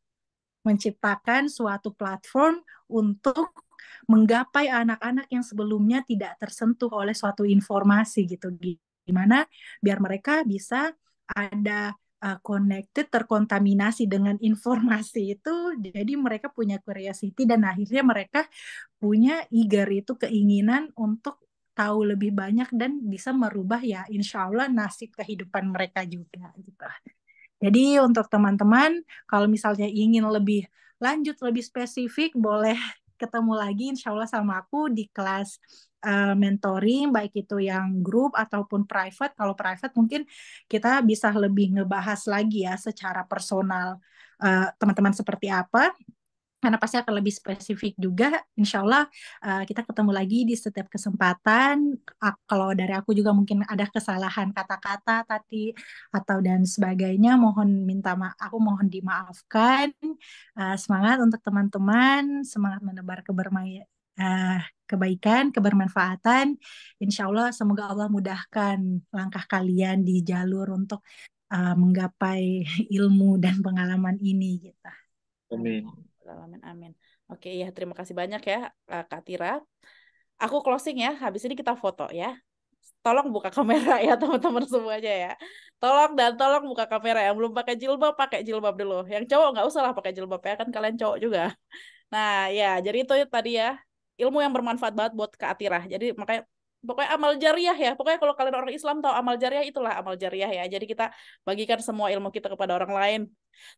menciptakan suatu platform untuk menggapai anak-anak yang sebelumnya tidak tersentuh oleh suatu informasi gitu. Gimana biar mereka bisa ada connected, terkontaminasi dengan informasi itu, jadi mereka punya curiosity dan akhirnya mereka punya eager itu keinginan untuk tahu lebih banyak dan bisa merubah ya insya Allah nasib kehidupan mereka juga gitu. Jadi untuk teman-teman, kalau misalnya ingin lebih lanjut, lebih spesifik, boleh ketemu lagi insya Allah sama aku di kelas mentoring, baik itu yang grup ataupun private. Kalau private mungkin kita bisa lebih ngebahas lagi ya secara personal teman-teman seperti apa. Karena pasti akan lebih spesifik juga. Insya Allah kita ketemu lagi di setiap kesempatan. Kalau dari aku juga mungkin ada kesalahan kata-kata tadi atau dan sebagainya, aku mohon dimaafkan. Semangat untuk teman-teman, semangat menebar kebaikan, kebermanfaatan. Insya Allah semoga Allah mudahkan langkah kalian di jalur untuk menggapai ilmu dan pengalaman ini gitu. Amin. Amin, amin. Oke, ya terima kasih banyak ya Kak Tira. Aku closing ya, habis ini kita foto ya. Tolong buka kamera ya teman-teman semuanya ya. Tolong buka kamera. Yang belum pakai jilbab dulu. Yang cowok nggak usah lah pakai jilbab ya, kan kalian cowok juga. Nah ya, jadi itu tadi ya, ilmu yang bermanfaat banget buat Kak Tira. Jadi makanya Pokoknya amal jariah ya. Pokoknya kalau kalian orang Islam tahu amal jariah, itulah amal jariah ya. Jadi kita bagikan semua ilmu kita kepada orang lain.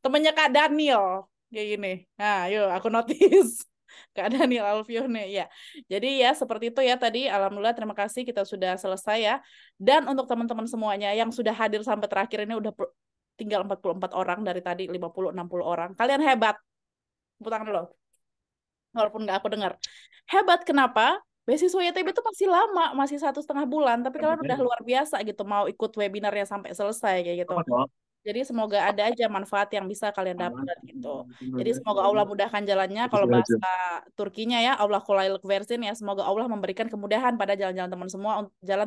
Temennya Kak Daniel kayak gini. Nah, yuk aku notice. Kak Daniel Alfione ya. Jadi ya seperti itu ya tadi. Alhamdulillah terima kasih kita sudah selesai ya. Dan untuk teman-teman semuanya yang sudah hadir sampai terakhir ini udah tinggal 44 orang dari tadi 50-60 orang. Kalian hebat. Tepuk tangan dulu. Walaupun nggak aku dengar. Hebat kenapa? Beasiswa YTB itu masih lama, masih 1,5 bulan. Tapi kalian udah luar biasa gitu, mau ikut webinarnya sampai selesai kayak gitu. Jadi semoga ada aja manfaat yang bisa kalian dapat gitu. Jadi semoga Allah mudahkan jalannya. Kalau bahasa Turkinya ya, Allah kolaylık versin ya. Semoga Allah memberikan kemudahan pada jalan-jalan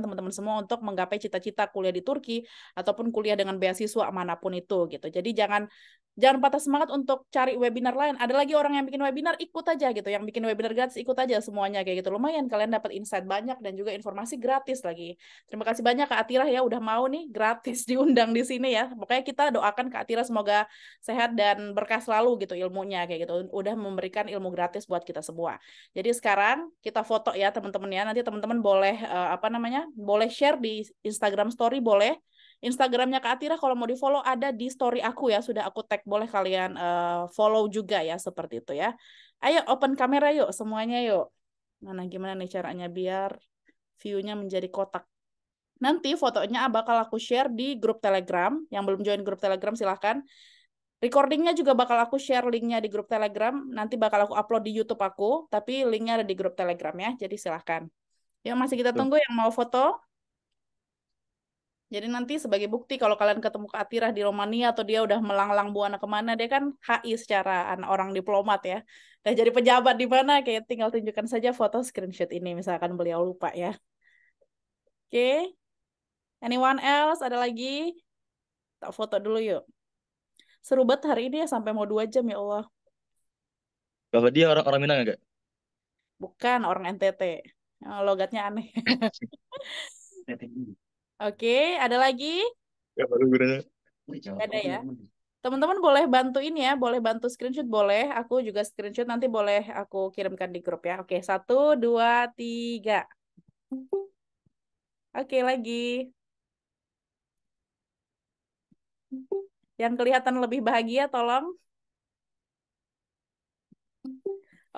teman-teman semua untuk menggapai cita-cita kuliah di Turki ataupun kuliah dengan beasiswa manapun itu gitu. Jadi jangan patah semangat untuk cari webinar lain. Ada lagi orang yang bikin webinar, ikut aja gitu. Yang bikin webinar gratis, ikut aja semuanya kayak gitu. Lumayan kalian dapat insight banyak dan juga informasi gratis lagi. Terima kasih banyak Kak Atira ya udah mau nih gratis diundang di sini ya. Pokoknya kita doakan Kak Atira semoga sehat dan berkah selalu gitu ilmunya kayak gitu. Udah memberikan ilmu gratis buat kita semua. Jadi sekarang kita foto ya teman-teman ya. Nanti teman-teman boleh boleh share di Instagram story boleh. Instagramnya Kak Atira kalau mau di follow ada di story aku ya. Sudah aku tag, boleh kalian follow juga ya seperti itu ya. Ayo open kamera yuk semuanya yuk. Mana gimana nih caranya biar view-nya menjadi kotak. Nanti fotonya bakal aku share di grup Telegram. Yang belum join grup Telegram silahkan. Recordingnya juga bakal aku share linknya di grup Telegram. Nanti bakal aku upload di YouTube aku. Tapi linknya ada di grup Telegram ya. Jadi silahkan. Yang masih kita tunggu yang mau foto. Jadi nanti sebagai bukti kalau kalian ketemu Kak Atira di Romania atau dia udah melanglang buana kemana, dia kan HI secara orang diplomat ya. Dan jadi pejabat di mana, kayak tinggal tunjukkan saja foto screenshot ini misalkan beliau lupa ya. Oke. Anyone else? Ada lagi? Tak foto dulu yuk. Seru banget hari ini ya sampai mau 2 jam ya Allah. Bapak dia orang Minang enggak? Bukan orang NTT. Logatnya aneh. Oke, ada lagi? Ya baru gunanya. Gak ada ya. Teman-teman boleh bantuin ya, boleh bantu screenshot boleh. Aku juga screenshot nanti boleh aku kirimkan di grup ya. Oke, 1, 2, 3. Oke, lagi. Yang kelihatan lebih bahagia tolong.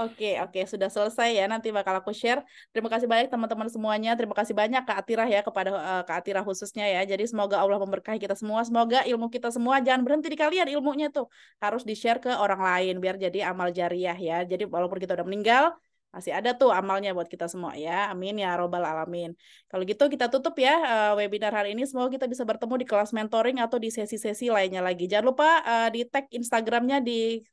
Oke, sudah selesai ya. Nanti bakal aku share. Terima kasih banyak teman-teman semuanya. Terima kasih banyak Kak Atira ya, kepada Kak Atira khususnya ya. Jadi semoga Allah memberkahi kita semua. Semoga ilmu kita semua jangan berhenti di kalian. Ilmunya tuh harus di-share ke orang lain biar jadi amal jariah ya. Jadi walaupun kita udah meninggal, masih ada tuh amalnya buat kita semua ya. Amin ya robbal alamin. Kalau gitu kita tutup ya webinar hari ini. Semoga kita bisa bertemu di kelas mentoring atau di sesi-sesi lainnya lagi. Jangan lupa di tag Instagramnya di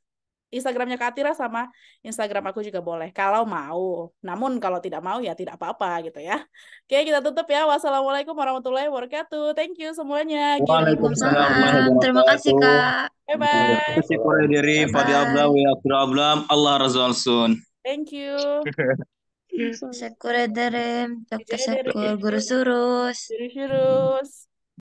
Instagramnya Kak Atira sama Instagram aku juga boleh kalau mau. Namun kalau tidak mau ya tidak apa-apa gitu ya. Oke, kita tutup ya. Wassalamualaikum warahmatullahi wabarakatuh. Thank you semuanya. Waalaikumsalam Waalaikumsalam. Terima kasih Kak. Bye-bye. Syukur diri Fadi Ablam Bye-bye. wa Akhir Ablam Allah Razalsun. Thank you. Teşekkür ederim. Çok Rica ederim. teşekkür. Görüşürüz. Görüşürüz.